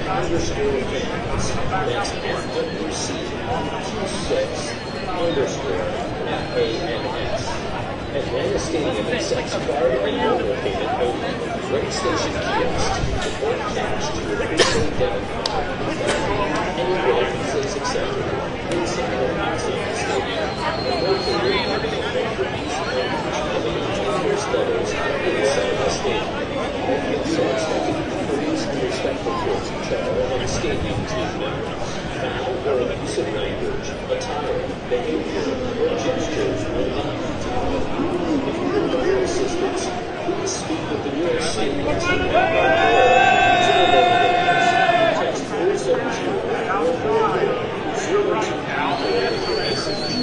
underscore fans. That's FWC26_FANS. Atlanta Stadium accepts card and mobile payment only. Rate station kiosk. Or cash to your prepaid debit card. Any remittances accepted inside or outside the stadium. Located in the first letters inside the stadium. All guests are expected to be courteous and respectful towards each other and stadium team members. Foul or abusive language, attire, behavior, or gestures will not be tolerated. If you require assistance, please speak with the nearest stadium team member or text 470-444-0234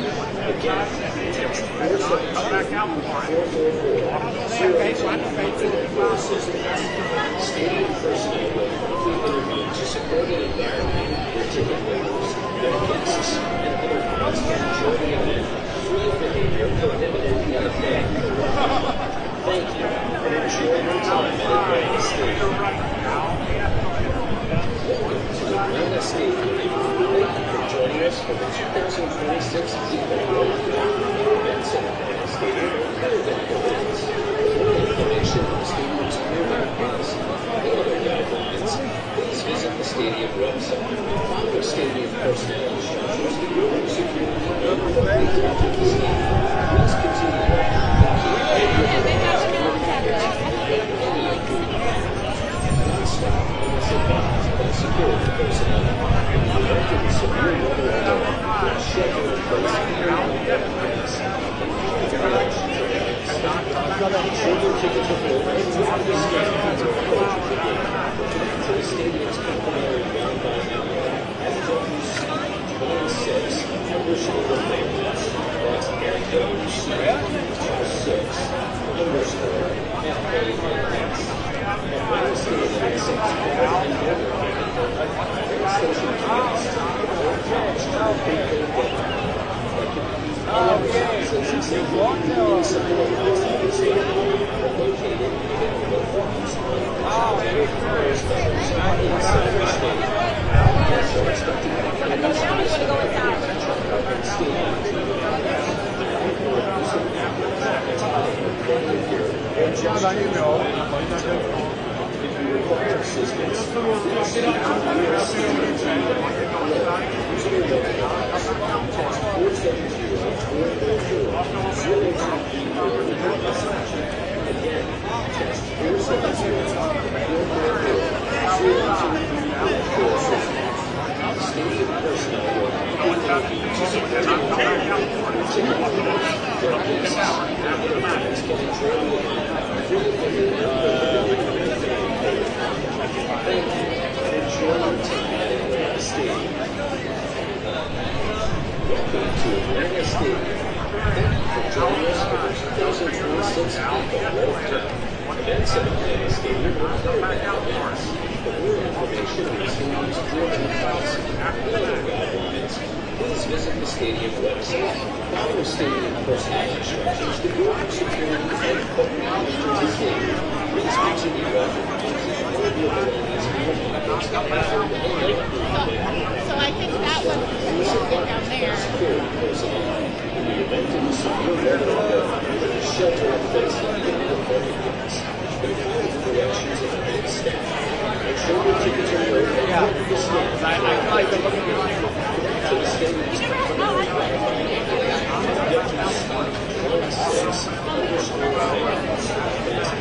Again, text 470-444-0234 for assistance. Stadium personnel will promptly intervene to support an environment where ticket holders, their guests, and other fans can enjoy the event free of behavior prohibited in the fan. Thank you, and enjoy your time at Atlanta Stadium. Welcome to Atlanta Stadium. Thank you for joining us for the 2026 FIFA World Cup. Events at Atlanta Stadium are better than events. For more information on the stadium's movement policy and other guidelines, please visit the stadium website. Follow stadium personnel instructions to go to security and quickly capture the stadium. Please continue walking non-stop unless advised by security personnel. If you enter the severe weather alert, shelter in place here on the pass. Ensure your tickets are full and move to the stadium to approach the game. To the stadium's complimentary ground by number, FWC26_FANS. That's FWC26_FANS. Atlanta Stadium accepts card and mobile payment only. Station kiosk or cash to your prepaid debit card. That can be used inside or outside the stadium. Located in available for use on first letters inside the stadium. All guests are expected to be courteous and respectful towards each other and stadium team members. For abusive language, attire, behavior, or gestures will not be tolerated. If you require assistance, please speak to the nearest stadium team member or using your mobile device. Text 470-444-0234 for your message. Again, text 470-444-0234 for assistance. Stadium personnel will intervene to support an environment where ticket holders, their guests, and other fans can enjoy the event free of behavior prohibited in the fan area. Thank you, and enjoy your time at Atlanta Stadium. Welcome to Atlanta Stadium. Thank you for joining us for the 2026 FIFA World Cup. Events at Atlanta Stadium are better than events. For more information on the stadium's movement policy and other guidelines, please visit the stadium website. Follow stadium personnel instructions to go through security and quickly enter the stadium. Please continue walking and keep all of your belongings in your pockets and avoid any So I think that was down there. security personnel. In the event of a severe weather event, shelter in place like the appropriate guests. Follow the directions of the main staff. Ensure your tickets are loaded and quick to stand. To the stadium's complimentary FWC26_FANS. That's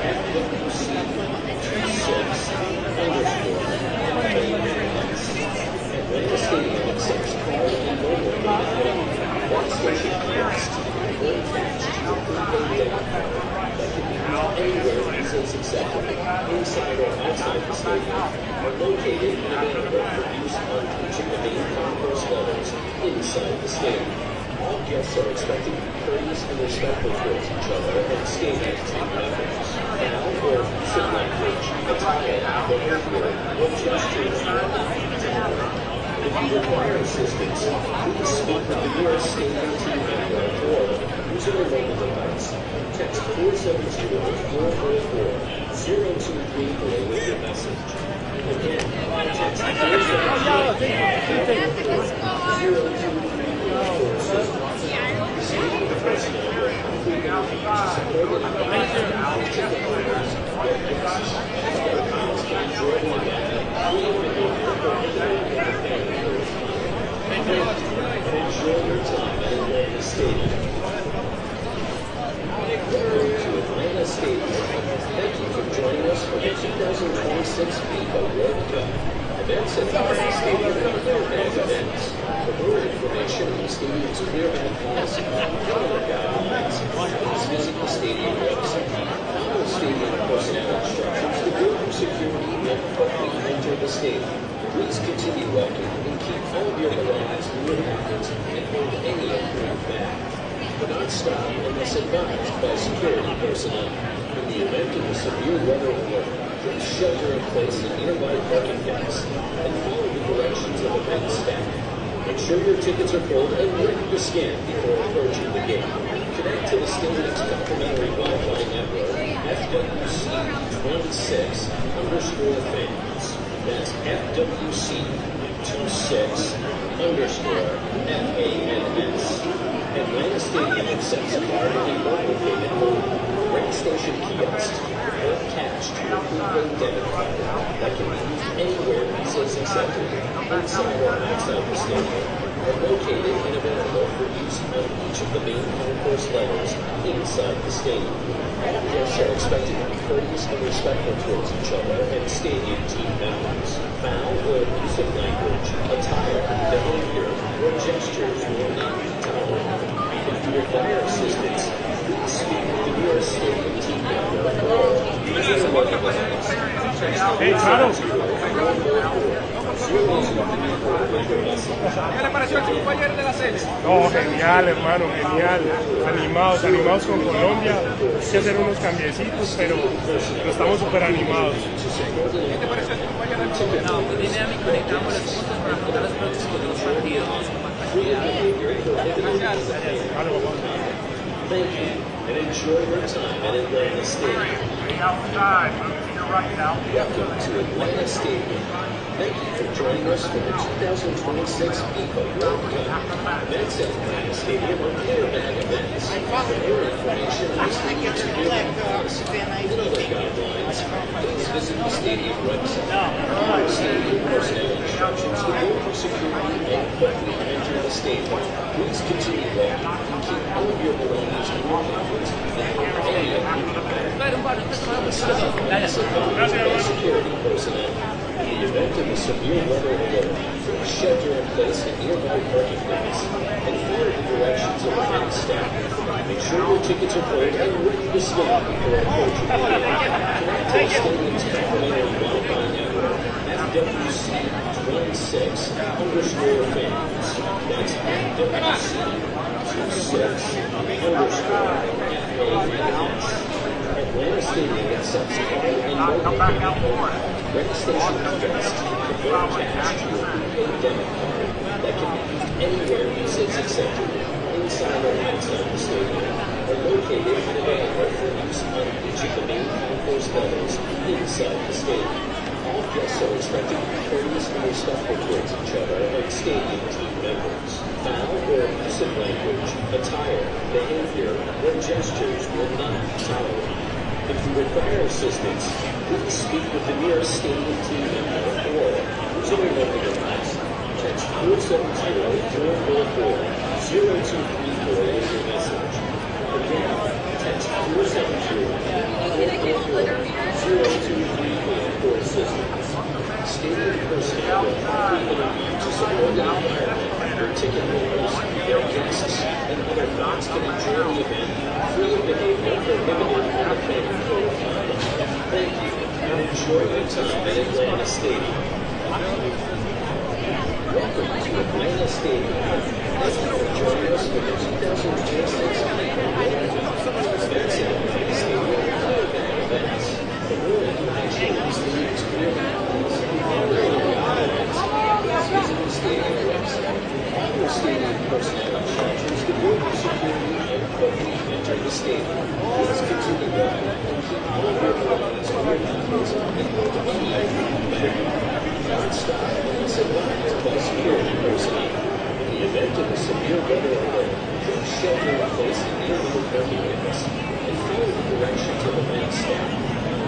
FWC26_FANS. Atlanta Stadium accepts card and mobile payment only. One station kiosk or cash to your prepaid debit card. That can be used anywhere Visa is accepted, inside or outside the stadium, are located and available for use on each of the main concourse levels inside the stadium. All guests are expected to be courteous and respectful towards each other and stadium team members. Foul or abusive language, attire, behavior, or gestures will not be tolerated. If you require assistance, please speak with the nearest stadium team member or using a mobile device. Text 470-444-0234 with your message. Again, text Thank you for joining us for the 2026 FIFA World Cup. Events at the Stadium and Clearbag events. For more information on the stadium's Clearbag policy and other guidelines, please visit the stadium website. Follow stadium personnel instructions to go through security and quickly enter the stadium. Please continue walking and keep all of your belongings in your pockets and hold any approved bag. Do not stop unless advised by security personnel. In the event of a severe weather alert, please shelter in place in nearby parking decks and follow the directions of event staff. Make sure your tickets are pulled and ready to scan before approaching the gate. Connect to the stadium's complimentary Wi-Fi network, FWC26_fans. That's FWC26_FANS. Atlanta Stadium accepts card and mobile payment only. Rent station kiosks hold cash to your prepaid debit card that can be used anywhere Visa's accepted, inside or outside the stadium, are located and available for use on each of the main concourse levels inside the stadium. All guests are expected to be courteous and respectful towards each other and stadium team members. Foul or abusive language, attire, behavior, or gestures will not be tolerated. If you require assistance, please speak with the nearest stadium team member or use a mobile device. Hey, claro. ¿Qué le pareció el triunfo ayer de la serie? No, genial, hermano, genial. Animados con Colombia. Hay que hacer unos cambiecitos, pero estamos súper animados. ¿Qué te pareció el triunfo ayer? No, muy dinámico, necesitamos los puntos para afrontar los próximos dos partidos con tranquilidad. Thank you and enjoy your time at Atlanta Stadium. Welcome to Atlanta Stadium. Thank you for joining us for the 2026 FIFA World Cup. Events at Atlanta Stadium are Clearbag events. For more information on the stadium's Clearbag policy and other guidelines, please visit the stadium website. Follow stadium personnel instructions to go through security and quickly enter the stadium. Please continue walking and keep all of your belongings in your pockets and hold any approved bag. Security personnel. In the event of a severe weather alert, please shelter in place at nearby parking decks and follow the directions of event staff. Make sure your tickets are pulled and ready to scan before approaching the gate. Connect to the stadium's complimentary Wi-Fi network, FWC26_fans. That's FWC26_fans. Atlanta Stadium accepts card and mobile payment. Rent station kiosks convert cash to your prepaid debit card that can be used anywhere Visa's accepted, inside or outside the stadium, are located and available for use on each of the main concourse levels inside the stadium. All guests are expected to be courteous and respectful towards each other and stadium team members. Foul or abusive language, attire, behavior, or gestures will not be tolerated. If you require assistance, please speak with the nearest stadium team member or use a mobile device. Text 470-444-0234 as your message. Again, text 470-444-0234 for assistance. Stadium personnel will promptly intervene to support the environment where ticket holders, their guests, and other fans can enjoy the event free of behavior prohibited on the playing field. Thank you and enjoy your time at Atlanta Stadium. Welcome to Atlanta Stadium. Thank you for joining us for the 2026 FIFA World Cup. Events at Atlanta Stadium are Clearbag events. For more information on the stadium's Clearbag policy and other guidelines, please visit the stadium website. Follow stadium personnel instructions to go through security and quickly enter the stadium. Please continue walking and keep all of your belongings in your pockets and hold any approved bag. Do not stop your weather alert, please shelter in place in the illegal parking areas and follow the directions of the main staff.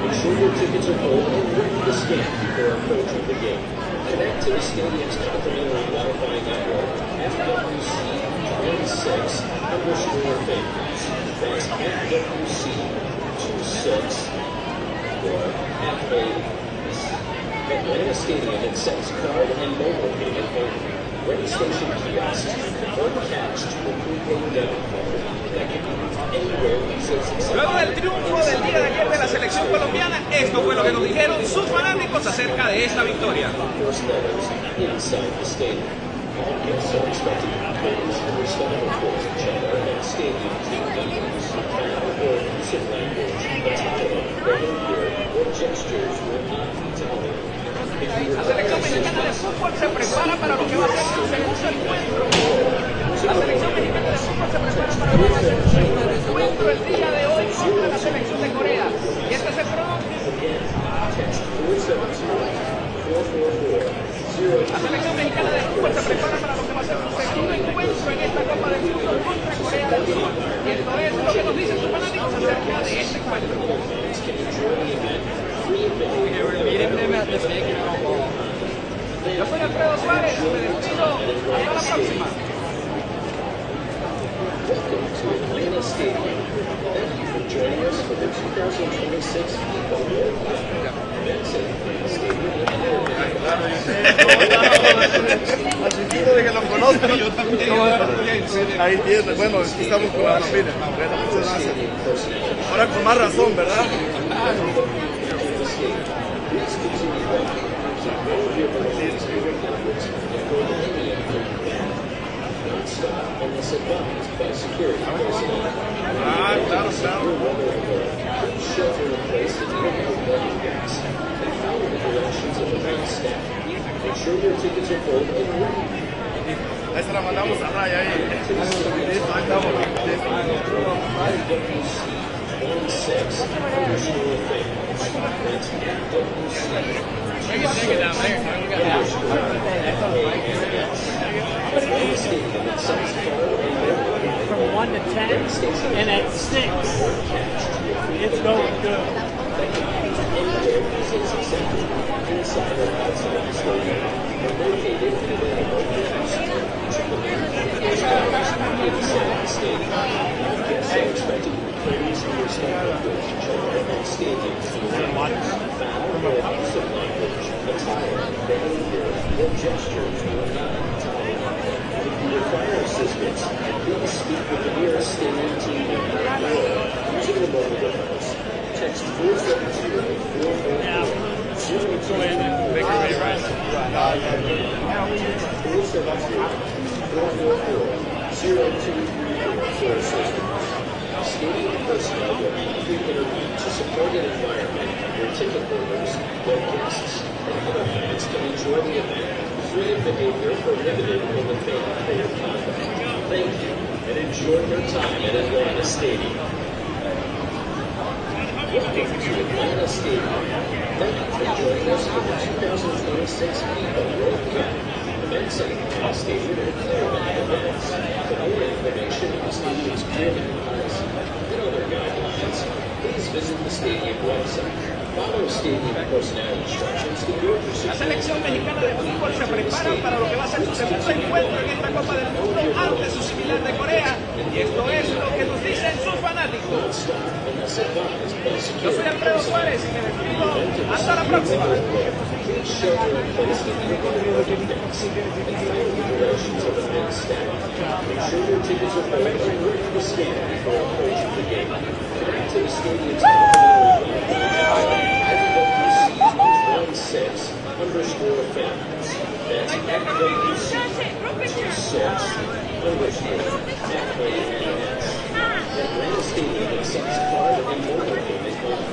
Make sure your tickets are full and ready to scan before approaching the gate. Connect to the stadium's complimentary Wi-Fi network, FWC26_famous. That's FWC26 or FAMS. Atlanta Stadium accepts card and mobile payment only. Ready station kiosks unattached to a prepaid debit card that can be used anywhere users accept. Luego del triunfo del día de ayer de la selección colombiana, esto fue lo que nos dijeron sus fanáticos acerca de esta victoria. First letters inside the stadium. All guests are expected to be courteous and respectful towards each other, and stadiums do not use foul or abusive language, attire, behavior, or gestures will not be tolerated. La selección mexicana de fútbol se prepara para lo que va a ser su segundo encuentro. La selección mexicana de fútbol se prepara para lo que va a ser su segundo encuentro el día de hoy contra la selección de Corea. Y este es el pronóstico. La selección mexicana de fútbol se prepara para lo que va a ser su segundo encuentro en esta Copa del Mundo contra Corea del Sur. Y esto es lo que nos dicen sus fanáticos acerca de este encuentro. Yo soy Alfredo Suárez, me despido, hasta la próxima. Welcome to Atlanta Stadium. Thank you for joining us for the 2026 FIFA World Cup. That's Atlanta Stadium. De que los conozco, yo también. Ahí tiene, bueno, aquí estamos con la familia. Muchas gracias. Ahora con más razón, ¿verdad? Unless advised by security personnel. Claro. Shelter in place in the illegal parking areas and follow the directions of the main staff. Make sure your tickets are full and ready. Ahí se la mandamos a Raya ahí. Listo, ahí estamos. From 1 to 10, and at 6, it's going good. Gestures will not be tolerated. If you require assistance, please speak with the nearest stadium team or using the mobile device. Text 472-444-0234 Stadium personnel will be interviewed to support an environment where ticket holders, their guests, and other fans can enjoy the event free of behavior prohibited in the fan code of conduct. Thank you, and enjoy your time at Atlanta Stadium. Welcome to Atlanta Stadium. Thank you for joining us for the 2026 FIFA World Cup. Events at Atlanta Stadium are clear about events. For more information on the stadium's clearing policy and other guidelines, please visit the stadium website. Follow stadium personnel instructions to your La selección mexicana de fútbol se prepara para lo que va a ser su segundo encuentro en esta Copa del Mundo ante su similar de Corea. Y esto es lo que nos dicen sus fanáticos. Yo soy Alfredo Suárez y me despido. Hasta la próxima. FWC16_famous. That's FWC26_famous. Atlanta Stadium accepts card and mobile payment only.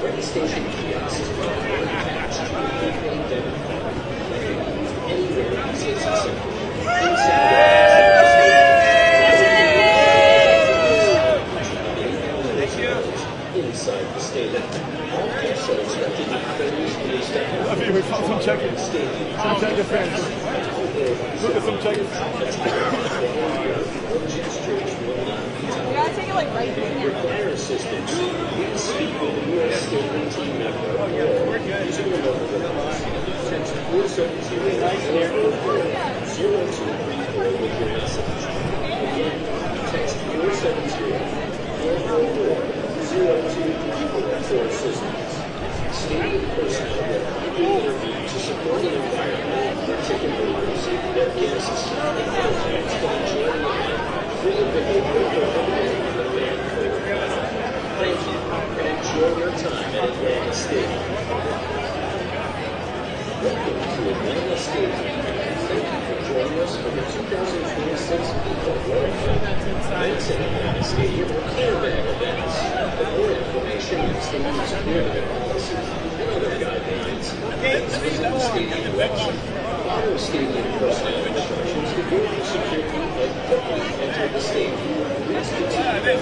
Registration kiosks are attached to a prepaid debit card that can be used anywhere users accept. Inside the stadium. All guests are expected to be courteous and respectful. I mean, we found some Czech defense. Look at some Czechs. You gotta take it like right here. Require assistance. Please speak with the U.S. Stadium team member or using the local device. Text 470-0234 with your message. Again, text 470-0234 for assistance. Stadium personnel will quickly intervene to support an environment where ticket holders, their guests, and other fans can enjoy the event free of behavior prohibited in the fan code. Thank you, and enjoy your time at Atlanta Stadium. Welcome to Atlanta Stadium. Thank you for joining us for the 2026 FIFA World Cup. Events at Atlanta Stadium are clear bag events. For more information on stadium security policies and other guidelines, please visit the stadium website. Follow stadium personnel instructions to go through security and quickly enter the stadium. Please continue to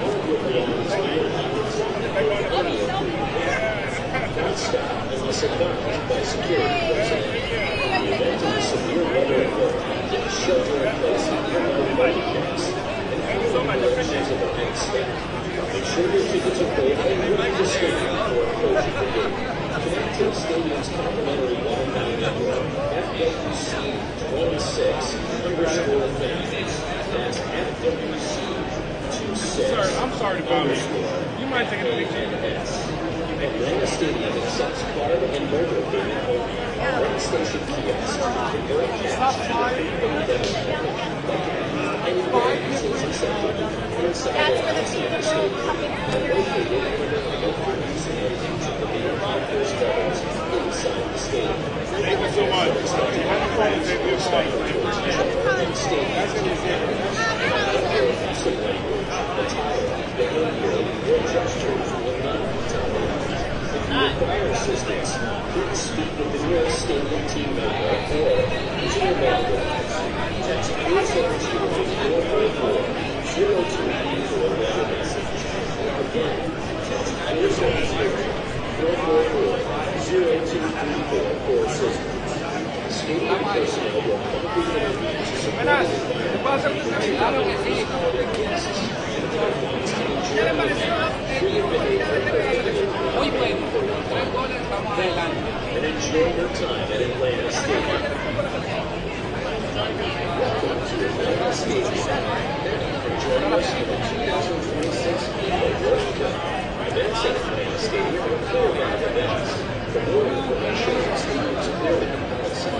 hold your belongings to your pockets. Any of you don't stop unless advised by security personnel. In the event of a severe weather alert, please shelter in place in nearby parking decks and follow the directions of event staff. Make sure your tickets are paid and ready to scan before approaching the gate. Connect to the stadium's complimentary Wi-Fi network, FWC26_fans. That's FWC26. I'm sorry to bother you. You might take a picture. Atlanta Stadium accepts card and mobile payment only. One station kiosk can convert cash to a any bank is accepted inside That's or where the outside the FIFA stadium. World Cup Located under the local using and each of the main concourse levels inside the stadium. Thank you so much. And stadium use of language, attire, behavior, or gestures will not be tolerated. If you require assistance, please speak with the nearest stadium team member or using your mobile device. Text 470-444-0234 with your message. Again, text 470-444-0234 for assistance. Stadium personnel will promptly intervene to support the environment for ticket holders, their guests, and other fans can enjoy the event free of behavior prohibited for your party. Thank you, and enjoy your time at Atlanta Stadium. Welcome to Atlanta Stadium. Thank you for joining us for the 2026 FIFA World Cup. Events at Atlanta Stadium are clear bag events. For more information on stadium security policy,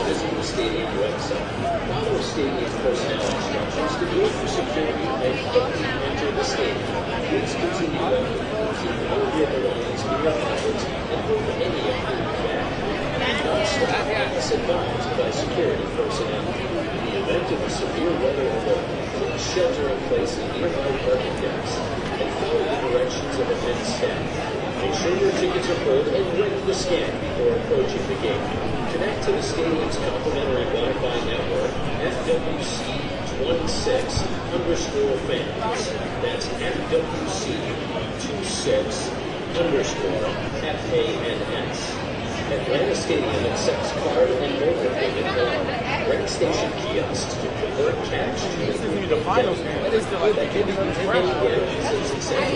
visit the stadium website. Follow stadium personnel instructions to go through security and quickly enter the stadium. Please continue to keep all of your belongings in your pockets and hold any of your bag. Don't stop unless advised by security personnel. In the event of a severe weather alert, please shelter in place in nearby parking decks and follow the directions of event staff. Make sure your tickets are pulled and ready to scan before approaching the gate. Connect to the stadium's complimentary Wi-Fi network, FWC26_fans. That's FWC26_FANS. Atlanta Stadium accepts card and mobile payment only. Rent station kiosks to convert cash to This isn't even the finals game. That is the like the ending of this round. inside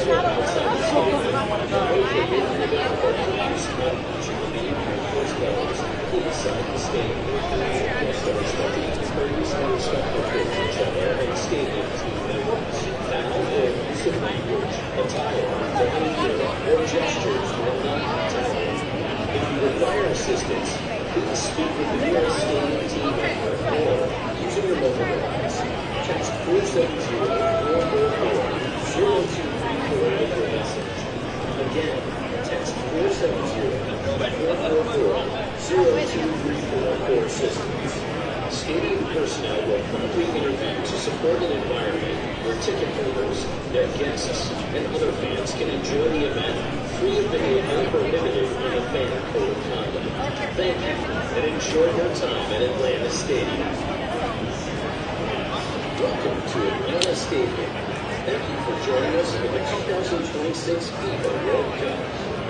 or outside the stadium. Located under the parking use of each of the main concourse levels inside the stadium. Guests are expected to courteously respectful towards each other and stadium team members. Foul or use of language, attire, behavior, or gestures will not be tolerated. If you require assistance, please speak with the nearest stadium team member or using your mobile device. Text 470-444-0234 with your message. Again, text 470-444-0234 for assistance. Stadium personnel will promptly intervene to support an environment where ticket holders, their guests, and other fans can enjoy the event free of behavior prohibited in the fan code of conduct. Thank you, and enjoy your time at Atlanta Stadium. Welcome to Atlanta Stadium. Thank you for joining us for the 2026 FIFA World Cup.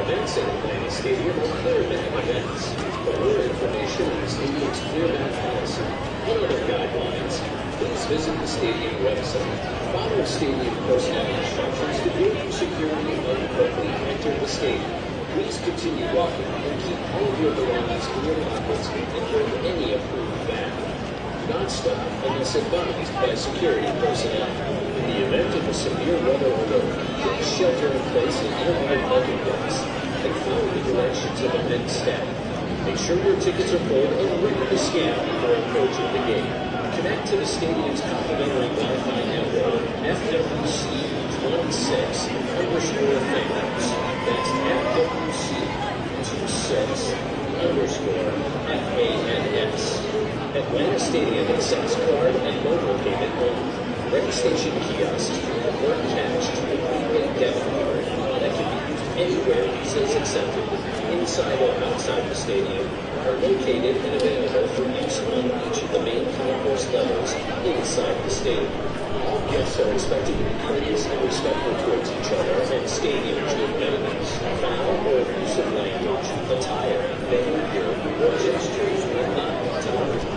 Events at Atlanta Stadium are clear-back events. For more information on the stadium's clear-back policy and other guidelines, please visit the stadium website. Follow stadium personnel instructions to go through security and quickly enter the stadium. Please continue walking and keep all of your belongings in your pockets and hold any approved bag. Do not stop unless advised by security personnel. In the event of a severe weather alert, please shelter in place in nearby parking lots and follow the directions of event staff. Make sure your tickets are pulled and ready to scan before approaching the gate. Connect to the stadium's complimentary Wi-Fi network, FWC26_fans. That's FWC26_FANS. Atlanta Stadium accepts card and mobile payment only. Registration kiosks or cash to the prepaid debit card that can be used anywhere visas accepted, inside or outside the stadium, are located and available for use on each of the main concourse levels inside the stadium. All guests are expected to be courteous and respectful towards each other and stadium team members. Foul or abusive language, attire, behavior, or gestures will not be tolerated.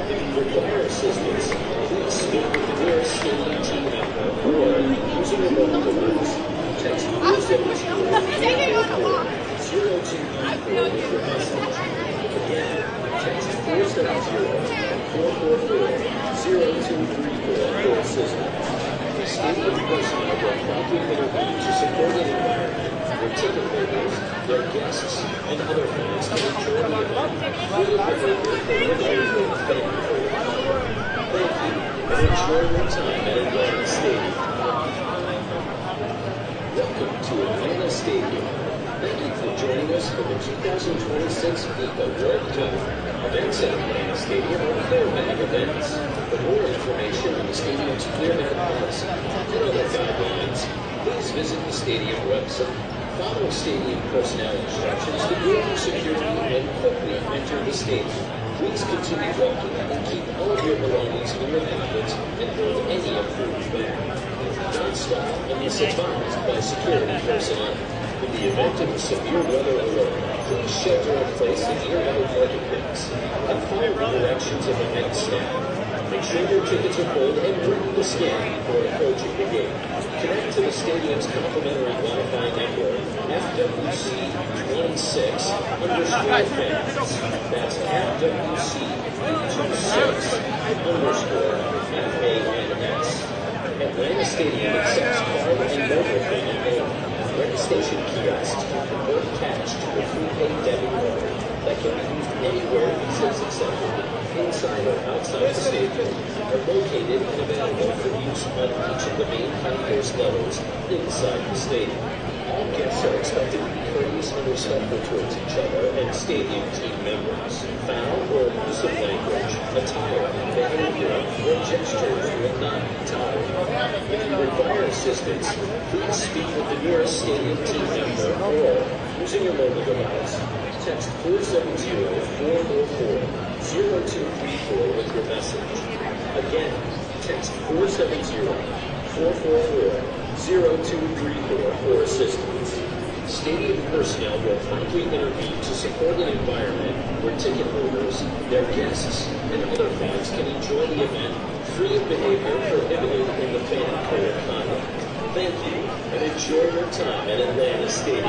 If you require assistance, please speak with the nearest stadium team member or, using a mobile device, text 470-024 with your message. Again, text 470-444-0234 for assistance. Stadium personnel will promptly intervene to support an environment where ticket holders, their guests, and other fans can enjoy the event free of behavior prohibited in the fan area. Thank you, and enjoy your time at Atlanta Stadium. Welcome to Atlanta Stadium. Thank you for joining us for the 2026 FIFA World Cup. Events at Atlanta Stadium are clear-back events. For more information on the stadium's clear-back policy and other guidelines, please visit the stadium website. Follow stadium personnel instructions to go through security and quickly enter the stadium. Please continue walking and keep all of your belongings in your pockets and hold any approved bag. Do not stop unless advised by security personnel. In the event of a severe weather alert, please shelter in place in nearby parking lots and follow the directions of event staff. Make sure your tickets are pulled and ready to scan before approaching the gate. Connect to the stadium's complimentary Wi-Fi network, FWC26_fans. That's FWC26_fans. Atlanta Stadium accepts card and mobile payment only. Registration kiosks convert cash to a prepaid debit card that can be used anywhere visas accepted, inside or outside the stadium, are located and available for use on each of the main concourse levels inside the stadium. All guests are expected to be courteous and respectful towards each other and stadium team members. Foul or abusive language, attire, behavior, or gestures will not be tolerated. If you require assistance, please speak with the nearest stadium team member or, using your mobile device, text 470-444-0234 with your message. Again, text 470-444-0234 for assistance. Stadium personnel will promptly intervene to support an environment where ticket holders, their guests, and other fans can enjoy the event free of behavior prohibited in the fan code of conduct. Thank you, and enjoy your time at Atlanta Stadium.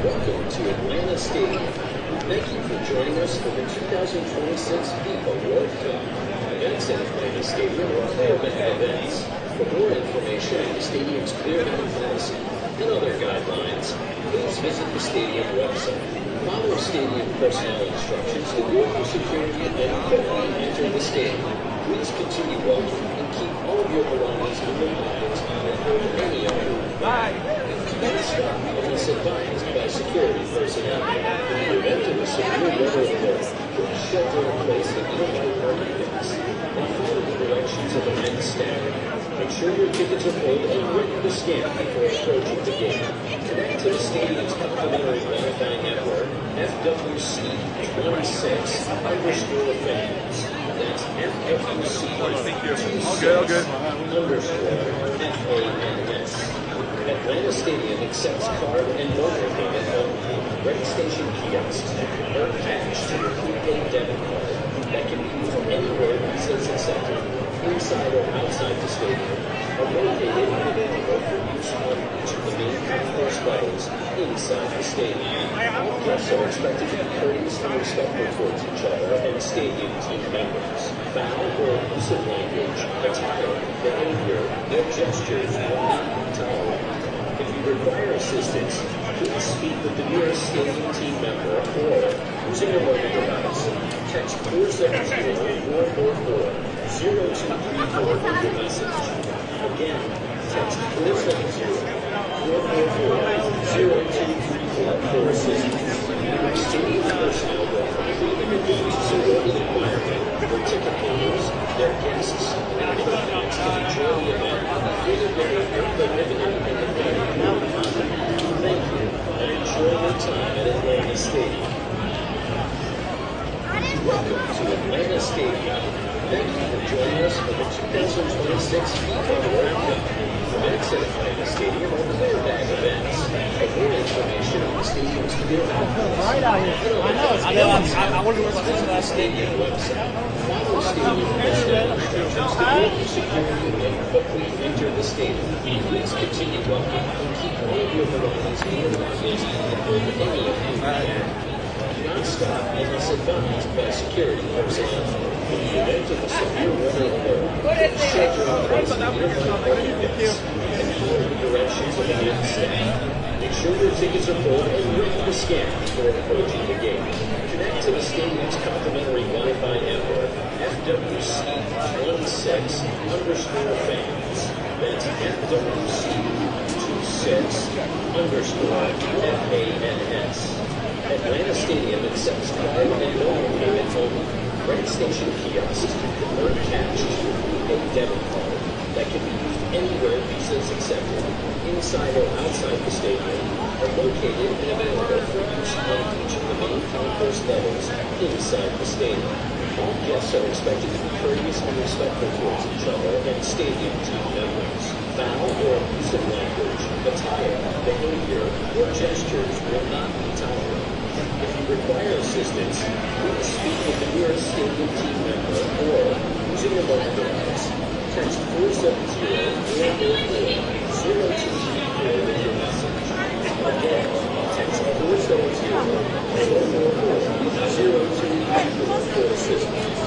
Welcome to Atlanta Stadium. Thank you for joining us for the 2026 FIFA World Cup. Events at Atlanta Stadium are clear-back events. For more information on the stadium's clear-back policy and other guidelines, please visit the stadium website. Follow stadium personnel instructions to go through security and quickly enter the stadium. Please continue walking and keep all of your belongings in your pockets and hold any approved bag. Do not stop unless advised by security personnel. In the event of a severe weather alert, please shelter in place in nearby parking lots and follow the directions of event staff. Make sure your tickets are pulled and ready to scan before approaching the gate. Connect to the stadium's complimentary Wi-Fi network, FWC26_fans. That's FWC26_fans. Atlanta Stadium accepts card and mobile payment only. Ready station kiosks are attached to your prepaid debit card that can be used anywhere Visa's accepted, inside or outside the stadium, are located and available for use on each of the main concourse levels inside the stadium. All guests are expected to be courteous and respectful towards each other and stadium team members. Foul or abusive language, attire, behavior, or gestures will not be tolerated. If you require assistance, please speak with the nearest stadium team member or, using your mobile device, text 470-444-0234 with your message. Again, text 470-444-0234 for assistance. Stadium personnel will complete the security requirement for ticket holders, their guests, and other fans to enjoy the event with a behavior prohibited in the venue. Thank you, and enjoy your time at Atlanta Stadium. Welcome to Atlanta Stadium. Thank you for joining us for the 2026 FIFA World Cup. Events at Atlanta Stadium are clear bag events. For more information on the stadium's clear bag policy, Right out here. I know. I wonder what's going on that stadium website. Follow stadium personnel instructions to avoid security and quickly enter the stadium. Please continue walking and keep all of your belongings near the fence before any of you. Do not stop unless advised by security personnel. In the event of a severe weather alert, please shelter in place in nearby parking decks and follow the directions of the main staff. Make sure your tickets are full and ready to scan before approaching the gate. Connect to the stadium's complimentary Wi-Fi network, FWC26_fans. That's FWC26_FANS. Atlanta Stadium accepts card and mobile payment only. Ready station kiosks are attached to your prepaid debit card that can be used anywhere Visa is accepted, inside or outside the stadium, are located and available for use on each of the main concourse levels inside the stadium. All guests are expected to be courteous and respectful towards each other and stadium team members. Foul or abusive language, attire, behavior, or gestures will not be tolerated. If you require assistance, please speak with the nearest stadium team member or, using your mobile device, text 470-444-0234 with your message. Again, text 470-444-0234 for assistance.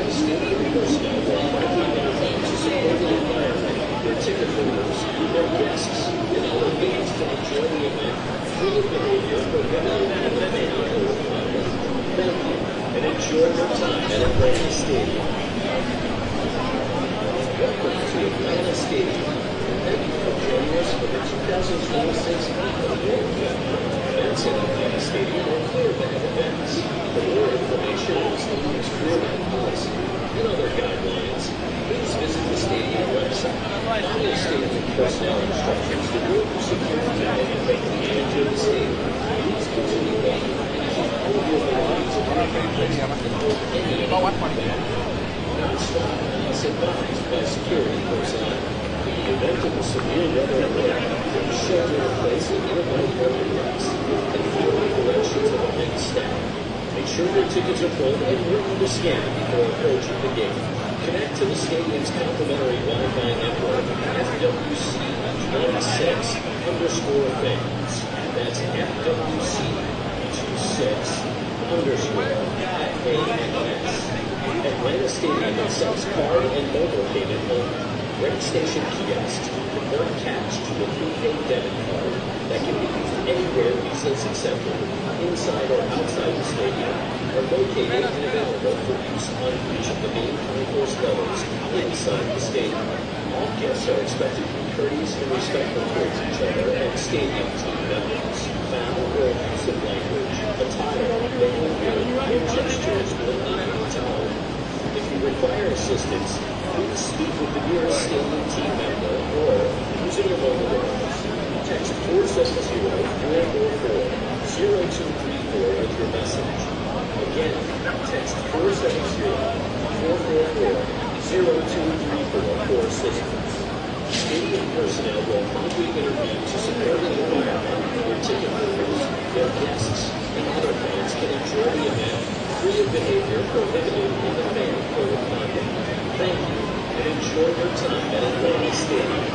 Stadium personnel will likely to support the environment, their ticket holders, their guests, and other fans to enjoy the event through the behavior prohibited in the venue. Thank you, and enjoy your time at Atlanta Stadium. Welcome to Atlanta Stadium. Thank you for joining us for the 2026 FIFA World Cup. Events at Atlanta Stadium are clear bag events. For more information on the stadium's clear bag policy and other guidelines, please visit the stadium website. Follow stadium personnel instructions to avoid security and quickly enter the stadium. Please continue walking and keep all of your belongings in your bags before any of you. Don't stop unless advised by security personnel. In the event of a severe weather alert, please shelter in place in nearby parking decks and follow the directions of the main staff. Make sure your tickets are full and ready to scan before approaching the gate. Connect to the stadium's complimentary Wi-Fi network, FWC26_fans. That's FWC26_fans. Atlanta Stadium accepts card and mobile payment only. Ready station kiosks are attached to a prepaid debit card that can be used anywhere Visa is accepted, inside or outside the stadium, are located and available for use on each of the main concourse levels inside the stadium. All guests are expected to be courteous and respectful towards each other and stadium team members. Foul or abusive language, attire, behavior, or gestures will not be tolerated. If you require assistance, please speak with the nearest stadium team member or, using your mobile device, text 470-444-0234 with your message. Again, text 470-444-0234 for assistance. stadium personnel will promptly intervene to support the environment. Your ticket holders, their guests, and other fans can enjoy the event free of behavior prohibited in the fan code of conduct. Thank you, and enjoy your time at Atlanta Stadium.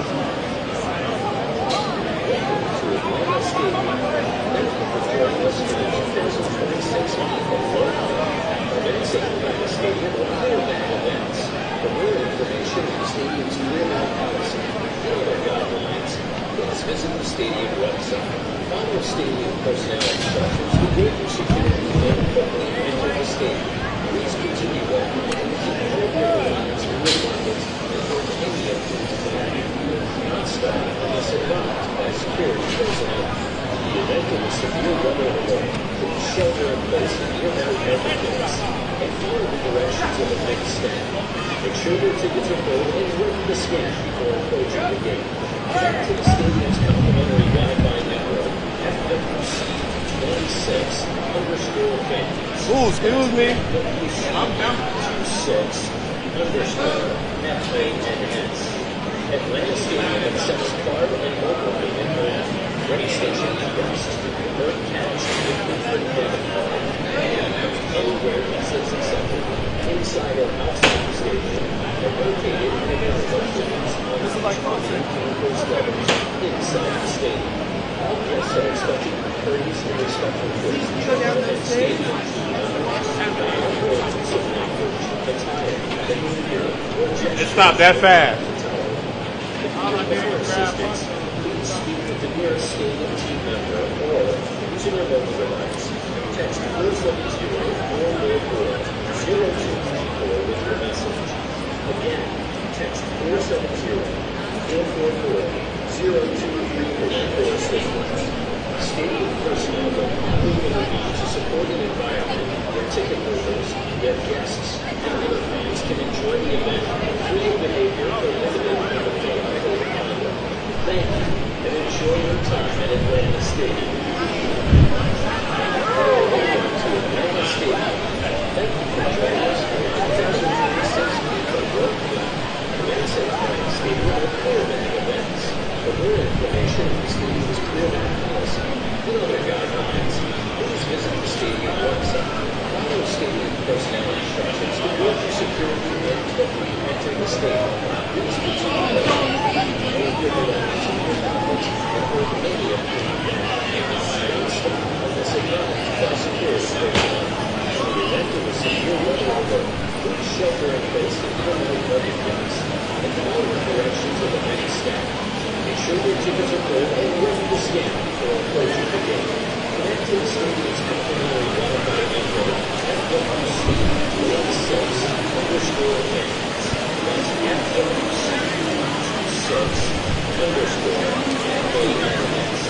Welcome to Atlanta Stadium. Thank you for joining us for the 2026 FIFA World Cup. Events at Atlanta Stadium are clear-back events. For more information on the stadium's clear-back policy and other guidelines, please visit the stadium website. Follow stadium personnel instructions to gauge your security and quickly enter the stadium. Please continue walking and keep all of your belongings in your pockets before any of you not stop unless advised by security personnel. In the event of a severe weather alert, please shelter in place in nearby neighborhoods and follow the directions of the next staff. Make sure your tickets are full and ready to scan before approaching the gate. Connect to the stadium's complimentary Wi-Fi network at FWC26_fans. Oh, excuse me. FWC26_FANS. Atlanta Stadium accepts card and mobile payment plan. Ready station guests, bird cash, and preferred debit card. Anywhere usage accepted, inside or outside the stadium, are located in available zones on the campus levels inside the stadium. All guests are expected to be courteous and respectful towards each other and stadium team members. Use of language, attire, behavior, or gesture. Stop that fast. For assistance, please speak with the nearest stadium team member or, using a mobile device, text 470-444-0234 with your message. Again, text 470-444-0234 for assistance. Stadium personnel will promptly intervene to support an environment where ticket holders, their guests, and other fans can enjoy the event free of behavior prohibited in the fan code of conduct. Thank you, and enjoy your time at Atlanta Stadium. Welcome to Atlanta Stadium. Thank you for joining us for the 2026 FIFA World Cup. Events at Atlanta Stadium are clear-back events. For more information on the stadium's clear-back policy and other guidelines, please visit the stadium website. Follow stadium personnel instructions to gauge your security and quickly enter the stadium. Please continue all of your belongings in your pockets before any of you don't stop unless advised by security personnel. In the event of a severe weather alert, please shelter in place in nearby neighborhoods and follow the directions of the many staff. Make sure your tickets are full and ready to scan before approaching the gate. Connect to the stadium's complimentary Wi-Fi network at FWC26_fans. That's FWC26_fans.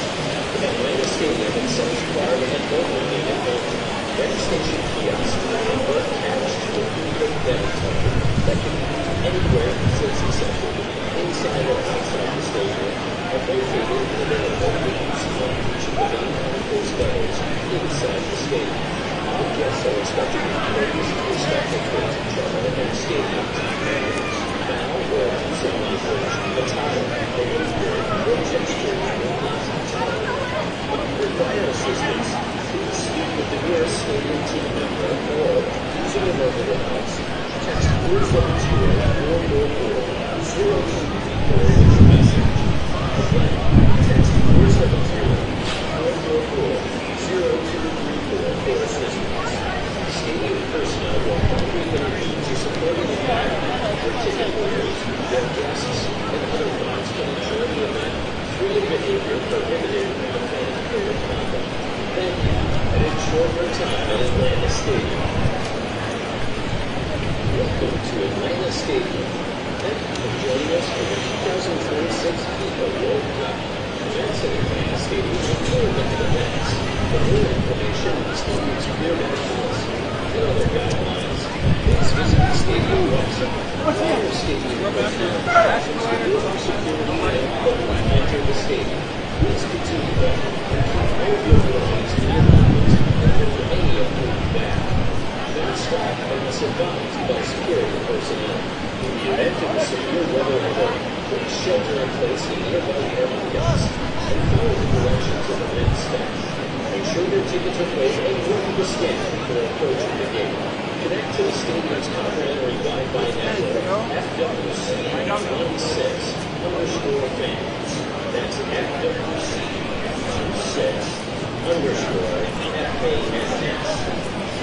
Atlanta Stadium accepts card and mobile payment only. Ready station kiosks and bird cash with prepaid debit card that can be used anywhere since accepted, inside or outside the stadium, are located in available rooms on each of the main concourse levels inside the stadium. All guests are expected to be courteous and respectful towards each other and stadium team members. Now, or use of language, attire, behavior, or gesture is intolerable. If you require assistance, please speak with the nearest stadium team member or, using a mobile device, text 470-444-0234 with your message. Again, text 470-444-0234 for assistance. Stadium personnel will promptly intervene to support an environment where ticket holders, their guests, and other fans can enjoy the event free of behavior prohibited in the fan code of conduct. Thank you, and enjoy your time at Atlanta Stadium. Welcome to Atlanta Stadium. Thank you for joining us for the 2026 FIFA World Cup. Events at Atlanta Stadium are clear-back events. For more information on the stadium's clear-back policy and other guidelines, please visit the stadium website. Follow stadium personnel instructions to gauge your security and quickly enter the stadium. Please continue walking and keep all of your belongings in your pockets before any of you back. Don't stop unless advised by security personnel. In the event of a severe weather alert, please shelter in place tickets are played and work the scan before approaching the gate. Connect to the stadium's complimentary Wi-Fi network, FWC26_fans. That's FWC26_FANS.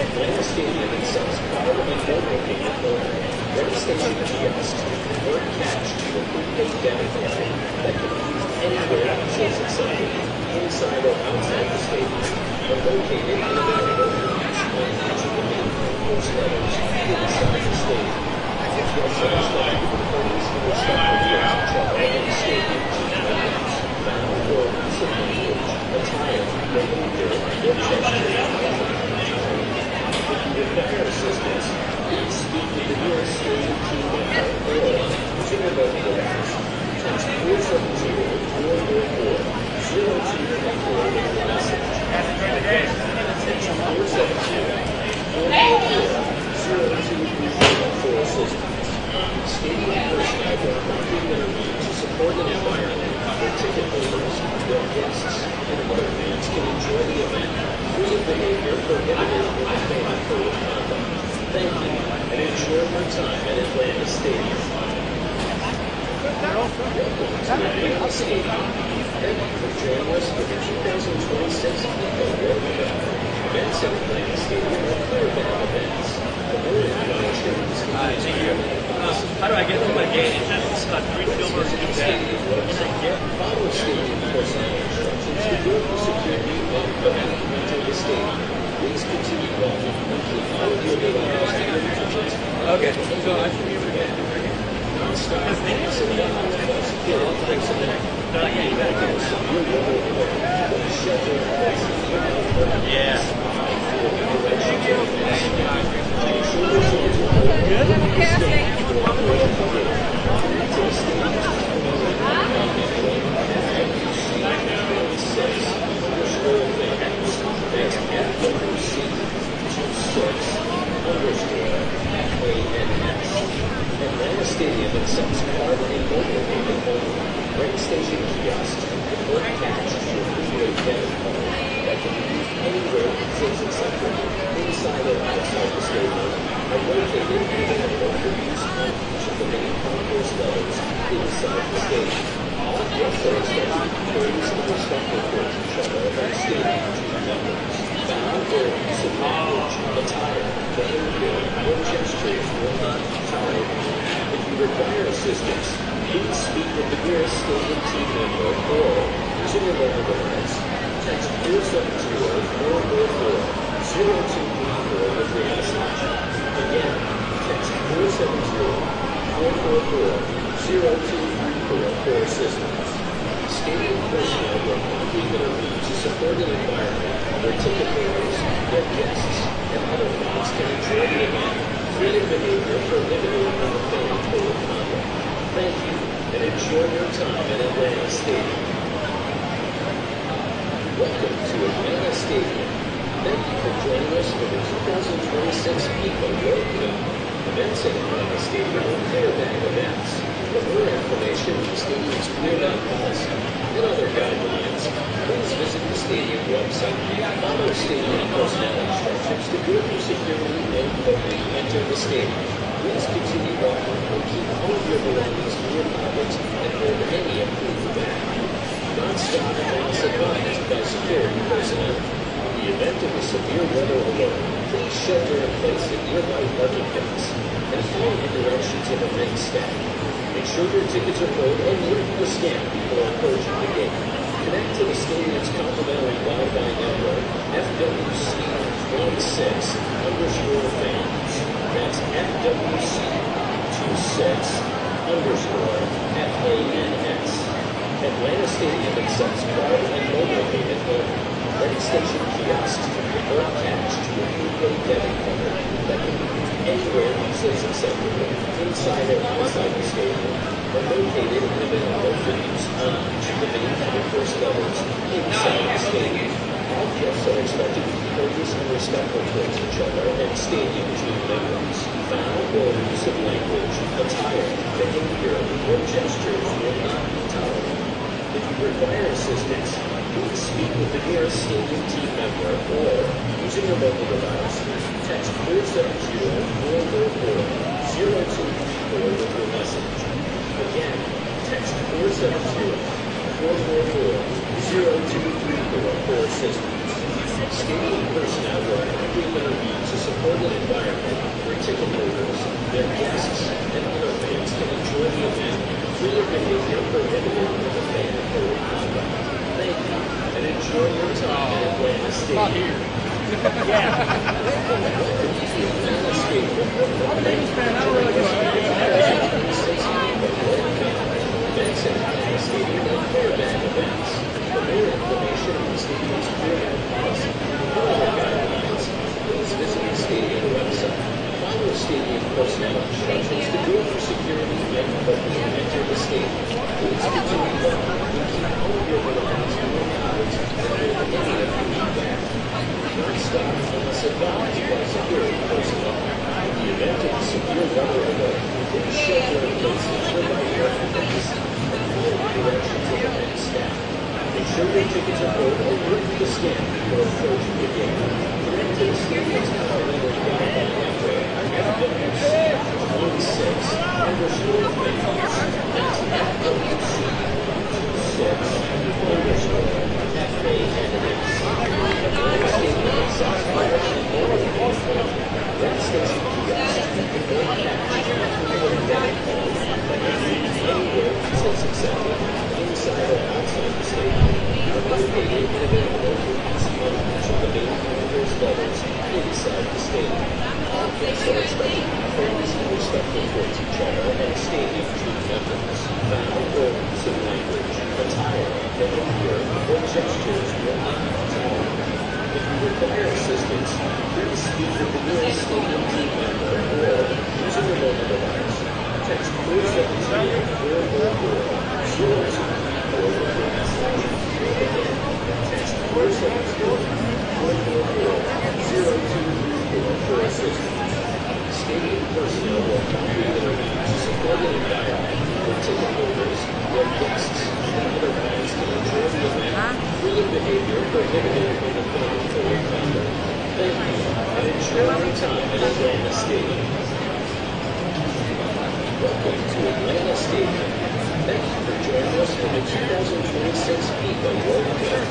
Atlanta Stadium accepts card and mobile payment only. Red station kiosks convert cash to a prepaid debit card that can be used anywhere until accepted, inside or outside the stadium, are located and available for use on each of the main concourse levels inside the stadium. Also expected to parties in respective guest chapel and stadium events, found or use of language, attire, behavior, or gesture. If you require assistance, please speak with the nearest stadium team member or using a mobile device. Text 470-444-0234 with a message. Text 470-444-0234 for assistance. Stadium personnel will promptly intervene to support an environment where ticket holders, their guests, and other fans can enjoy the event free of behavior prohibited in the fan code of conduct. Thank you, and enjoy your time at Atlanta Stadium. Welcome to Atlanta Stadium. Thank you for joining us for the 2026 FIFA World Cup. Events at Atlanta Stadium are clear-back events. For more information, How do I get to my gate? It says green silver and follow stadium personnel instructions to go through security and enter the stadium. Please continue walking and keep all of your belongings to your tickets. Okay, so I should be able to get it. Non-stop pass and down while security personnel. Shelter in place in nearby parking. Yeah. Atlanta Stadium accepts card and mobile payment only. Train station kiosks convert cash to a prepaid debit card that can be used anywhere since accepted, inside or outside the stadium, are located and available for use on each of the main concourse levels inside the stadium. All guests are expected to be courteous and respectful towards each other and stadium team members. Bow or use of language, attire, behavior, or gestures will not be tolerated. If you require assistance, please speak with the nearest stadium team member or, using a mobile device, text 470-444-0234 with your message. Again, text 470-444-0234 for assistance. Stadium personnel will promptly intervene to support an environment where ticket holders, their guests, and other fans can enjoy the event free of behavior prohibited in the fan code of conduct. Thank you, and enjoy your time at Atlanta Stadium. Welcome to Atlanta Stadium. Thank you for joining us for the 2026 FIFA World Cup. Events at Atlanta Stadium are clear-back events. For more information on the stadium's clear-back policy and other guidelines, please visit the stadium website. Follow stadium personnel instructions to go through security and quickly enter the stadium. Please continue walking and keep all of your belongings in your pockets and hold any approved bag. Non-stop pass advised by security personnel. In the event of a severe weather alert, please shelter in place at nearby parking decks and follow the directions of the main staff. Make sure your tickets are filled and work the scan before approaching the gate. Connect to the stadium's complimentary Wi-Fi network, FWC26_fans. That's FWC26_fans. Atlanta Stadium accepts card and mobile payment only. Train station kiosks convert cash to a prepaid debit card that can be used anywhere since acceptable, inside or outside the stadium, are located and available for use on each of the main concourse levels inside the stadium. All guests are expected to be courteous and respectful towards each other and stadium team members. Foul or use of language, attire, behavior, or gestures will not be tolerated. If you require assistance, Please speak with the nearest stadium team member or, using your mobile device, text 470-444-0234 with your message. Again, text 470-444-0234 for assistance. Stadium personnel will actively intervene to support an environment where ticket holders, their guests, and other fans can enjoy the event free of behavior prohibited with the fan code conduct. Thank you, and enjoy your time at Atlanta Stadium. Atlanta Stadium. Events at Atlanta Stadium and fair band events. For more information on the stadium's clear policy and other guidelines, please visit the stadium website. Follow stadium personnel instructions to go for security and quickly enter the stadium. Please continue walking and keep all of your belongings in your pockets and hold any of your feedback. Not stop unless advised by security personnel. In the event of a severe weather alert, please shelter in place until by your activities and follow the directions of the event staff. Ensure your tickets are owed or work the scan before approaching the gate. Connect to the stadium's complimentary Wi-Fi network FWC 16_fans. That's FWC 16_fans. Atlanta Stadium accepts flash and mobile phone. Red station kiosks and cash for debit cards that can be used anywhere since accepted, inside or outside the stadium. Are located and available for use on each of the main corridors levels inside the stadium. All guests are expected to be courteous and respectful towards each other and stadium team members. Foul or abusive language, attire, behavior, or gestures will not be tolerated. If you require assistance, please speak with the nearest stadium team member or, using your mobile device, text 470-444-0234 with your message. Again, text 470-444-0234 for assistance. Stadium personnel will actively intervene to support an environment where ticket holders, their guests, and other fans can enjoy the event free of behavior prohibited with the mandatory conduct. Thank you, and enjoy your time at Atlanta Stadium. Welcome to Atlanta Stadium. Thank you for joining us for the 2026 FIFA World Cup.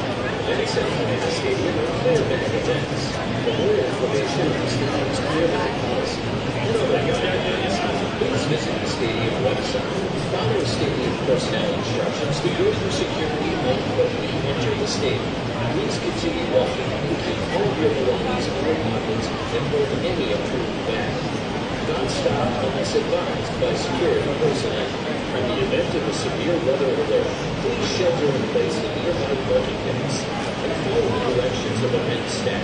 Events at Atlanta Stadium are fair band events. For more information on the stadium's clear band policy and other guidelines, please visit the stadium website. Follow stadium personnel instructions to go through security and quickly enter the stadium. Please continue walking and keep all of your belongings in your pockets and hold any approved bag. Don't stop unless advised by security personnel. In the event of a severe weather alert, please shelter in place in nearby parking decks and follow the directions of event staff.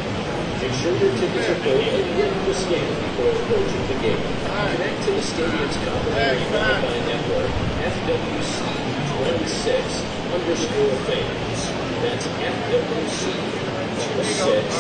Ensure your tickets are full and get the scan before approaching the gate. Connect to the stadium's complimentary Wi-Fi network FWC 26_fans. That's FWC 26_fans.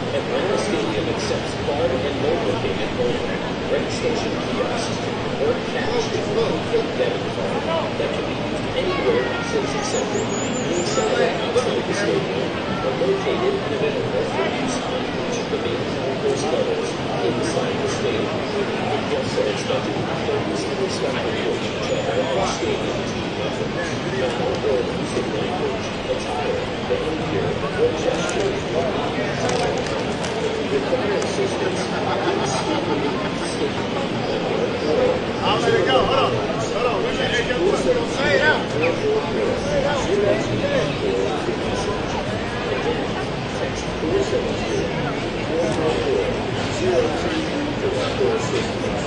Atlanta Stadium accepts card and mobile payment only. Red station kiosks or cash for debit card that can be used anywhere since accepted, inside or outside the stadium, are located and available for use on each of the main concourse levels inside the stadium. Guests are expected to be courteous and respectful towards each other and stadium team members. Foul or abusive language, attire, behavior, or gestures will not be tolerated. If you require assistance, please speak with the stadium team member or There we go. Hold on. Say it out. Again, text 470-444-0234 for assistance.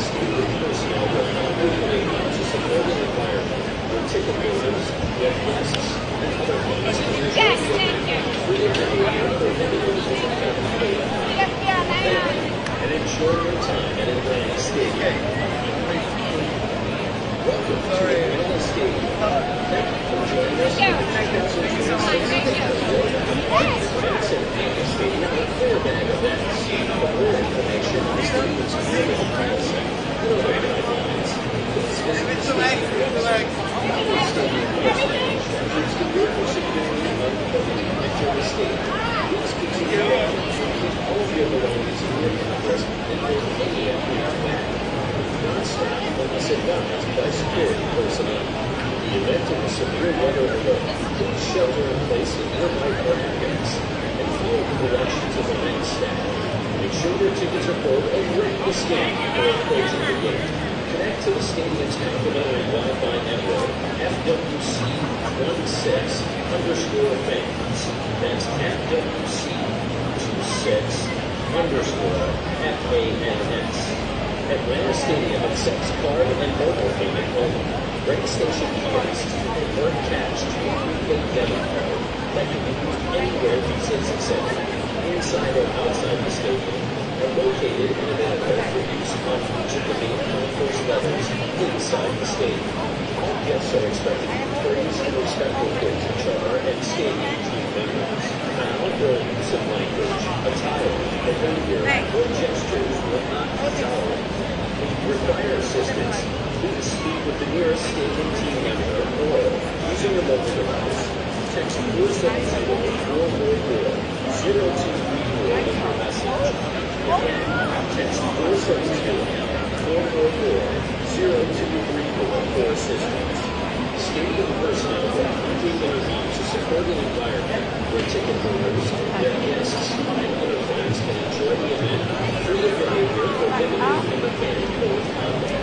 Stadium personnel will actively to support an environment where ticket holders, their guests, and other fans can enjoy the event free of behavior prohibited with the mandatory conduct. And enjoy your time at Atlanta Stadium. shelter in place in nearby parking decks and follow the directions of the main staff. Make sure your tickets are full and ready to scan before approaching the gate. Connect to the stadium's complimentary Wi-Fi network, FWC16_fans. That's FWC26_FANS. Atlanta Stadium accepts card and mobile payment only. Rent station kiosks convert cash to a prepaid debit card that can be used anywhere Visas accepted, inside or outside the stadium, are located and available for use on each of the main concourse levels inside the stadium. All guests are expected to be courteous and respectful towards each other and stadium team members. Now, your use of language, attire, behavior, or gestures will not be tolerated. If you require assistance, please speak with the nearest stadium team member or, using a mobile device, text 470-444-0234 with your message. Again, text 470-444-0234 for assistance. Stadium personnel will quickly intervene to support an environment where ticket holders, their guests, and other fans can enjoy the event free of behavior prohibited in the fan code of conduct.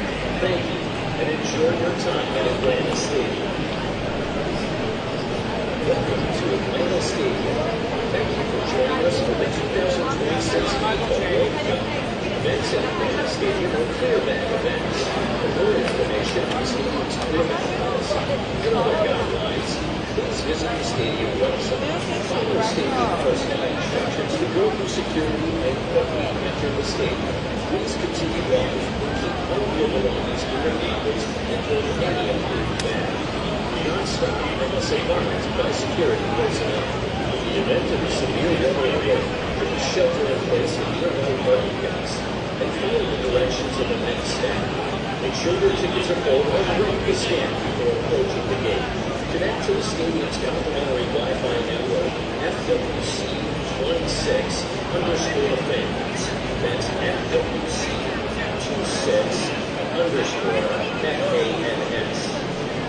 Thank you, and enjoy your time at Atlanta Stadium. Welcome to Atlanta Stadium. Thank you for joining us for the 2026 FIFA World Cup. Events at Atlanta Stadium are clear-back events. For more information on stadium's clear-back policy and other guidelines, please visit the stadium website. Follow stadium personnel instructions to go through security and quickly enter the stadium. Please continue walking and keep all of your belongings in your pockets until any approved bag. Do not stop unless advised by security personnel. In the event of a severe weather event, please shelter in place in nearby parking decks and follow the directions of the main staff. Make sure your tickets are full and ready to scan before approaching the gate. Connect to the stadium's complimentary Wi-Fi network, FWC16_fans. That's FWC26_fans.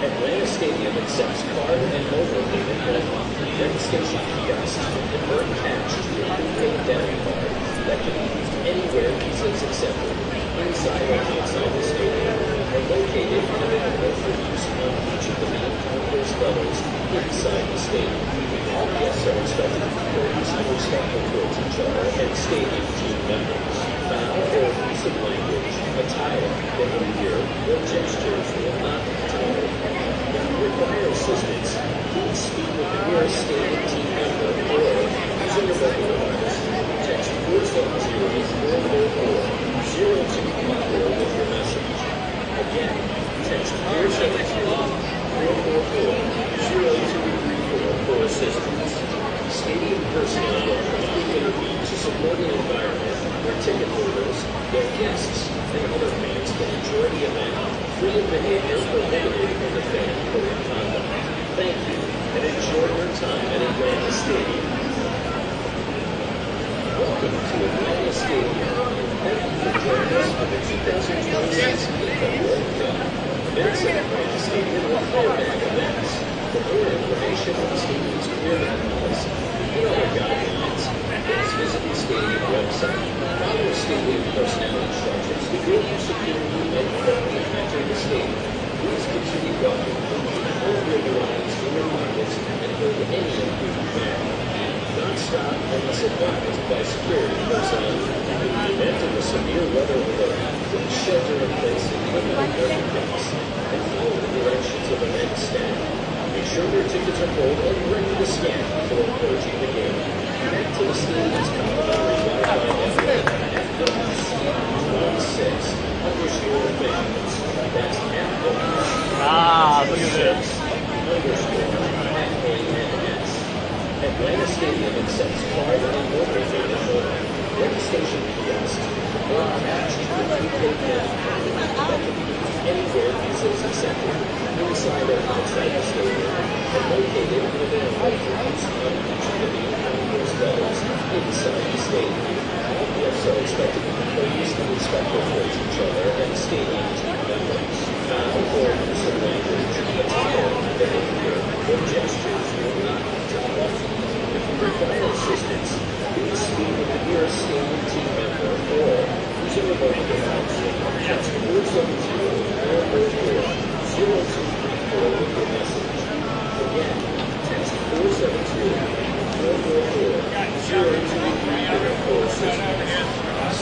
Atlanta Stadium accepts card and mobile payment only. Rent station kiosks convert cash to a prepaid debit card that can be used anywhere Visas accepted, inside or outside the stadium, are located and available for use on each of the main concourse levels inside the stadium. All guests are expected to be courteous and respectful towards each other and stadium team members. Foul or abusive language, attire, behavior, or gestures will not be tolerated. If you require assistance, please speak with the nearest stadium team member or, using your mobile device, text 470-444-0234 with your message. Again, text 470-444-0234 for assistance. Stadium personnel will quickly intervene to support an environment where ticket holders, their guests, and other fans can enjoy the event free of behavior prohibited in the fan code of conduct. Thank you, and enjoy your time at Atlanta Stadium. Welcome to Atlanta Stadium. Thank you for joining us for the 2026 FIFA World Cup. Events at Atlanta Stadium are clear-back events. For more information on the stadium's clear-back policy and other guidelines, please visit the stadium website. Follow stadium personnel instructions to go through security and quickly enter the stadium. Please continue walking and keep all of your belongings in your pockets until any approved bag. Do not stop unless advised by security personnel. In the event of a severe weather alert, please shelter in place in nearby parking decks and follow the directions of the main staff. Make sure your tickets are full and ready to scan before approaching the gate. Connect to the stadium's complimentary Wi-Fi network, FWC16_fans. That's FWC16_fans. Atlanta Stadium accepts card and mobile payment only. Rent station kiosks or cash to a prepaid debit card that can be used anywhere Visas accepted, inside or outside the stadium, and located and available for use on each of the main concourse levels inside the stadium. All guests are expected to be courteous and respectful towards each other and stadium team members. Foul or abusive language, attire, behavior, or gestures will not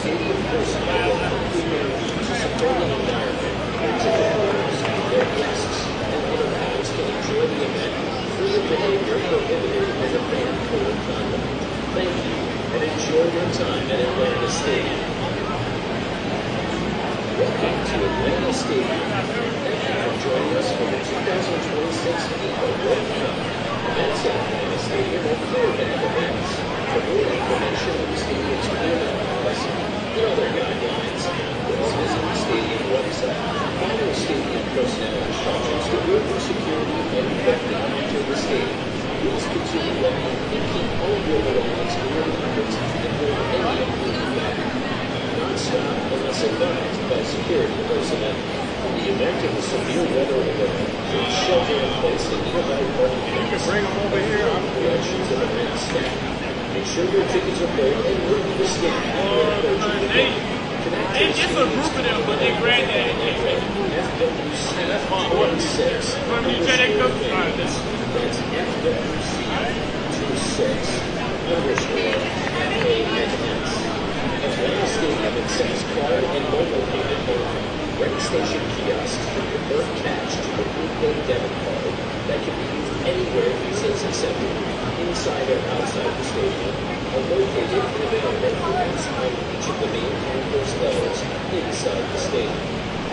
Stadium personnel will continue to support the environment where ticket holders, their guests, and other fans can enjoy the event free of behavior prohibited as a ban code of conduct. Thank you, and enjoy your time at Atlanta Stadium. Welcome to Atlanta Stadium. Thank you for joining us for the 2026 FIFA World Cup. Events at Atlanta Stadium are clear-back events. For more information on the stadium's clear-back policy and other guidelines, please visit the stadium website. Follow stadium personnel instructions to move for security and quickly enter the stadium. Please continue walking and keep all your belongings in your pockets to avoid any impeding factor. Non-stop unless advised by security personnel. In the event of a severe weather event, please shelter in place and provide parking. You can bring them over here. Directions of event staff. Make sure your tickets are paid and move to the stadium. It's a group of them, but they granddaddy. That's my order. From you say they go. That's FWC26_FANS. Atlanta Stadium accepts card and mobile payment only. Registration kiosks can convert cash to a prepaid debit card that can be used anywhere Visa is accepted, inside or outside the stadium, are located and available outside each of the main concourse levels inside the stadium.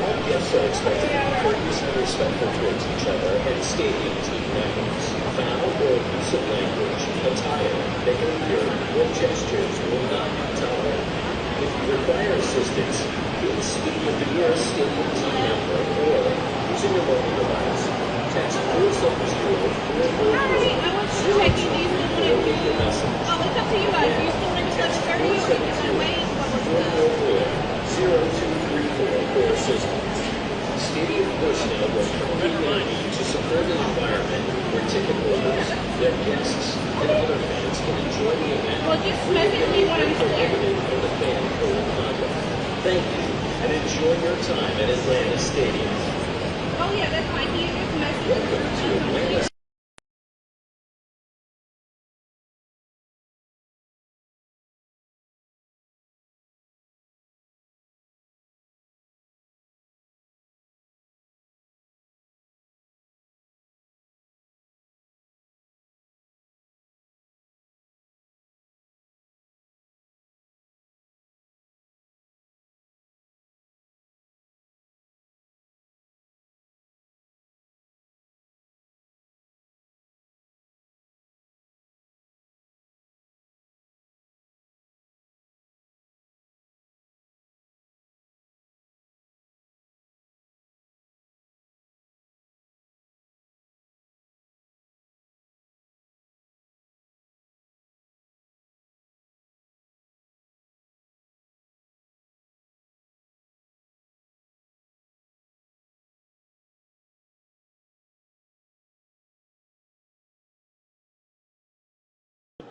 All guests are expected to be courteous and respectful towards each other and stadium team members. Foul or abusive language, attire, behavior, or gestures will not be tolerated. If you require assistance, please speak with the nearest stadium team member or, using your mobile device, text 472-444. I want you to check these. Or leave your message. Oh, it's up to you guys. Do you still want to touch 30 or can I wait? 444-0234 for assistance. Stadium personnel will come to support an environment where ticket holders, their guests, and other fans can enjoy the event. Well, just message me when I'm clear. For the fan code of conduct. Thank you, and enjoy your time at Atlanta Stadium. Oh, yeah, that's fine. Can you just message me? Welcome to Atlanta.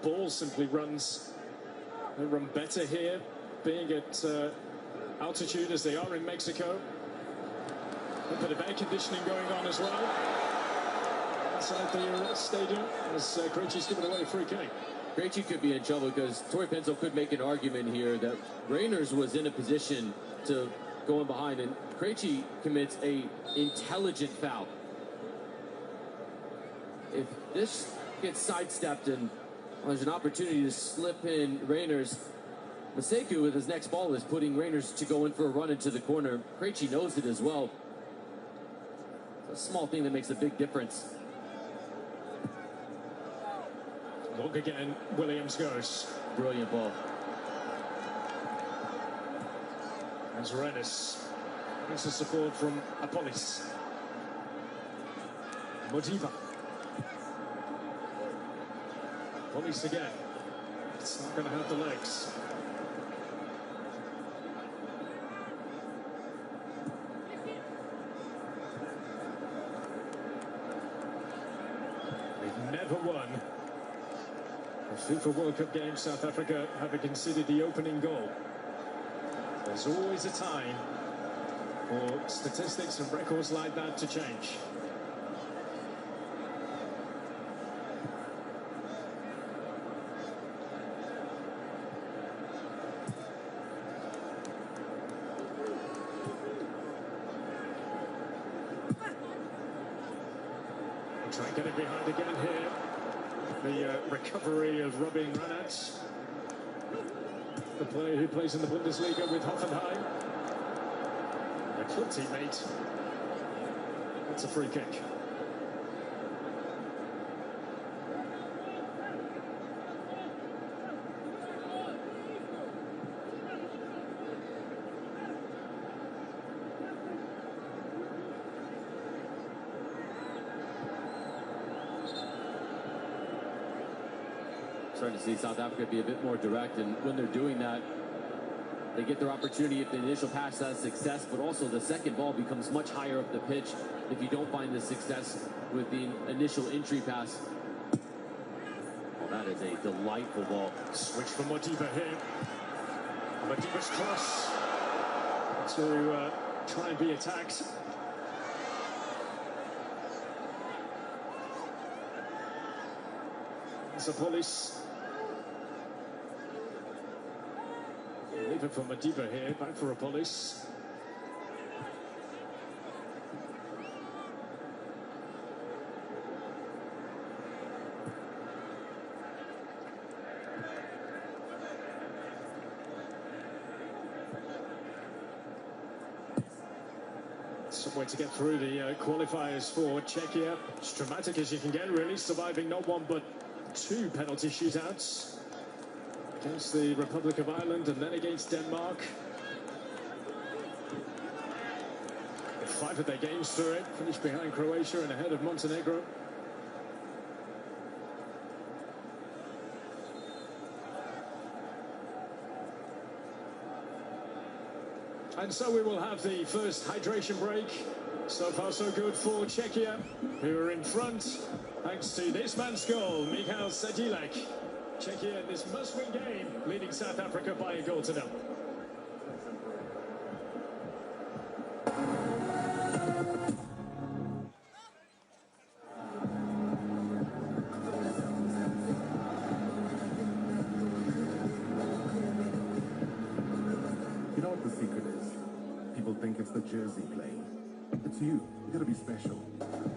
Ball simply runs. They run better here, being at altitude as they are in Mexico. A bit of air conditioning going on as well inside the stadium as Krejci's given away a free kick. Krejci could be in trouble because Torrey Penzo could make an argument here that Reyners was in a position to go in behind, and Krejci commits a intelligent foul. If this gets sidestepped and there's an opportunity to slip in Reyners, Maseku with his next ball is putting Reyners to go in for a run into the corner. Krejci knows it as well. It's a small thing that makes a big difference. Look again, Williams goes. Brilliant ball. As Rennes gets the support from Apolis. Modiva. Apolis again. It's not going to have the legs. We've never won a FIFA World Cup game. South Africa having conceded the opening goal. There's always a time for statistics and records like that to change. Try and get it behind again here. The recovery of Robin Ranat, the player who plays in the Bundesliga with Hoffenheim. A club teammate. That's a free kick. Starting to see South Africa be a bit more direct, and when they're doing that, they get their opportunity if the initial pass has success, but also the second ball becomes much higher up the pitch if you don't find the success with the initial entry pass. Well, that is a delightful ball. Switch for Modiba here. Modiba's cross to try and be attacked. It's a police. Leave it for Modiba here, back for a police. Some way to get through the qualifiers for Czechia. As dramatic as you can get, really, surviving not one but two penalty shootouts. Against the Republic of Ireland and then against Denmark. 5 of their games through it, finished behind Croatia and ahead of Montenegro. And so we will have the first hydration break. So far so good for Czechia, who are in front thanks to this man's goal, Michal Sedilek. Czechia in this must-win game, leading South Africa by a goal to nil. You know what the secret is? People think it's the jersey playing. It's you. You gotta be special.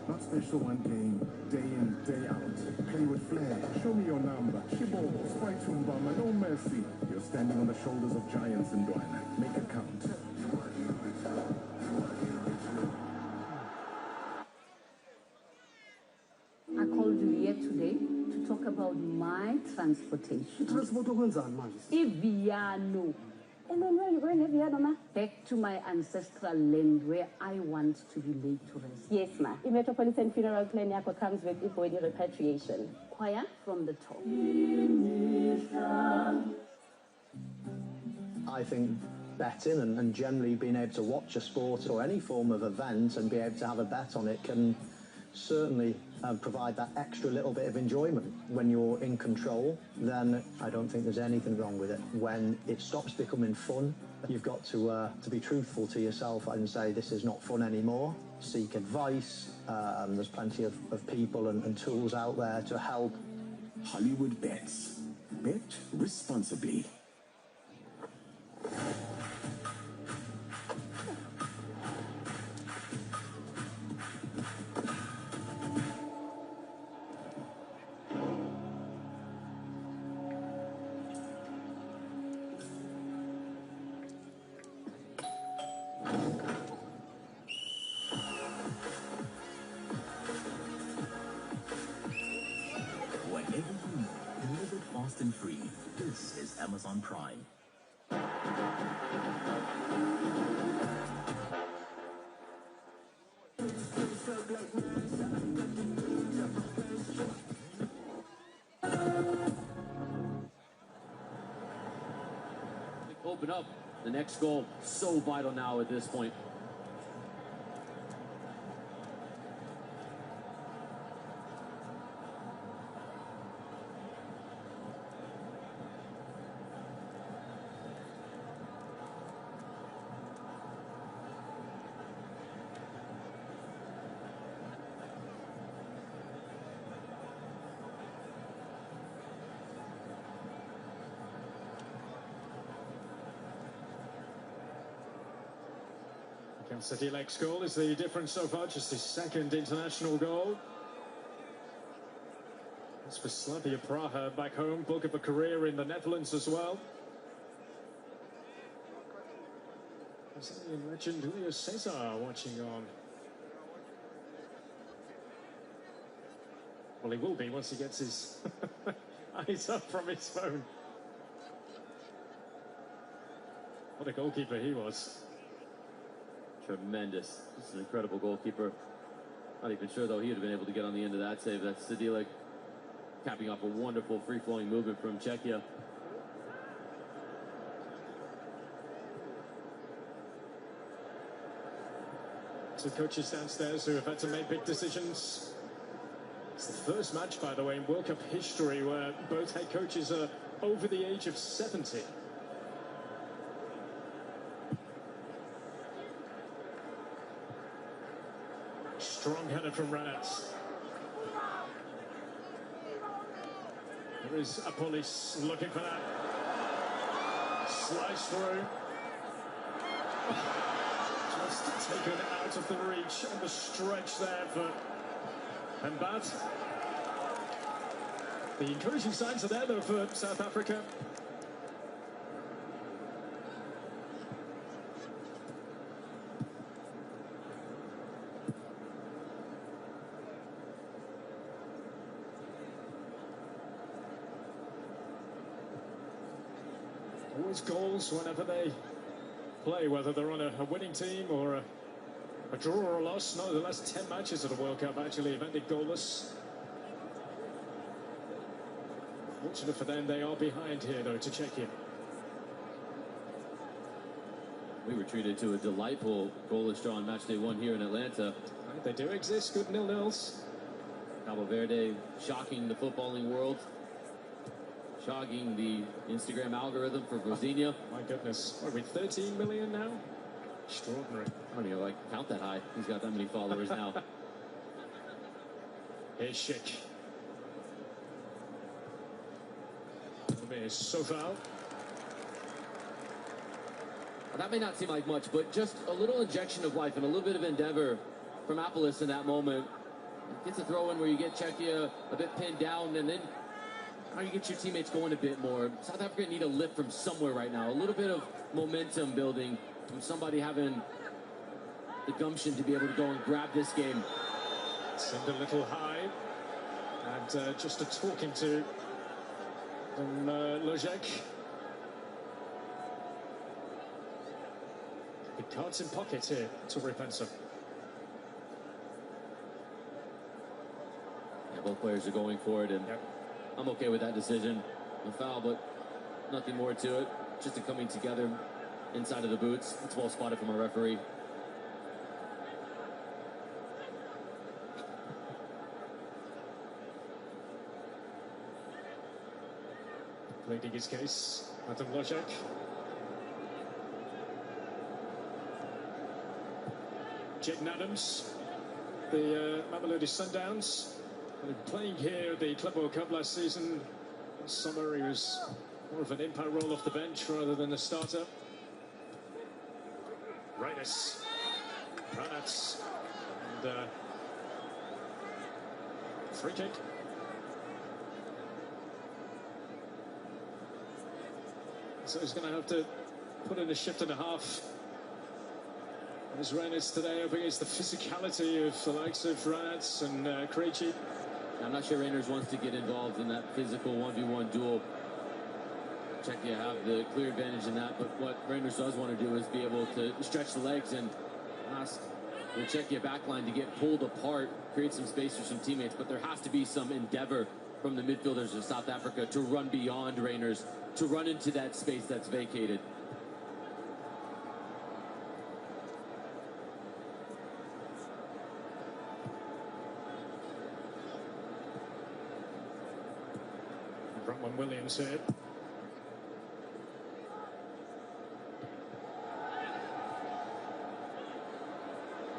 Not special one game, day in, day out. Play with flair. Show me your number. Shibbo, fight Tumbama, no mercy. You're standing on the shoulders of giants in Douala. Make it count. I called you here today to talk about my transportation. Eviano. And then where are you going, Eviano, ma? Back to my ancestral land where I want to be laid to rest. Yes, ma. The Metropolitan Funeral Plan yako comes with body repatriation. Choir from the top. I think betting and generally being able to watch a sport or any form of event and be able to have a bet on it can certainly provide that extra little bit of enjoyment. When you're in control, then I don't think there's anything wrong with it. When it stops becoming fun, you've got to be truthful to yourself and say this is not fun anymore. Seek advice. There's plenty of people and tools out there to help. Hollywood Bets. Bet responsibly. Whatever you need, delivered fast and free. This is Amazon Prime. Open up. The next goal, so vital now at this point. Sedilek's goal is the difference so far, just his second international goal. for Slavia Praha back home. Bulk of a career in the Netherlands as well. Brazilian legend Julio Cesar watching on. Well, he will be once he gets his eyes up from his phone. What a goalkeeper he was. Tremendous. This is an incredible goalkeeper. Not even sure, though, he would have been able to get on the end of that save. That's Sedilek capping off a wonderful free-flowing movement from Czechia. Two coaches downstairs who have had to make big decisions. It's the first match, by the way, in World Cup history where both head coaches are over the age of 70. Strong header from Ranats. There is Apolis looking for that. Slice through. Just taken out of the reach on the stretch there for Mbad. The encouraging signs are there, though, for South Africa. Always goals whenever they play, whether they're on a winning team or a draw or a loss. No, the last 10 matches of the World Cup actually have ended goalless. Fortunate for them, they are behind here, though, to Czechia. We were treated to a delightful goalless draw on match day 1 here in Atlanta. Right, they do exist, good 0-0s. Cabo Verde shocking the footballing world. Shocking the Instagram algorithm for Vozinha. My goodness, what are we, 13 million now? Extraordinary. I don't even like count that high. He's got that many followers now. Here's Schick. Here's Sofal. That may not seem like much, but just a little injection of life and a little bit of endeavor from Apolis in that moment. Gets a throw in where you get Czechia a bit pinned down, and then how you get your teammates going a bit more. South Africa need a lift from somewhere right now. A little bit of momentum building from somebody having the gumption to be able to go and grab this game. Send a little high. And just a talking to from Lojek. The cards in pocket here to Repensa. Yeah, both players are going for it, and I'm okay with that decision. A foul, but nothing more to it. Just a coming together inside of the boots. It's well spotted from a referee. Pleading his case, Adam Lojek. Jaden Adams, the Mamelodi Sundowns. Playing here at the Club World Cup last season. Last summer he was more of an impact role off the bench rather than a starter. Ranats, and free kick. So he's going to have to put in a shift and a half. As Ranats today up against the physicality of the likes of Ranats and Krejci. I'm not sure Rangers wants to get involved in that physical 1v1 duel. Czechia have the clear advantage in that, but what Rangers does want to do is be able to stretch the legs and ask the Czechia backline to get pulled apart, create some space for some teammates, but there has to be some endeavor from the midfielders of South Africa to run beyond Rangers, to run into that space that's vacated. Bronwyn Williams here.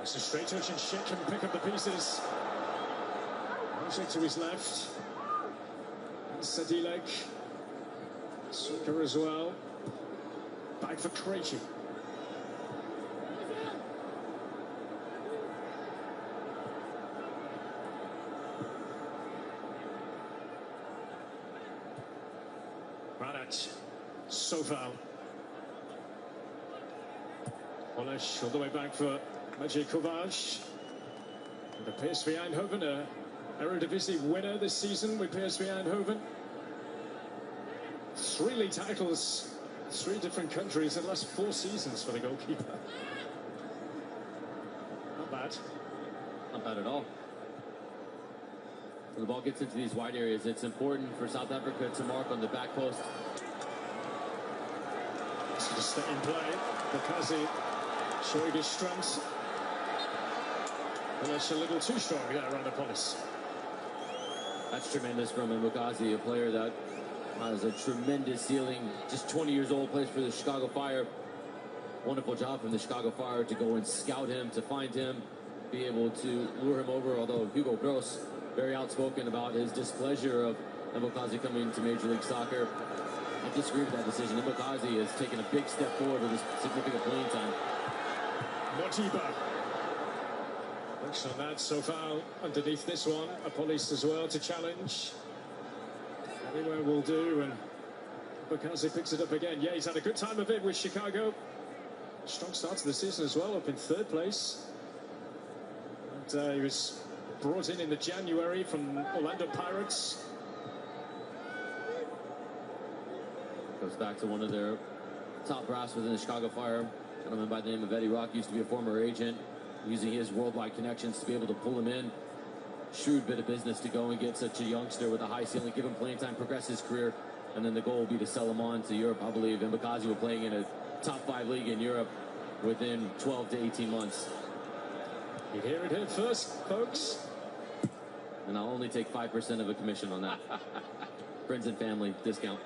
It's a straight touch and Schick can pick up the pieces. Schick to his left. And Sedilek. Suka as well. Back for Krejci. Ranat, Sofal. Olesh all the way back for Maciej Kovac. The PSV Eindhoven, a Eredivisie winner this season with PSV Eindhoven. 3 league titles, 3 different countries in the last 4 seasons for the goalkeeper. Not bad. Not bad at all. When the ball gets into these wide areas, it's important for South Africa to mark on the back post. So to stay in play, Bukazi showing his strengths. And that's a little too strong there around the police. That's tremendous from Bukazi, a player that has a tremendous ceiling. Just 20 years old, plays for the Chicago Fire. Wonderful job from the Chicago Fire to go and scout him, to find him, be able to lure him over, although Hugo Gross very outspoken about his displeasure of Bukazi coming to Major League Soccer. I disagree with that decision. Bukazi has taken a big step forward with his significant playing time. Motiba. Looks on that, Sofal underneath this one. A police as well to challenge. Anywhere will do, and Bukazi picks it up again. Yeah, he's had a good time of it with Chicago. Strong start to the season as well, up in 3rd place. And he was brought in the January from Orlando Pirates. Goes back to one of their top brass within the Chicago Fire. A gentleman by the name of Eddie Rock, used to be a former agent, using his worldwide connections to be able to pull him in. Shrewd bit of business to go and get such a youngster with a high ceiling, give him playing time, progress his career, and then the goal will be to sell him on to Europe, I believe. And Bukazi will playing in a top 5 league in Europe within 12 to 18 months. You hear it here first, folks. And I'll only take 5% of a commission on that. Friends and family discount.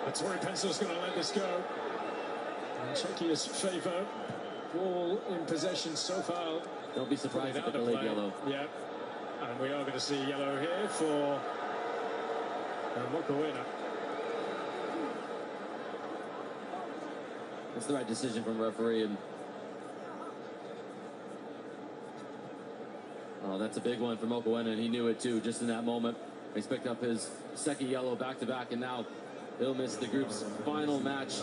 The Tory pencil's going to let this go. In Czechia's favour. Ball in possession so far. Don't be surprised if it's a late yellow. Yeah. And we are going to see yellow here for Mokoena. It's the right decision from the referee. And oh, that's a big one for Mokoena, and he knew it too just in that moment. He's picked up his 2nd yellow back-to-back, and now he'll miss the group's final match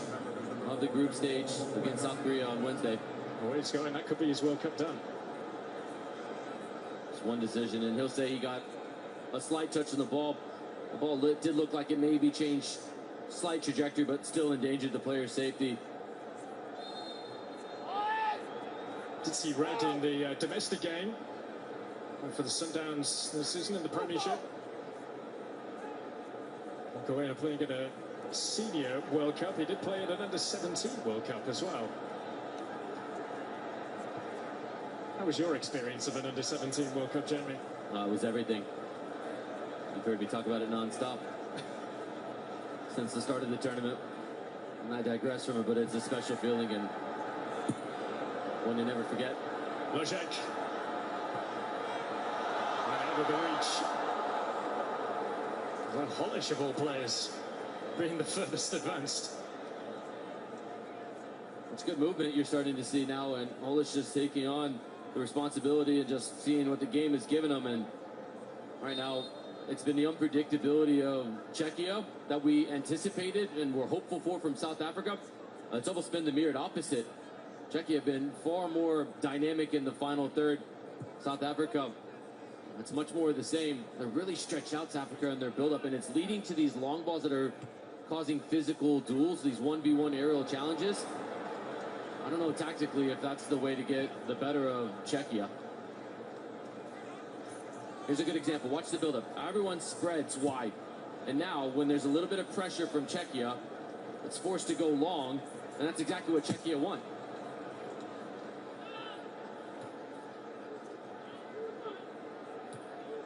of the group stage against South Korea on Wednesday. The way it's going, that could be his World Cup done. It's one decision, and he'll say he got a slight touch on the ball. The ball did look like it maybe changed slight trajectory, but still endangered the player's safety. Did see red in the domestic game for the Sundowns this season in the Premiership. Mokoena playing at a senior World Cup. He did play at an under-17 World Cup as well. How was your experience of an under-17 World Cup, Jeremy? It was everything. You've heard me talk about it non-stop since the start of the tournament. And I digress from it, but it's a special feeling and one to never forget. Lojek. Right out of the reach. Well, Hollish of all players being the furthest advanced. It's good movement you're starting to see now, and Hollish just taking on the responsibility and just seeing what the game has given him. And right now, it's been the unpredictability of Czechia that we anticipated and were hopeful for from South Africa. It's almost been the mirrored opposite. Czechia have been far more dynamic in the final third. South Africa, it's much more of the same. They're really stretched out, South Africa, in their build-up, and it's leading to these long balls that are causing physical duels, these 1v1 aerial challenges. I don't know tactically if that's the way to get the better of Czechia. Here's a good example. Watch the build-up. Everyone spreads wide. And now, when there's a little bit of pressure from Czechia, it's forced to go long, and that's exactly what Czechia want.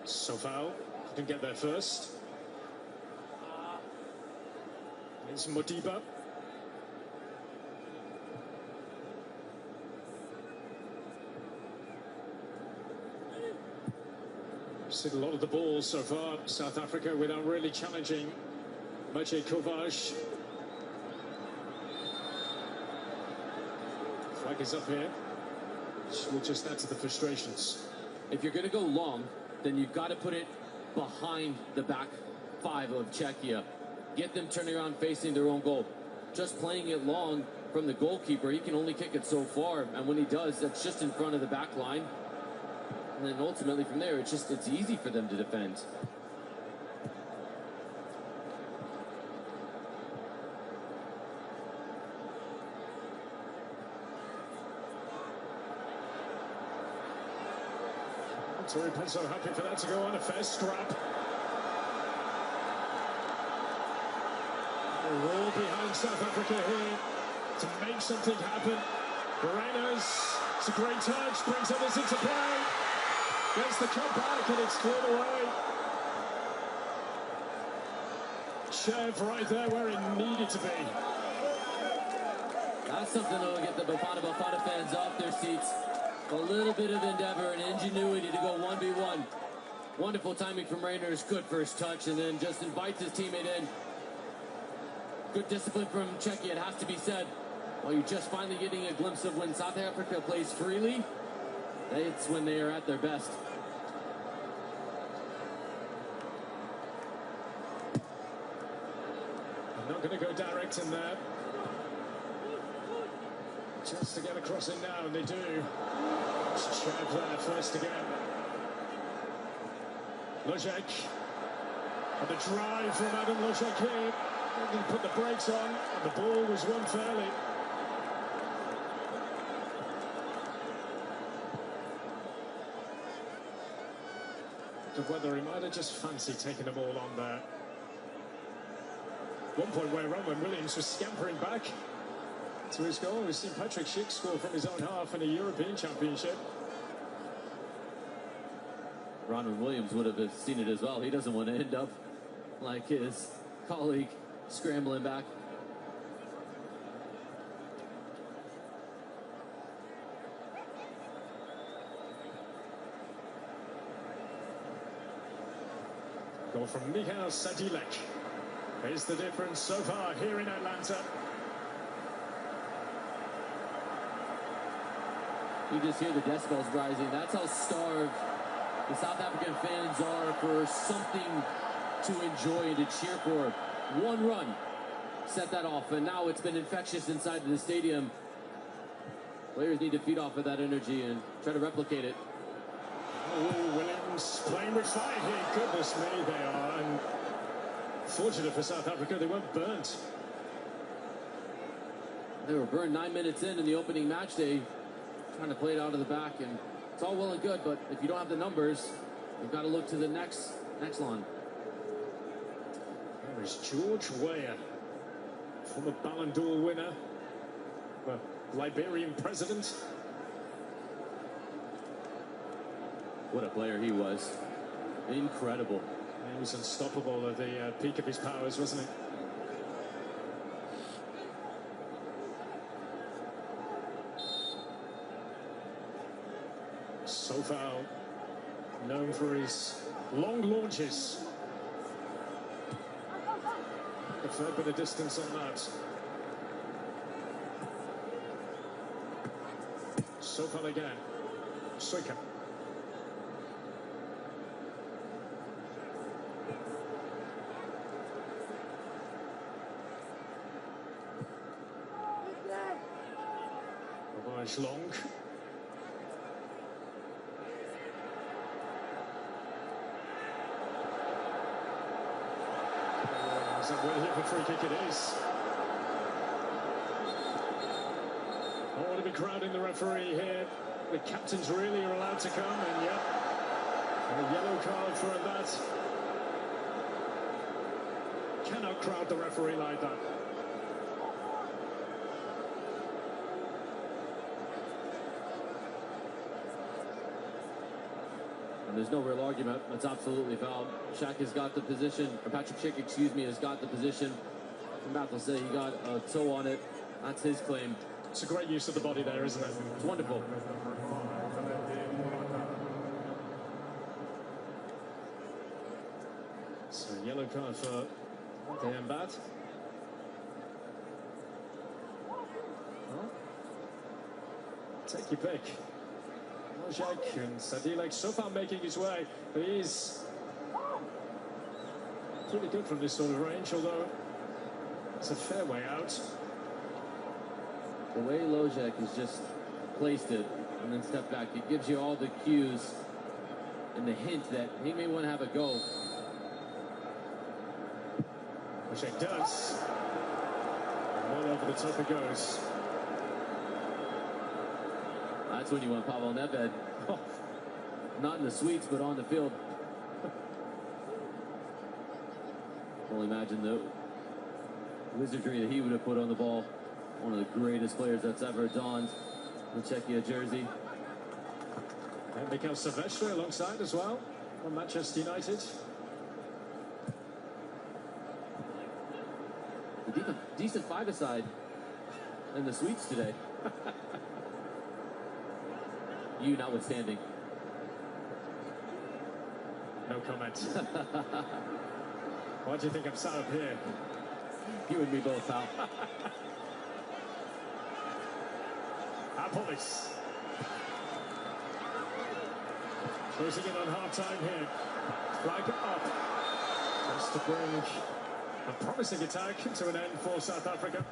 Sofal didn't get there first. It's Modiba. Seen a lot of the balls so far, South Africa, without really challenging Maciej Kovac. Flag is up here, which will just add to the frustrations. If you're going to go long, then you've got to put it behind the back 5 of Czechia. Get them turning around facing their own goal. Just playing it long from the goalkeeper, he can only kick it so far, and when he does, that's just in front of the back line. And then ultimately from there, it's easy for them to defend. Tori Penso happy for that to go on, a fair scrap. We're all behind South Africa here to make something happen. Reyners, it's a great touch, brings others into play. Gets the cut back and it's cleared away. Chev right there where it needed to be. That's something that will get the Bafana fans off their seats. A little bit of endeavor and ingenuity to go 1v1. Wonderful timing from Reyners, good first touch, and then just invites his teammate in. Good discipline from Czechia, it has to be said. While you're just finally getting a glimpse of when South Africa plays freely, it's when they are at their best. I'm not going to go direct in there. Just to get across it now, and they do. It's Chev there first again. Lojek. And the drive from Adam Lojek here. He put the brakes on, and the ball was won fairly. Whether he might have just fancied taking the ball on there. One point where Roman Williams was scampering back to his goal. We've seen Patrick Schick score from his own half in a European Championship. Ronald Williams would have seen it as well. He doesn't want to end up like his colleague scrambling back. Goal from Michal Sadilek. Here's the difference so far here in Atlanta. You just hear the decibels rising. That's how starved the South African fans are for something to enjoy and to cheer for. One run set that off, and now it's been infectious inside the stadium. Players need to feed off of that energy and try to replicate it. Oh, Williams playing with fire here. Goodness me, they are. And fortunate for South Africa, they weren't burnt. They were burned 9 minutes in the opening match day, trying to play it out of the back, and it's all well and good, but if you don't have the numbers, you've got to look to the next line. There is George Weah, former Ballon d'Or winner, the Liberian president. What a player he was. Incredible. He was unstoppable at the peak of his powers, wasn't he? So far, known for his long launches. A fair bit of distance on that. So far again. Soika. Long. Is that where the free kick it is? Oh, what a big crowd in the referee here. The captains really are allowed to come, and yep, and a yellow card for that. Cannot crowd the referee like that. And there's no real argument. That's absolutely foul. Shaq has got the position, or Patrick Schick, excuse me, has got the position. I'm about to say he got a toe on it. That's his claim. It's a great use of the body there, isn't it? It's wonderful. So yellow card for Dan Bat. Well, take your pick. Lojek and Sadilek so far making his way, but he's pretty good from this sort of range, although it's a fair way out. The way Lojek has just placed it and then stepped back, it gives you all the cues and the hint that he may want to have a go. Lojek does. Well over the top it goes. That's when you want Pavel Nedved. Not in the suites, but on the field. Well, imagine the wizardry that he would have put on the ball. One of the greatest players that's ever donned the Czechia jersey. And Mikhail Silvestre alongside as well from Manchester United. A decent five-a-side in the suites today. You notwithstanding. No comment. Why do you think I'm sat up here? You and me both, pal. Apolis. Closing in on half-time here. Flag up. Just to bring a promising attack to an end for South Africa.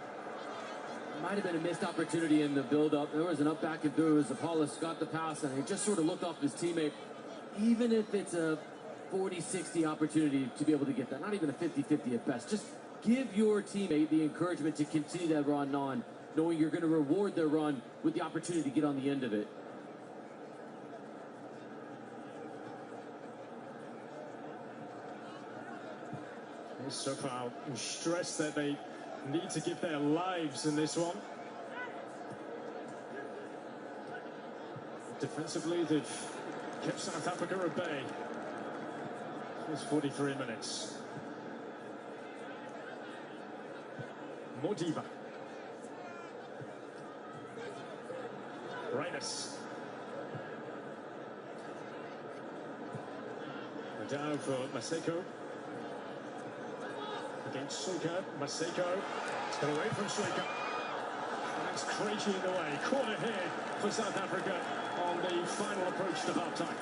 Might have been a missed opportunity in the build-up. There was an up, back, and through as Apollos got the pass, and he just sort of looked off his teammate. Even if it's a 40-60 opportunity to be able to get that, not even a 50-50 at best, just give your teammate the encouragement to continue that run on, knowing you're going to reward their run with the opportunity to get on the end of it. So far, stress that they need to give their lives in this one. Defensively, they've kept South Africa at bay. It's 43 minutes. Modiba. Reines. Down for Maseko. Against Suika. Maseko. It's got away from Suika. That's Krejci in the way. Corner here for South Africa on the final approach to half-time.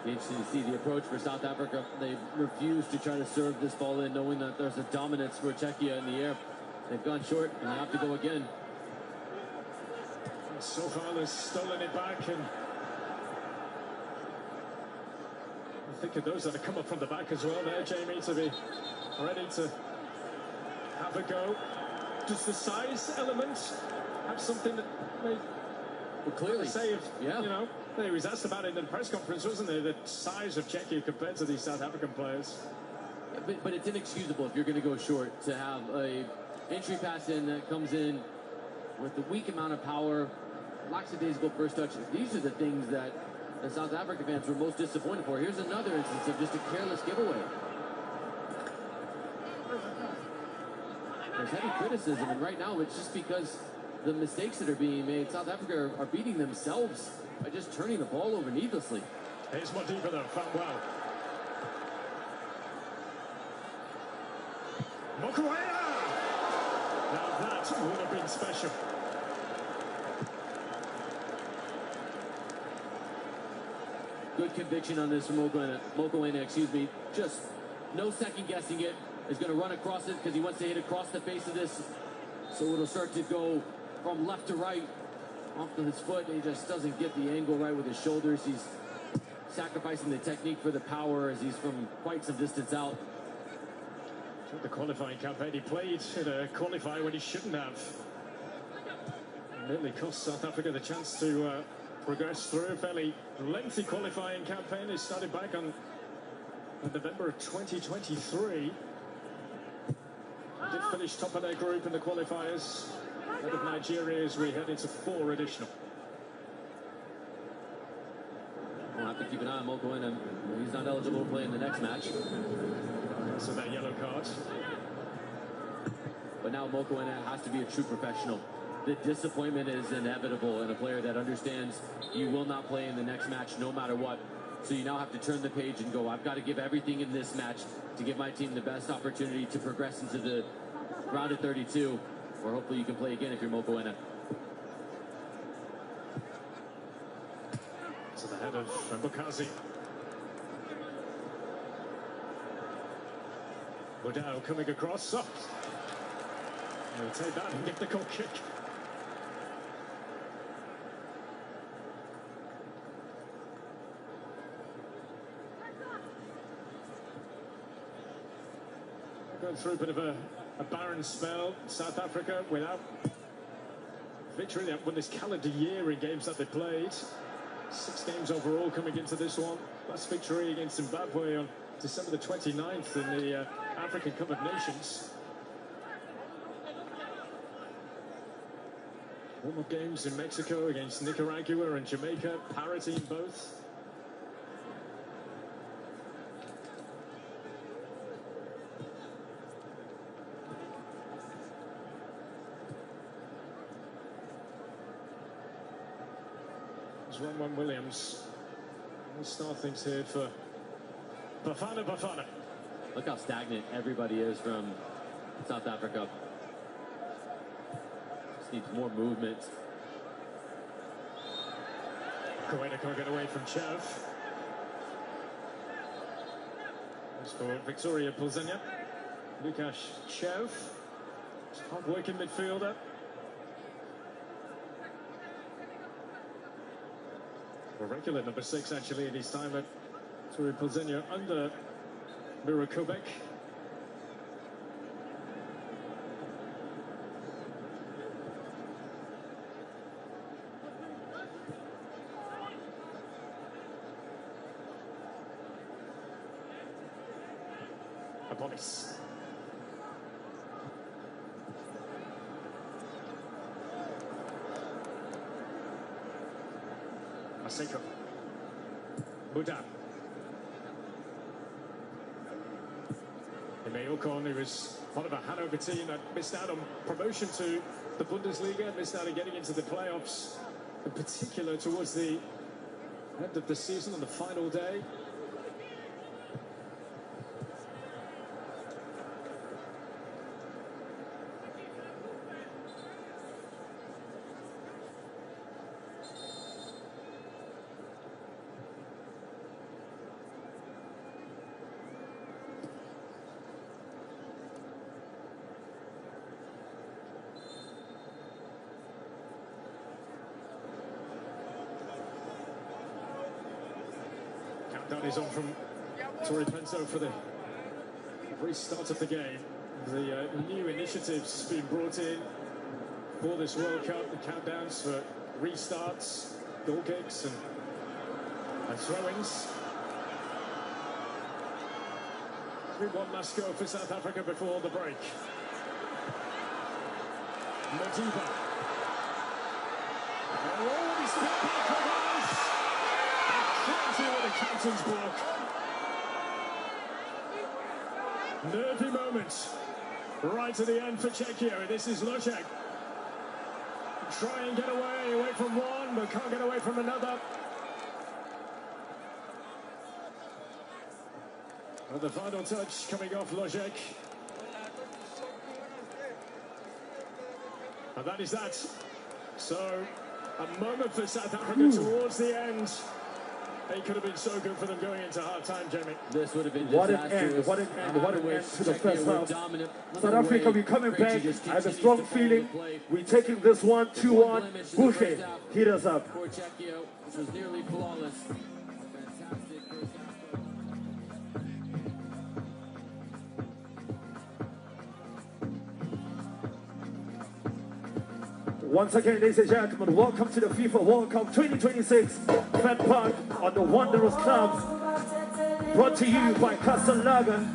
Interesting to see the approach for South Africa. They refuse to try to serve this ball in, knowing that there's a dominance for Czechia in the air. They've gone short, and they have to go again. And so far, they've stolen it back, and I think of those that have come up from the back as well there, Jamie, to be ready to have a go. Does the size element have something that may clearly say if, you know, he was asked about it in the press conference, wasn't there, the size of Czechia compared to these South African players? But it's inexcusable if you're going to go short to have a entry pass in that comes in with the weak amount of power, lackadaisical first touch. These are the things that the South African fans were most disappointed for. Here's another instance of just a careless giveaway. There's heavy criticism, and right now it's just because the mistakes that are being made. South Africa are beating themselves by just turning the ball over needlessly. Here's Modiba though, found well. Mokoena! Now that would have been special. Good conviction on this from Mokoena, excuse me. Just no second guessing it. Is going to run across it because he wants to hit across the face of this. So it'll start to go from left to right off to his foot. He just doesn't get the angle right with his shoulders. He's sacrificing the technique for the power as he's from quite some distance out. The qualifying campaign, he played in a qualifier when he shouldn't have. Nearly cost South Africa the chance to progress through a fairly lengthy qualifying campaign. It started back on November of 2023. They did finish top of their group in the qualifiers. Out of Nigeria as we head into 4 additional. We'll have to keep an eye on Mokoena. He's not eligible to play in the next match. So that yellow card. But now Mokoena has to be a true professional. The disappointment is inevitable in a player that understands you will not play in the next match no matter what. So you now have to turn the page and go, I've got to give everything in this match to give my team the best opportunity to progress into the round of 32, or hopefully you can play again if you're Mokoena. To the head of Mbukazi. Modao coming across. Oh. He'll take that and get the goal kick. Going through a bit of a barren spell. South Africa without victory. They haven't won this calendar year in games that they played. 6 games overall coming into this one. Last victory against Zimbabwe on December the 29th in the African Cup of Nations. Warm-up games in Mexico against Nicaragua and Jamaica, parity in both. There's Ron Williams. We'll start things here for Bafana. Look how stagnant everybody is from South Africa. Just needs more movement. Kuwaita can't get away from Chev. As for Victoria Pilsenia, Lukasz Chev, hard-working midfielder. A regular number 6 actually in his time at Victoria Pilsenia under Miro Kubek. Abonis. Maseko. Buda. Imeokon, who was part of a Hanover team that missed out on promotion to the Bundesliga, missed out on getting into the playoffs, in particular towards the end of the season on the final day. Countdown is on from Tori Penso for the restart of the game. The new initiatives being brought in for this World Cup, the countdowns for restarts, goal kicks and throw-ins. Everyone must go for South Africa before the break. Modiba. Oh, he's put back on ice. Crazy with a captain's block. Nervy moment. Right to the end for Czechia. This is Lojek. Try and get away from one, but can't get away from another. And the final touch coming off Lojek. And that is that. So, a moment for South Africa towards the end. It could have been so good for them going into half-time, Jamie. This would have been What an end to the first half. South Africa, we're coming back. I have a strong feeling. We're taking this one, 2-1. Buche, hit us up. For Czechia, which was nearly flawless. Fantastic first half. Once again, ladies and gentlemen, welcome to the FIFA World Cup 2026 Fan Park on the Wanderers Clubs. Brought to you by Castle Lager.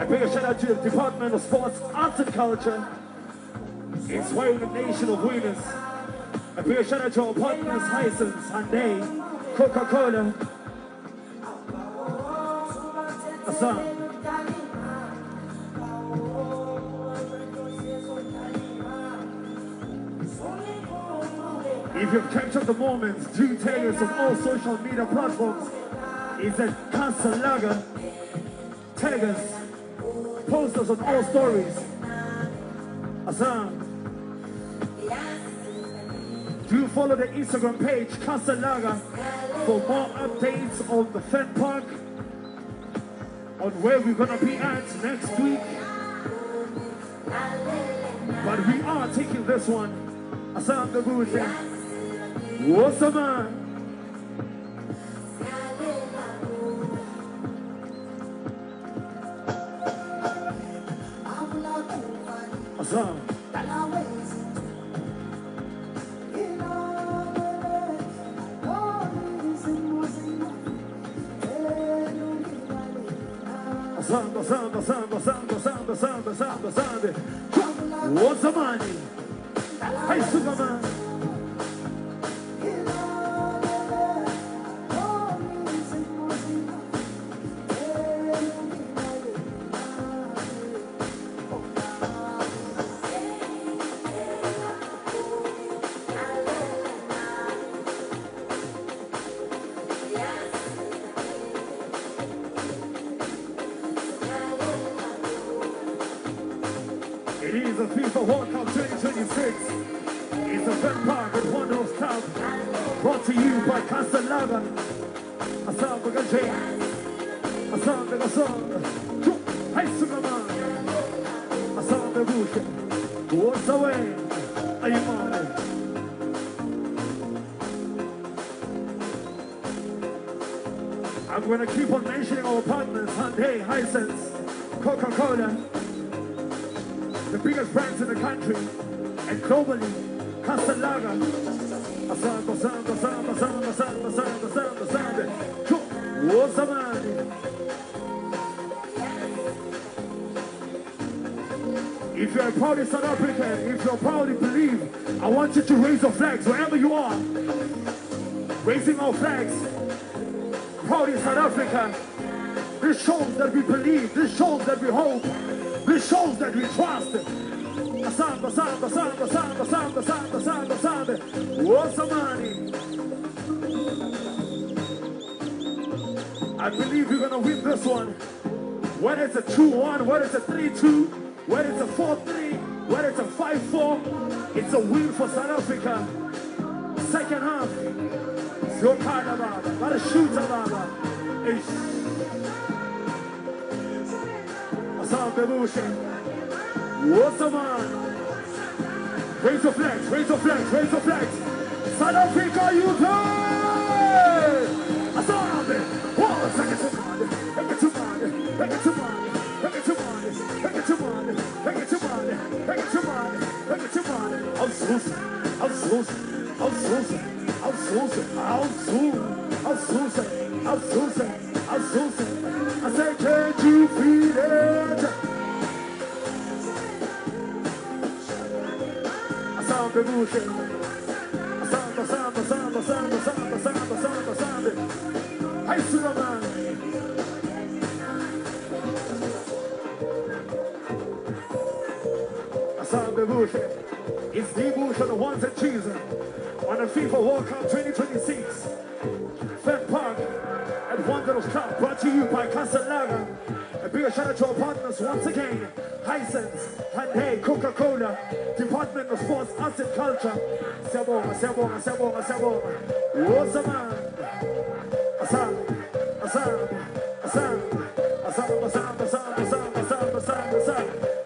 A big shout out to the Department of Sports, Arts and Culture. Inspiring a nation of winners. A big shout out to our partners, Hisense, Hyundai, Coca-Cola, Assam. If you've captured the moments, do tag us on all social media platforms. It's at Castle Lager. Tag us. Post us on all stories. Assam. Do follow the Instagram page, Castle Lager, for more updates on the Fan Park, on where we're going to be at next week. But we are taking this one. Asam the Boucher. What's the man? Asam. Samba. What's the money? Hey, Superman. It is the FIFA World Cup 2026. It's a Fed Park at Wonders Cup, brought to you by Castellaga. Asam Bagaje. Asam Begasong. Hey, Superman. Asam Bebuche. What's the way? Are you on? I'm going to keep on mentioning our partners, Hyundai, Hisense, Coca-Cola, the biggest brands in the country, and globally, Castellaga. What's the man? If you're a proud South African, if you're proudly believe, I want you to raise your flags wherever you are. Raising our flags. Proud in South Africa. This shows that we believe, this shows that we hope, this shows that we trust. Samba. What's the money? I believe we're gonna win this one. Whether it's a 2-1, whether it's a 3-2, whether it's a 4-3, whether it's a 5-4, it's a win for South Africa. Second half. It's your kind of baba. Gotta shoot a baba. Asam Bebuche. What's the man? Raise your flags, raise your flags, raise your flags. South Africa, you play! Asam Be. Whoa, second to money. Take it to money. Take it to money. Take it to money. Take it to money. Take it to money. Take it to money. Take it to money. I'll zoom. I say, can't you feel it? Asam Bebuche. Samba. Hey, Superman. Asam Bebuche. It's the Bush on the ones and twos on the FIFA World Cup 2026. Fed Park at Wanderers Cup, brought to you by Castellaga. A big shout out to our partners once again. Hisense, Hyundai, Coca-Cola, Department of Sports, Arts and Culture. Sebonga. What's the man? Asam.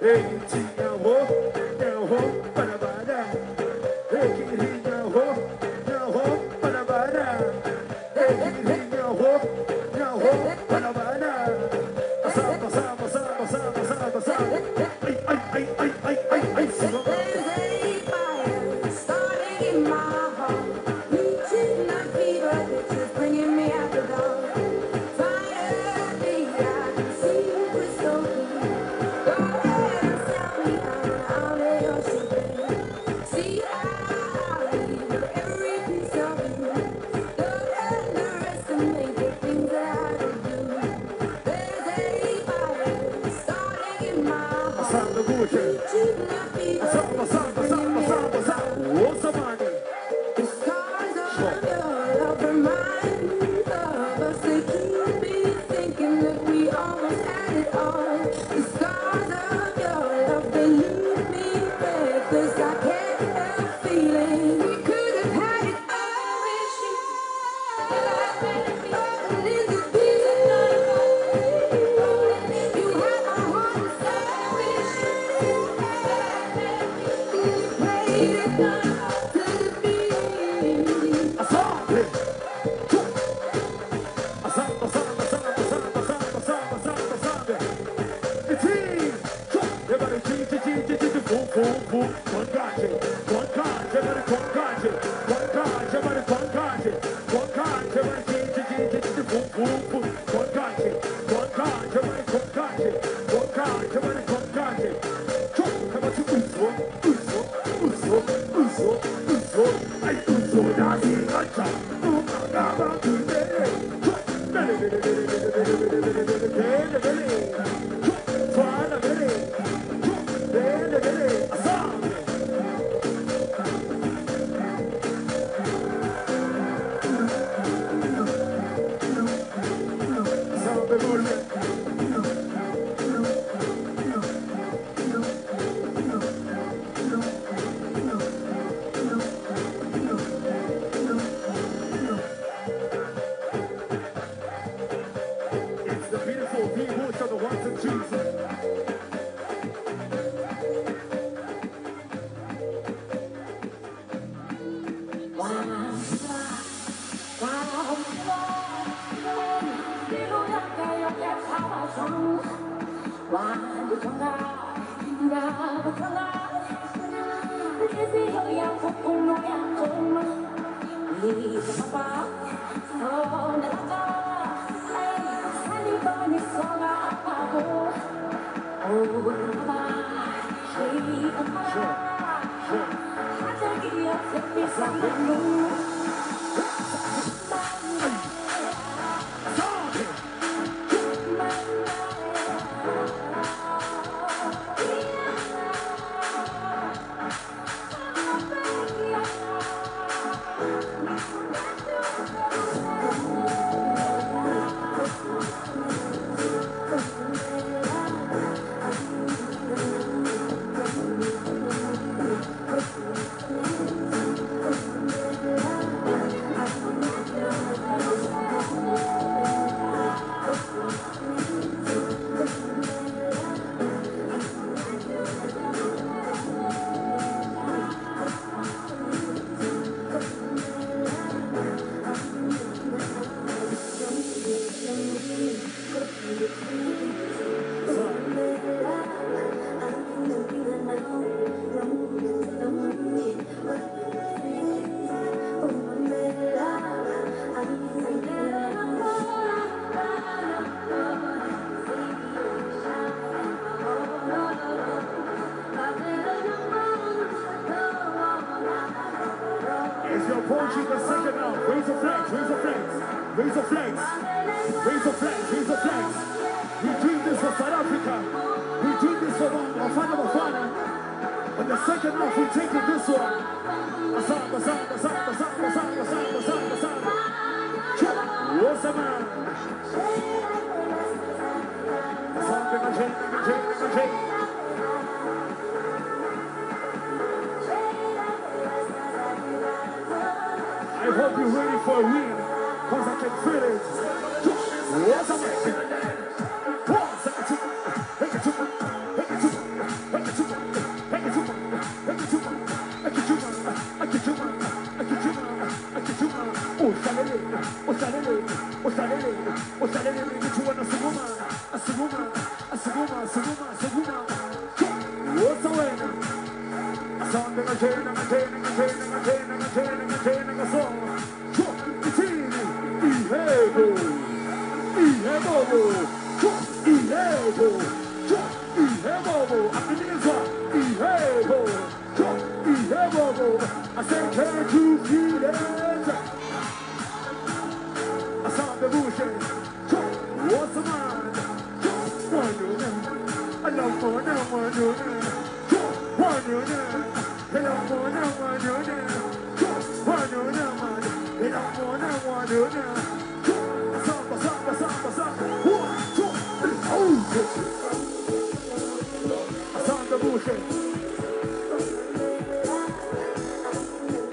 Hey, Tina,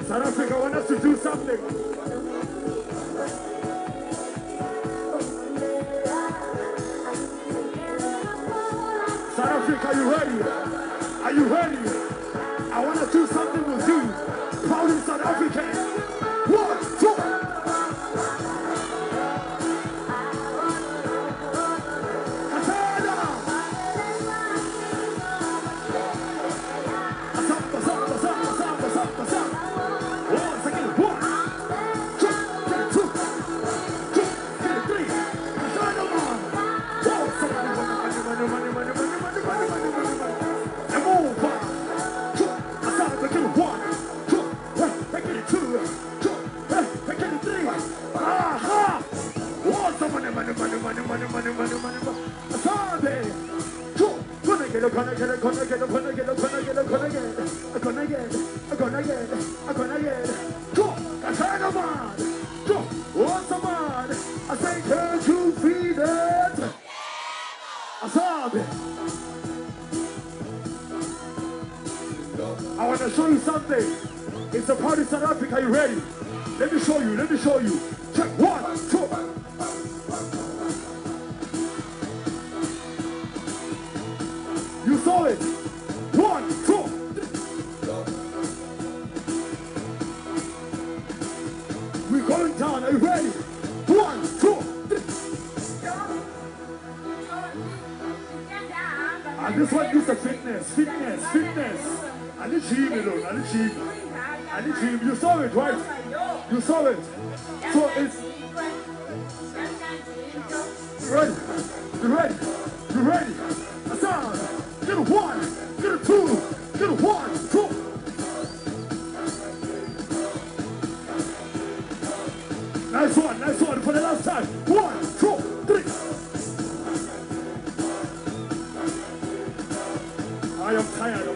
South Africa want us to do something. South Africa, are you ready? Are you ready? I want to do something with you. Proud in South Africa. 1, 2. I want to show you something. It's a party in South Africa. Are you ready? Let me show you. Let me show you. Check 1, 2. You saw it. 1, 2. We're going down. Are you ready? 1, 2. And this one is the fitness. And the gym, you know, and the gym. You saw it, right? You saw it. So it's ready. You ready? Aside. Get a 1, get a 2, get a 1, 2. Nice one for the last time. 1, 2, 3. I am tired.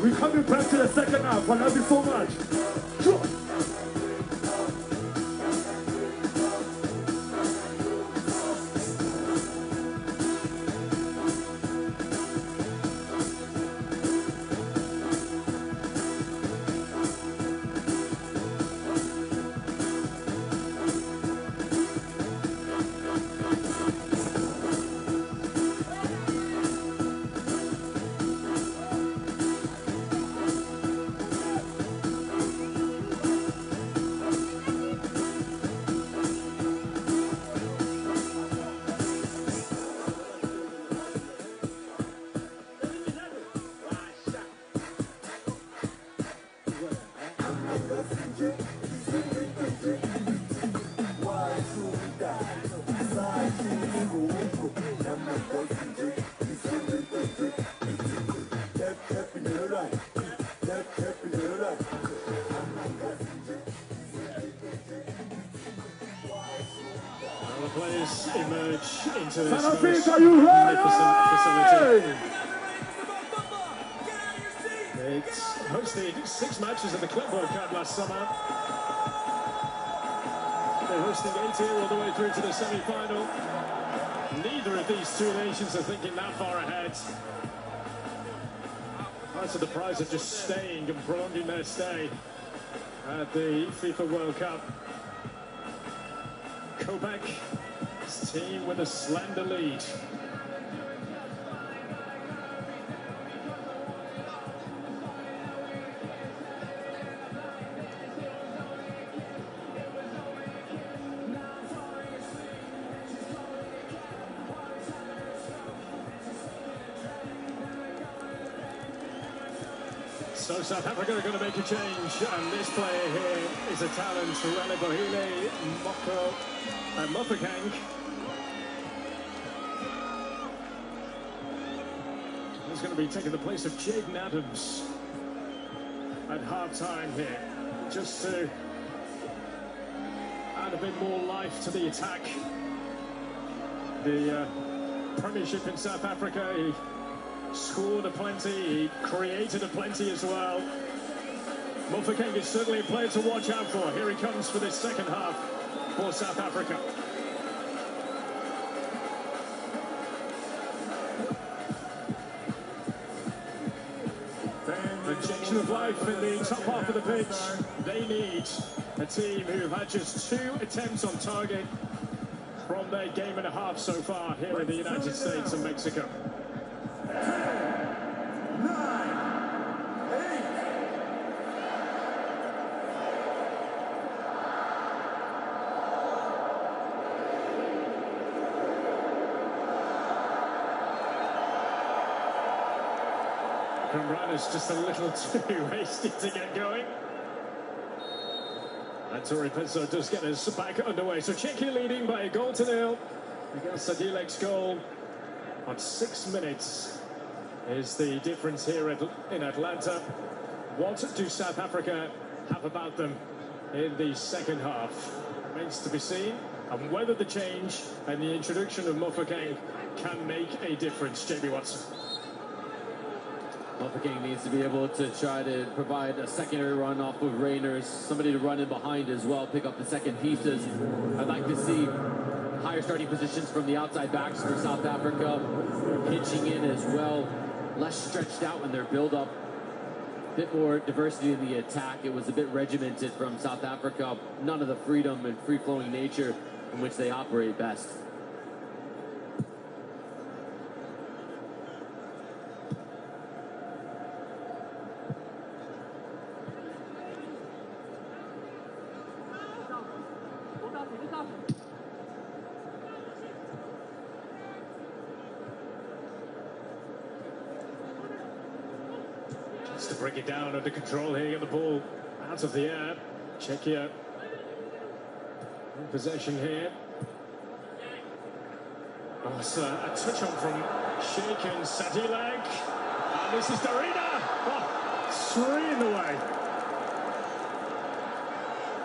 We're coming back to the second half. I love you so much. Sure. Players emerge into this South Africa, are you ready? It's hosted 6 matches at the Club World Cup last summer. They're hosting 8 here all the way through to the semi-final. Neither of these two nations are thinking that far ahead. Parts of the prize are just staying and prolonging their stay at the FIFA World Cup. Quebec, his team with a slender lead. So South Africa are going to make a change, and this player here is a talent, Relebohile Mofokeng. He's going to be taking the place of Jaden Adams at half-time here, just to add a bit more life to the attack. The Premiership in South Africa, he scored a plenty, he created a plenty as well. Mofokeng is certainly a player to watch out for. Here he comes for this second half for South Africa. Injection of life in the top half of the pitch. They need a team who have had just 2 attempts on target from their game and a half so far here in the United States and Mexico. 10, 9, 8. Kamrana's just a little too hasty to get going. And Tori Pizzo does get us back underway. So Czechia leading by 1-0 against Sadilek's goal on 6 minutes is the difference here in Atlanta. What do South Africa have about them in the second half? Remains to be seen. and whether the change and the introduction of Mofokeng can make a difference. Jamie Watson. Mofokeng needs to be able to try to provide a secondary run off of Rayners, somebody to run in behind as well, pick up the second pieces. I'd like to see higher starting positions from the outside backs for South Africa, pitching in as well, less stretched out in their build-up, a bit more diversity in the attack. It was a bit regimented from South Africa, none of the freedom and free-flowing nature in which they operate best. Just to bring it down under control here, get the ball out of the air. Czechia in possession here. Oh, it's a touch on from Sheikh and Sadilek. And this is Darina. Oh, 3 in the way.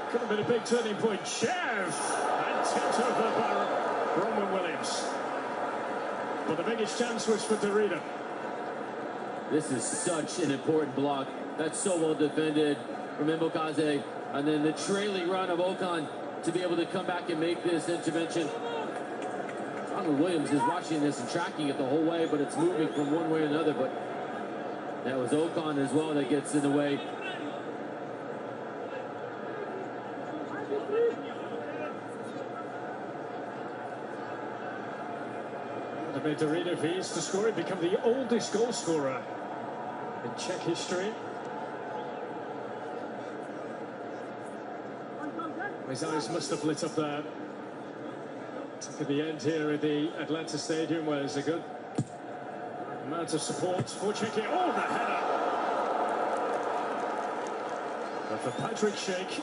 Could have been a big turning point. Chev and tipped over by Bronwyn Williams. But the biggest chance was for Darina. This is such an important block. That's so well defended from Mbokaze. And then the trailing run of Okan to be able to come back and make this intervention. Bronwyn Williams is watching this and tracking it the whole way, but it's moving from one way or another. But that was Okan as well that gets in the way. To make Darina if he is to score it, become the oldest goal scorer in Czech history. His eyes must have lit up there. At the end here at the Atlanta Stadium, where there's a good amount of support for Czechia. Oh, the header! But for Patrick Schick,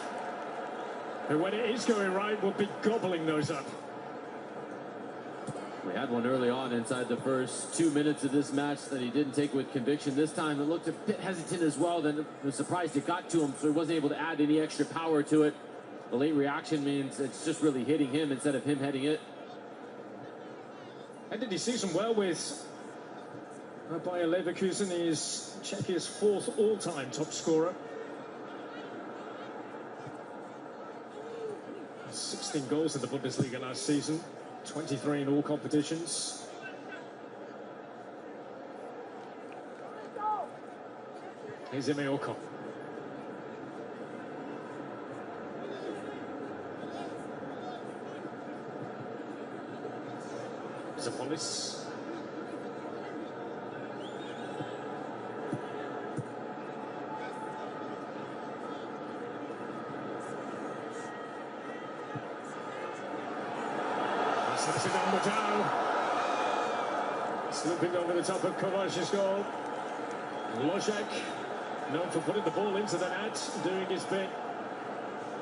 who when it is going right, will be gobbling those up. We had one early on inside the first 2 minutes of this match that he didn't take with conviction. This time it looked a bit hesitant as well. Then I was surprised it got to him, so he wasn't able to add any extra power to it. The late reaction means it's just really hitting him instead of him heading it. Ended his season well with Bayer Leverkusen. He is Czechia's 4th all-time top scorer. 16 goals in the Bundesliga last season. 23 in all competitions. Here's Imeoko. Zapolis. Slips it down the down. Slipping over the top of Kovac's goal. Lojek, known for putting the ball into the net, doing his bit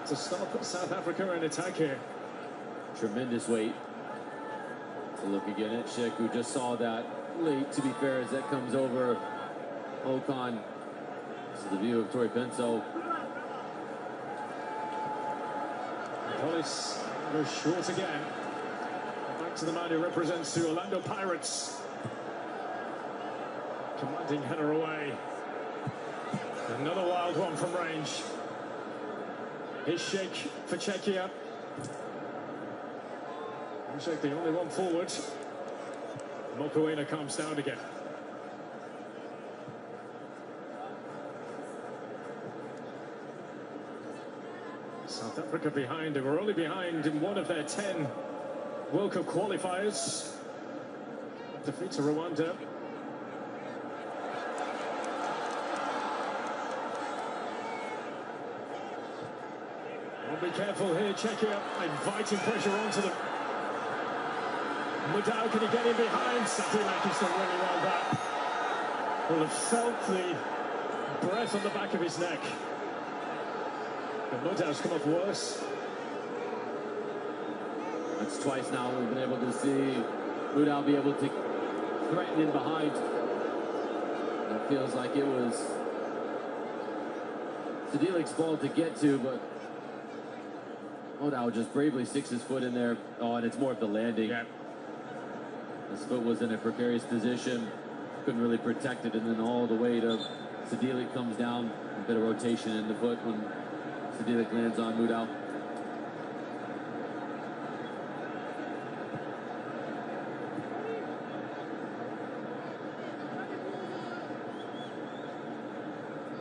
to stop South Africa in attack here. Tremendous weight. To look again at Schick, who just saw that late, to be fair, as that comes over Okan. This is the view of Tori Benso. Police goes short again. Back to the man who represents the Orlando Pirates. Commanding header away. Another wild one from range. Here's Sheikh for Czechia. Sheikh the only one forward. Mokoena comes down again. South Africa behind. They were only behind in one of their 10 World Cup qualifiers. Defeat to Rwanda. Well, be careful here, Czechia, inviting pressure onto them. Mudau, can he get in behind? Sadilek is still running around that. Will have felt the breath on the back of his neck. But Mudau's come off worse. That's twice now we've been able to see Mudau be able to threaten in behind. It feels like it was Sadilek's ball to get to, but Modao just bravely sticks his foot in there. Oh, and it's more of the landing. Yeah. His foot was in a precarious position. Couldn't really protect it, and then all the way to Sadilic comes down. A bit of rotation in the foot when Sadilic lands on Modao.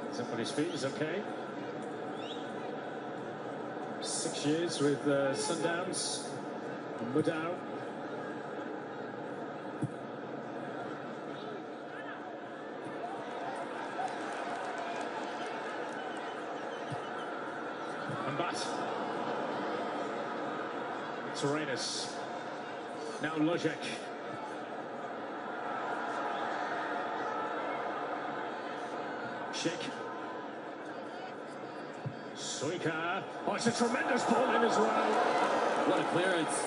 He's up on his feet, he's okay. 6 years with Sundowns. Modao. And Bat. Serenus. Now Lojek. Shik. Suika. Oh, it's a tremendous ball in as well. What a clearance.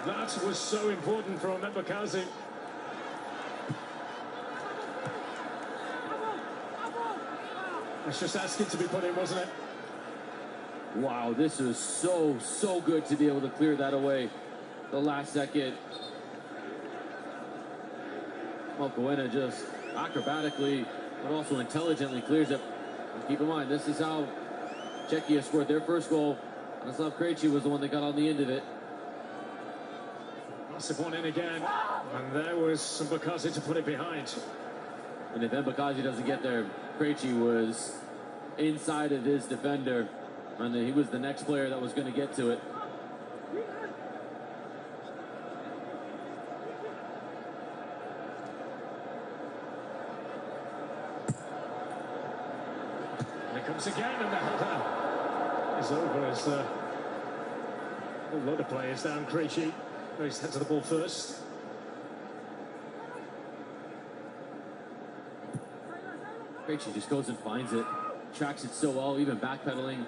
That was so important for Mbakazi. That's just asking to be put in, wasn't it? Wow, this was so good to be able to clear that away the last second. Mokoena just acrobatically, but also intelligently clears it. And keep in mind, this is how Czechia scored their first goal. Miroslav Krejci was the one that got on the end of it. Massive one in again, and there was Mbakazi to put it behind. And if Mbakazi doesn't get there, Krejci was inside of his defender, and he was the next player that was going to get to it. And it comes again, and the header is over as a lot of players down. Krejci goes head to the ball first. Krejci just goes and finds it, tracks it so well, even backpedaling.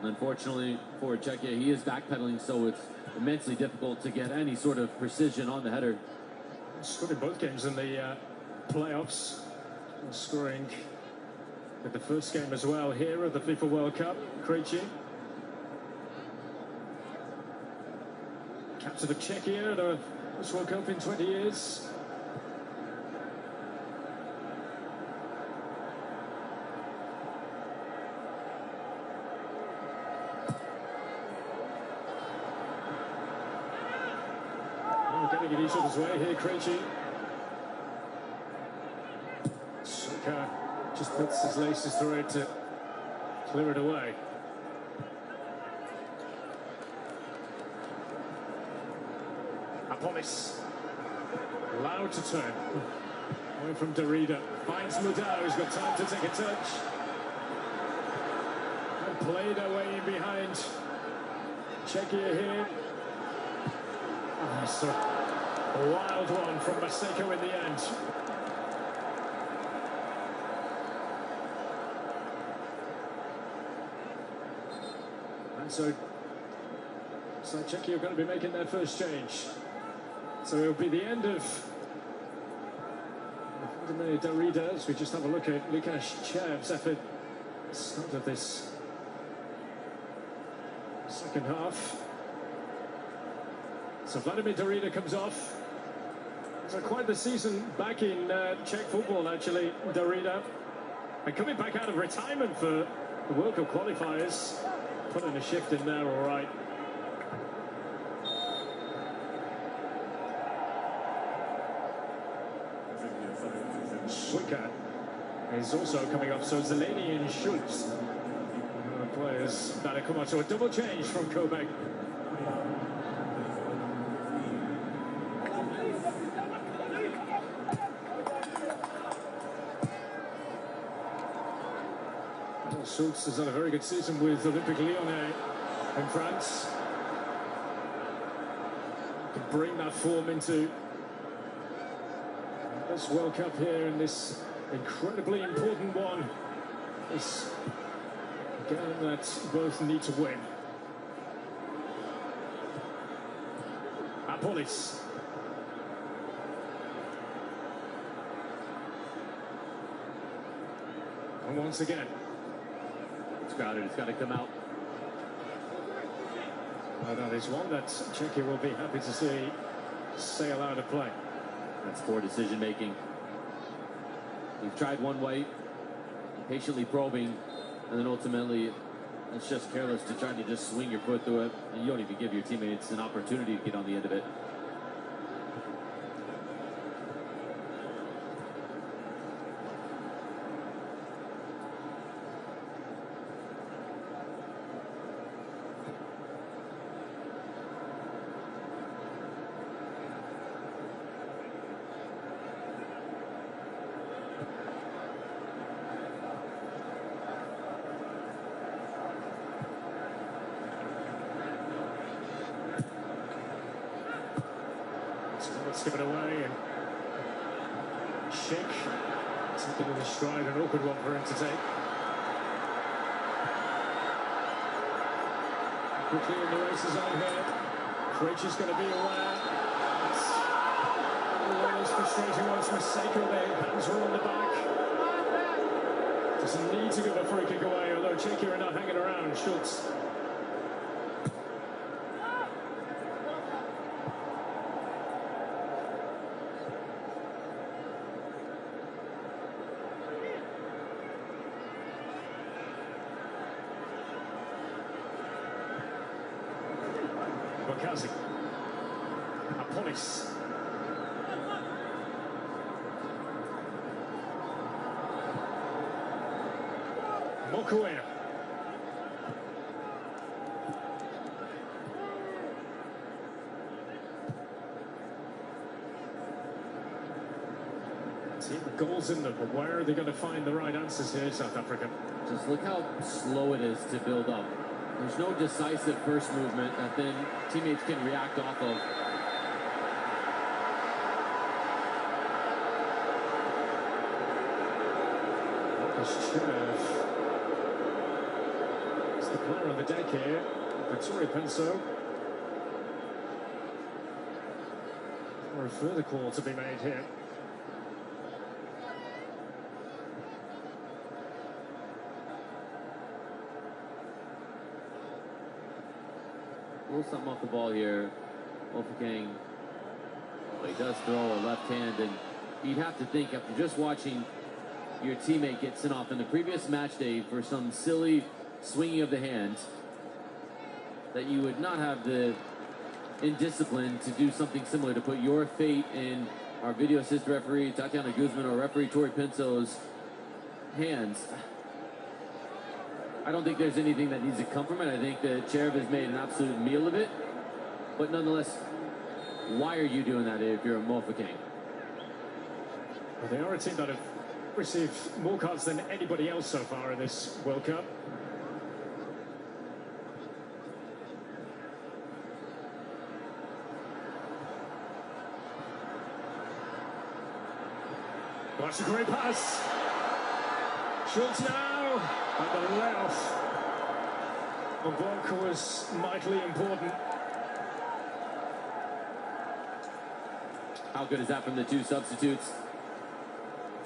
Unfortunately for Czechia, he is backpedaling, so it's immensely difficult to get any sort of precision on the header. Scored in both games in the playoffs, and scoring at the first game as well here at the FIFA World Cup. Krejci, captain of Czechia at the first World Cup in 20 years. Getting in each other's way here, Krejci. Suka just puts his laces through it to clear it away. Apolis. Allowed to turn. Away from Derrida. Finds Modao, who's got time to take a touch. And played away in behind. Czechia here. So a wild one from Maseko in the end. And so Czechia are going to be making their first change. So it'll be the end of Derrida, as we just have a look at Lukasz Chev's effort at the start of this second half. So Vladimir Derrida comes off. So quite the season back in Czech football, actually, Derrida. And coming back out of retirement for the World Cup qualifiers. Putting a shift in there, all right. Suika is also coming off. So Zeleny and Schultz, players that have come on. So a double change from Kobe. Schultz has had a very good season with Olympique Lyonnais in France. To bring that form into this World Cup here in this incredibly important one. This game that both need to win. Apolis. And once again. It's crowded, it's got to come out. That is one that Czechia will be happy to see sail out of play. That's poor decision making. You've tried one way, patiently probing, and then ultimately it's just careless to try to just swing your foot through it, and you don't even give your teammates an opportunity to get on the end of it. Let's give it away and shake. Something in the stride, an awkward one for him to take. Quickly in the races on here. Krejci's going to be aware. It's one of those frustrating ones. Maseko, their hands are on the back. Doesn't need to give a free kick away, although Czechia are not hanging around. Schultz. Bakazi. Aponis. Mokuena. See the goals in them, but where are they going to find the right answers here, South Africa? Just look how slow it is to build up. There's no decisive first movement that then teammates can react off of. It's the player on the deck here, Victoria Penso. Or a further call to be made here. A little something off the ball here. Wolfgang, well, he does throw a left hand, and you'd have to think after just watching your teammate get sent off in the previous match day for some silly swinging of the hand that you would not have the indiscipline to do something similar, to put your fate in our video assist referee Tatiana Guzman or referee Tori Pinso's hands. I don't think there's anything that needs to come from it. I think that Cherv has made an absolute meal of it. But nonetheless, why are you doing that if you're a Mofokeng? Well, they are a team that have received more cards than anybody else so far in this World Cup. That's a great pass. Schultz now, and the layoff on Bork was mightily important. How good is that from the two substitutes?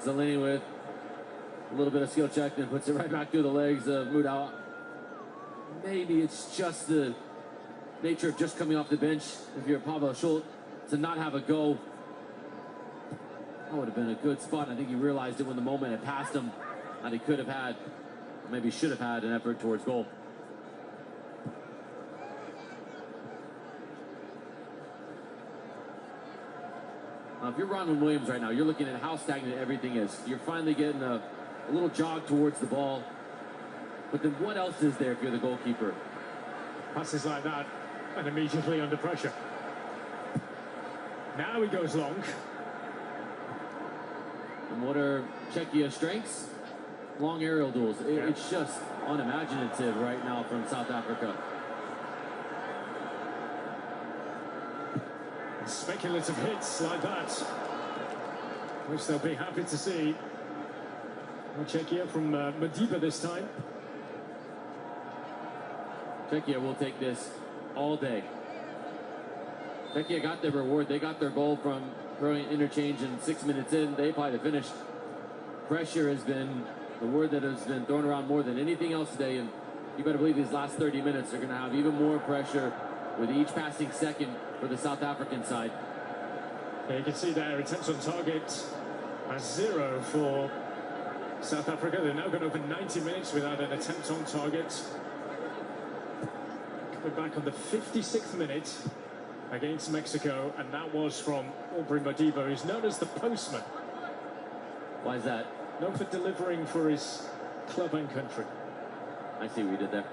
Zeleny with a little bit of skill check, then puts it right back through the legs of Mudau. Maybe it's just the nature of just coming off the bench if you're Pavel Schultz to not have a go. That would have been a good spot. I think he realized it when the moment had passed him, that he could have had, or maybe should have had, an effort towards goal. Now, if you're Ronwen Williams right now, you're looking at how stagnant everything is. You're finally getting a little jog towards the ball. But then what else is there if you're the goalkeeper? Passes like that, and immediately under pressure. Now he goes long. And what are Czechia's strengths? Long aerial duels. It's just unimaginative right now from South Africa. Speculative hits like that, which they'll be happy to see. Czechia from Madiba this time. Czechia will take this all day. Czechia got their reward. They got their goal from throwing interchange, and 6 minutes in, they probably finished. Pressure has been the word that has been thrown around more than anything else today, and you better believe these last 30 minutes are going to have even more pressure with each passing second for the South African side. Yeah, you can see there, attempts on target are 0 for South Africa. They're now gone over 90 minutes without an attempt on target. Coming back on the 56th minute against Mexico, and that was from Aubrey Modibo, who's known as the postman. Why is that? Known for delivering for his club and country. I see what you did there.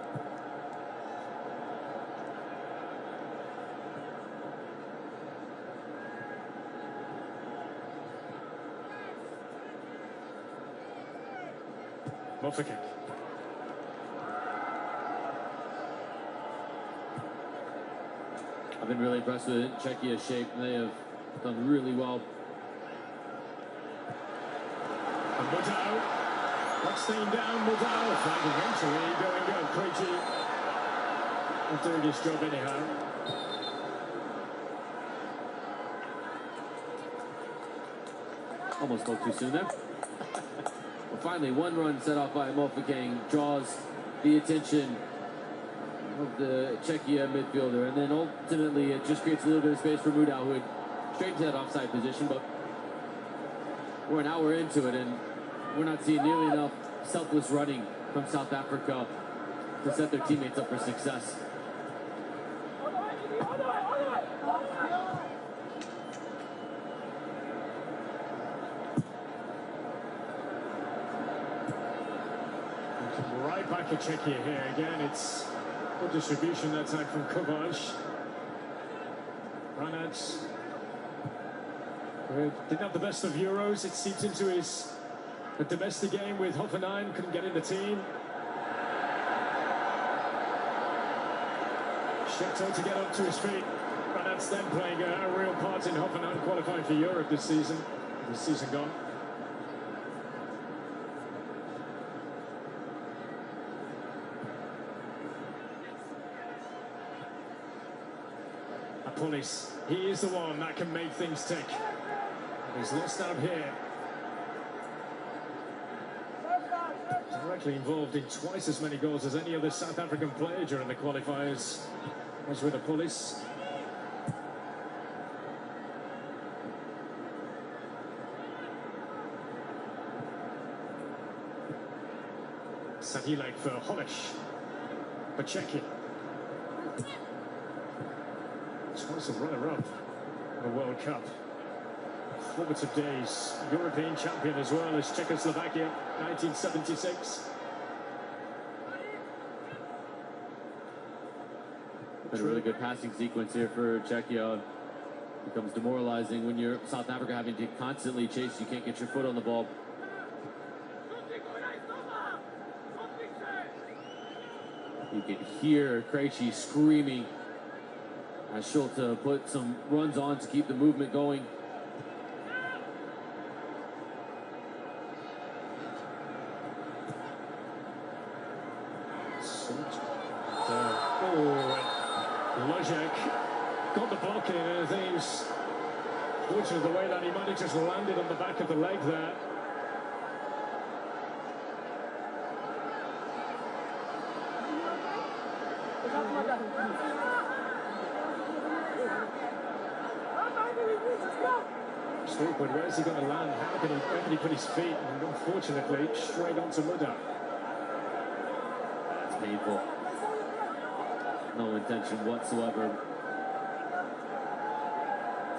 Moffiking. I've been really impressed with Czechia's shape. They have done really well. And Mudau, not staying down, Mudau, flag eventually going up. Krejci doing his job anyhow. Almost spoke too soon there. Well, finally, one run set off by Moffiking draws the attention of the Czechia midfielder, and then ultimately it just creates a little bit of space for Mudau, who had straight into that offside position, but we're an hour into it, and we're not seeing nearly enough selfless running from South Africa to set their teammates up for success. Right back at Czechia here again. It's good distribution that time from Kovac. Ranats didn't have the best of Euros. It seeps into his domestic game with Hoffenheim. Couldn't get in the team. Shepto to get up to his feet. Ranats then playing a real part in Hoffenheim qualifying for Europe this season. This season gone. Police. He is the one that can make things tick. He's lost out here. Directly involved in twice as many goals as any other South African player during the qualifiers as with the Police. Sadilek for Hollish. For Czechia. Twice a runner-up in the World Cup. Formative days. European champion as well as Czechoslovakia, 1976. Been a really good passing sequence here for Czechia. Becomes demoralizing when you're South Africa having to constantly chase. You can't get your foot on the ball. You can hear Krejci screaming as Schulte put some runs on to keep the movement going. Lojek got the block in, and I think he was fortunate the way that he might have just landed on the back of the leg there. But where's he going to land? Where can he put his feet? And unfortunately, straight onto Mudau. It's painful. No intention whatsoever.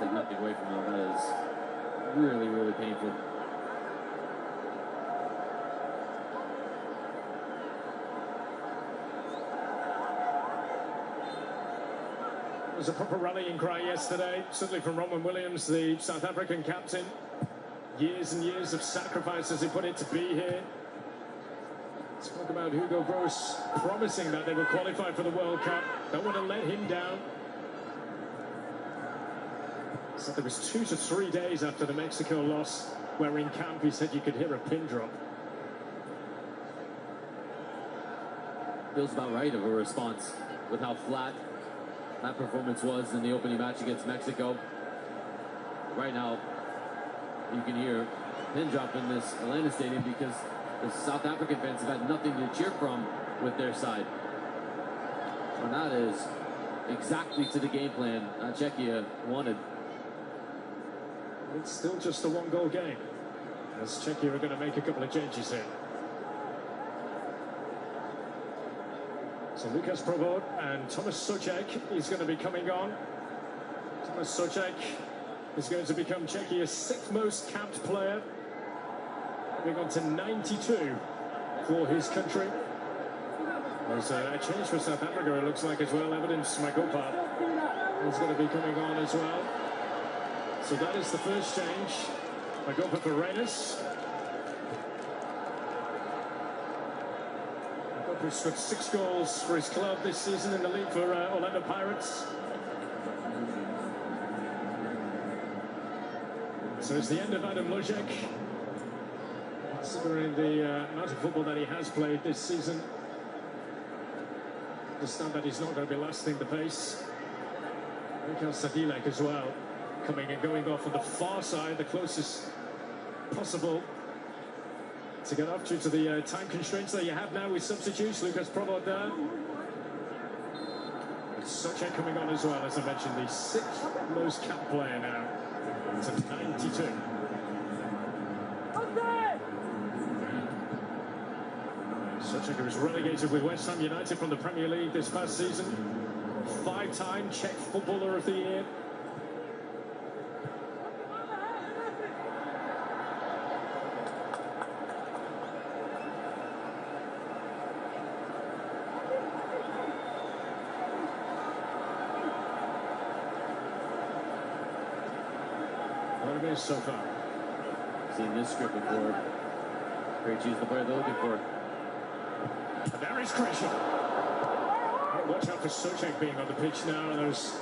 Take nothing away from him. That is really, really painful. It was a proper rallying cry yesterday, certainly from Roman Williams, the South African captain. Years and years of sacrifice as he put it to be here. Spoke about Hugo Broos promising that they would qualify for the World Cup. Don't want to let him down. So there was 2 to 3 days after the Mexico loss where in camp he said you could hear a pin drop. Feels about right of a response with how flat that performance was in the opening match against Mexico. Right now, you can hear a pin drop in this Atlanta Stadium because the South African fans have had nothing to cheer from with their side. And that is exactly to the game plan Czechia wanted. It's still just a one-goal game, as Czechia are going to make a couple of changes here. So Lukas Provod and Tomas Souček is going to be coming on. Tomas Souček is going to become Czechia's 6th most capped player, moving on to 92 for his country. There's a change for South Africa, it looks like, as well. Evidence Magopa is going to be coming on as well. So that is the first change. Magopa for Reynes. Magopa's got 6 goals for his club this season in the league for Orlando Pirates. So it's the end of Adam Lojek. Considering the amount of football that he has played this season, understand that he's not going to be lasting the pace. Mikael Sadilek as well, coming and going off on the far side, the closest possible to get up due to the time constraints that you have now with substitutes. Lukas Provod there. Souček coming on as well, as I mentioned, the 6th most capped player now to 92. Souček was relegated with West Ham United from the Premier League this past season. 5-time Czech Footballer of the Year. What it is so far. Seen this script before. Krejci is the player they're looking for. And there is Krejci. Watch out for Souček being on the pitch now. Those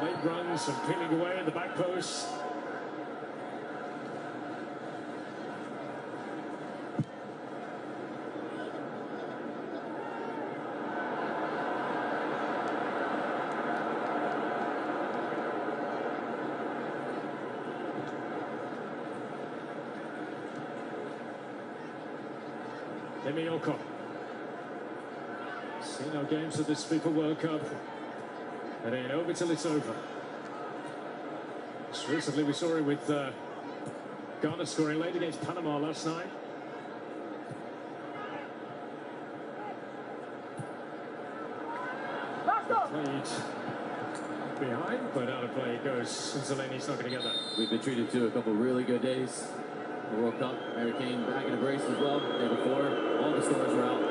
late runs and peeling away at the back post. Demioko. Seen our games of this FIFA World Cup. It ain't over till it's over. Just recently we saw it with Ghana scoring late against Panama last night. Played behind, but out of play it goes. And Zeleni's not going to get that. We've been treated to a couple really good days. The World Cup, Harry Kane back in a brace as well. The day before, all the stars were out.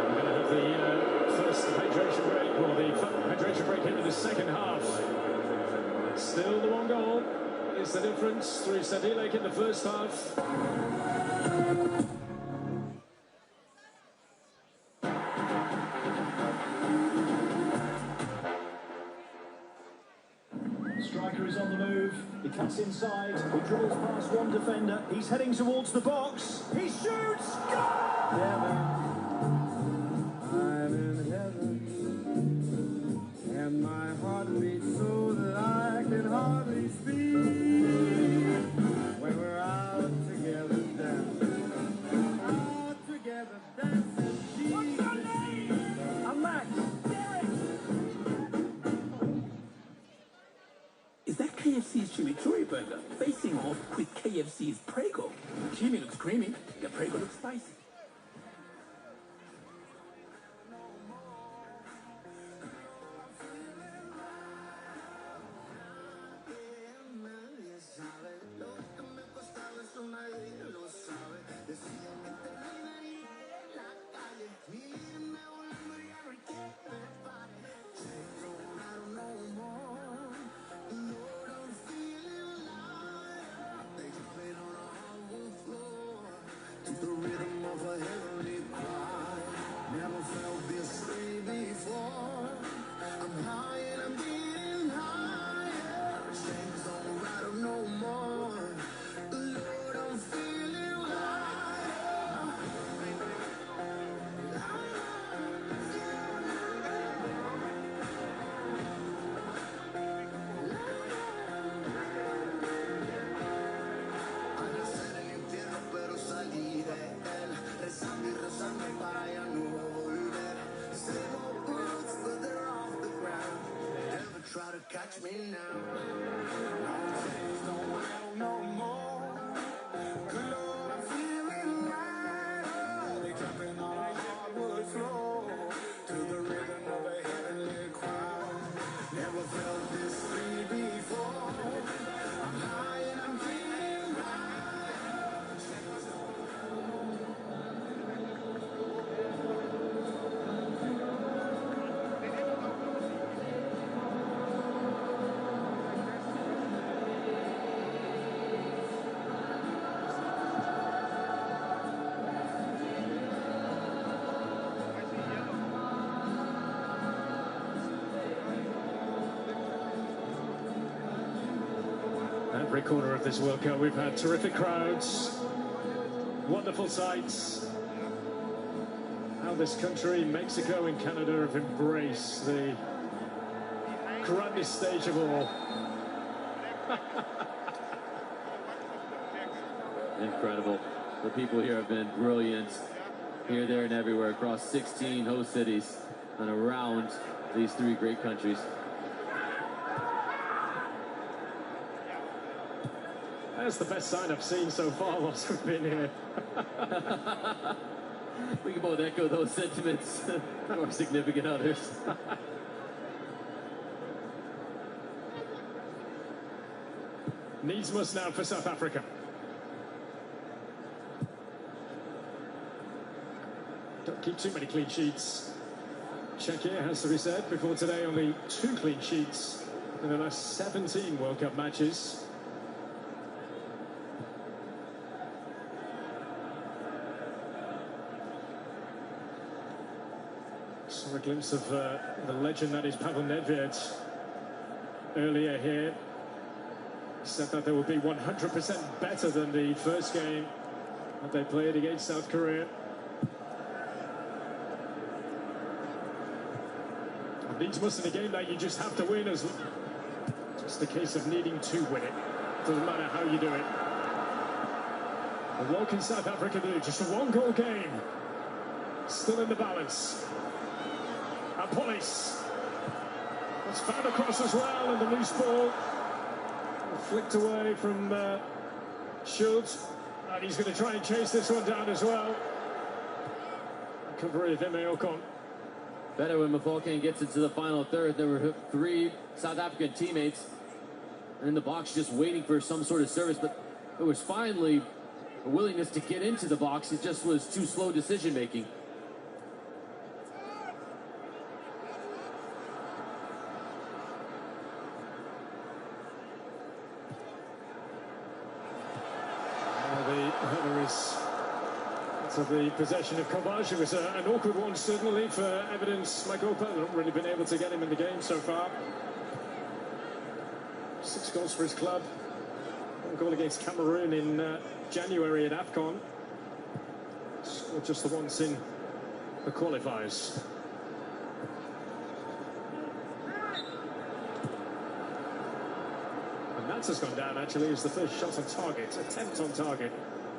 And we're going to have the first hydration break, or the hydration break into the second half. Still the 1 goal is the difference through Sadilek in the first half. Striker is on the move. He cuts inside. He dribbles past one defender. He's heading towards the box. He shoots. Goal! I'm in heaven, and my heart beats so that I can hardly speak. When we're out together dancing, What's your name? I'm Max. Is that KFC's chimichurri burger facing off with KFC's Prego? Chimi looks creamy, the Prego looks spicy. the rhythm better catch me now. No change, no hell, no more. Good Lord, I'm feeling lighter. They jumping on a hardwood floor to the rhythm of a heavenly choir. Never felt this free before. I'm high and I'm feeling right. Every corner of this World Cup, we've had terrific crowds, wonderful sights. How this country, Mexico and Canada, have embraced the grandest stage of all. Incredible. The people here have been brilliant, here, there, and everywhere, across 16 host cities and around these three great countries. That's the best sign I've seen so far whilst we've been here. We can both echo those sentiments to our significant others. Needs must now for South Africa. Don't keep too many clean sheets. Czechia, has to be said, before today only 2 clean sheets in the last 17 World Cup matches. Saw a glimpse of the legend that is Pavel Nedved earlier here. He said that they will be 100% better than the first game that they played against South Korea. Needs must in a game that you just have to win, as just a case of needing to win it. Doesn't matter how you do it. And what can South Africa do? Just a 1-goal game. Still in the balance. And Police was found across as well, and the loose ball flicked away from Schultz, and he's going to try and chase this one down as well. Recovery of Ocon. Better when Mafalken gets into the final third. There were 3 South African teammates in the box just waiting for some sort of service, but there was finally a willingness to get into the box. It just was too slow decision making. The header is to the possession of Kovac. It was an awkward one, certainly, for Evidence Magopa. Not really been able to get him in the game so far. 6 goals for his club. 1 goal against Cameroon in January at AFCON. Scored just the once in the qualifiers. And that has gone down, actually, as the first shot on target, attempt on target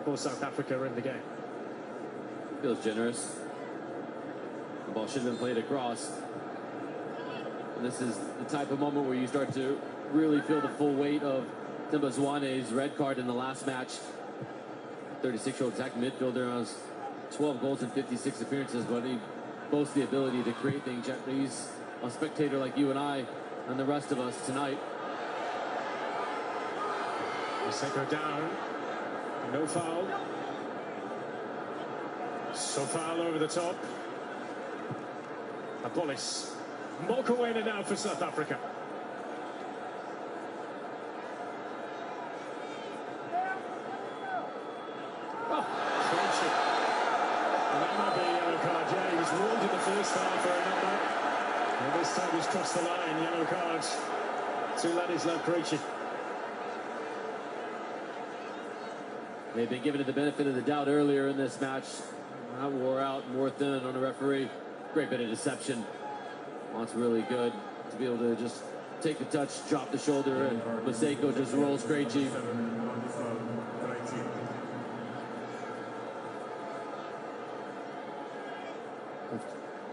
for South Africa in the game. Feels generous. The ball should have been played across. And this is the type of moment where you start to really feel the full weight of Themba Zwane's red card in the last match. 36-year-old attacking midfielder has 12 goals in 56 appearances, but he boasts the ability to create things. He's a spectator like you and I and the rest of us tonight. Maseko down. No foul. So foul over the top. Abolis. Mokoena now for South Africa. Oh, friendship. And that might be a yellow card. Yeah, he was warned in the first half for a number. And this time he's crossed the line. Yellow card to Ladislav Krejci. They've been given the benefit of the doubt earlier in this match. That wore out more thin on the referee. Great bit of deception. Well, it's really good to be able to just take the touch, drop the shoulder, and Maseko just rolls Krejci.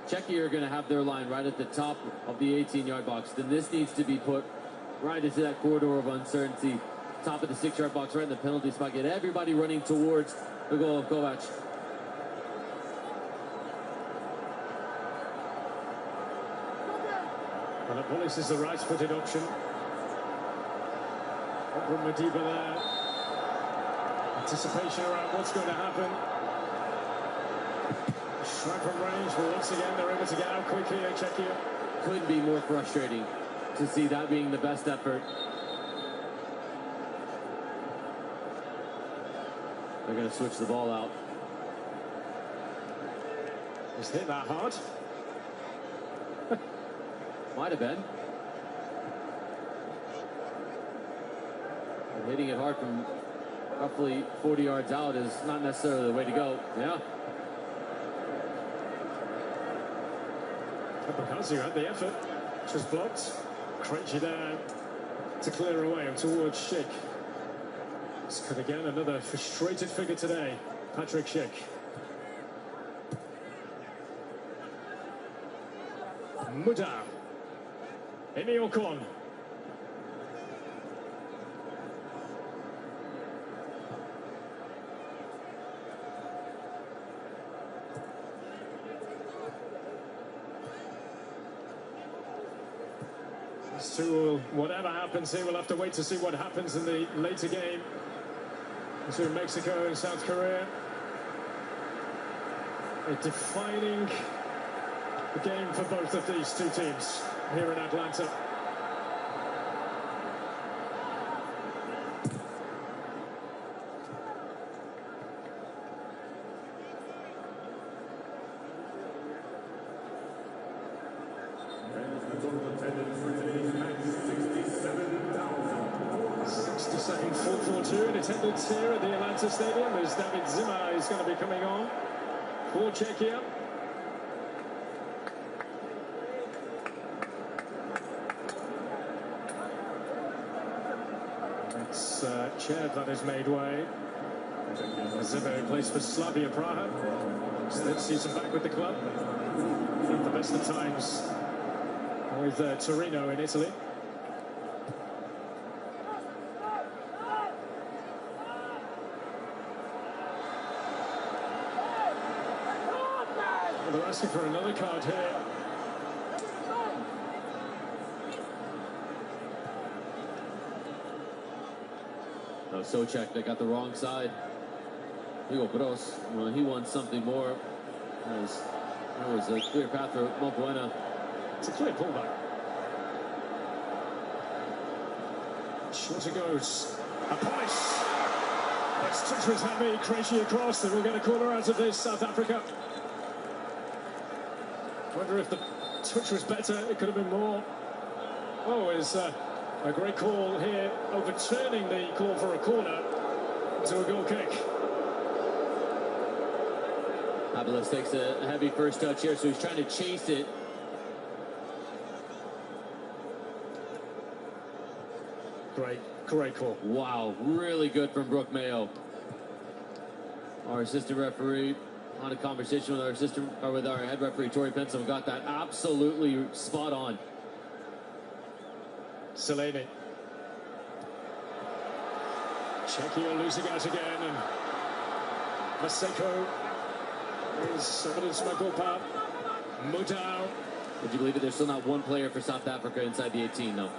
Czechia are going to have their line right at the top of the 18-yard box. Then this needs to be put right into that corridor of uncertainty. Top of the 6-yard box, right in the penalty spot. Get everybody running towards the goal of Kovac. Well, Police is the right-footed option. Over Madiba there. Anticipation around what's going to happen. Strike from range, but once again they're able to get out quickly. Czechia. Couldn't be more frustrating to see that being the best effort. They're going to switch the ball out. Is hit that hard? Might have been. And hitting it hard from roughly 40 yards out is not necessarily the way to go. Yeah. Because you had the effort, just blocked. Krejci there to clear away and towards Schick. This could again another frustrated figure today, Patrick Schick. Muda. Emi Ocon. So whatever happens here, we'll have to wait to see what happens in the later game between Mexico and South Korea. A defining game for both of these two teams here in Atlanta. In attendance here at the Atlanta Stadium as David Zimmer is going to be coming on for Czechia. It's Chev that has made way. Zimmer plays for Slavia Praha. Third season back with the club. At the best of times with Torino in Italy. They're asking for another card here. No, Socek, they got the wrong side. Hugo Bros, well, he wants something more. That was a clear path for Mobuena. It's a clear pullback. Shorter goes. A polish. This touch was heavy. Krejci across. They will get a corner out of this, South Africa. Wonder if the touch was better. It could have been more. Oh, it's a great call here, overturning the call for a corner to a goal kick. Abeles takes a heavy first touch here, so he's trying to chase it. Great call. Wow, really good from Brooke Mayo. Our assistant referee on a conversation with our head referee Tori Pensel, got that absolutely spot on. Selene. Czechia losing out again, and Maseko is evidence my goal part. Mudau. Would you believe it? There's still not one player for South Africa inside the 18, though.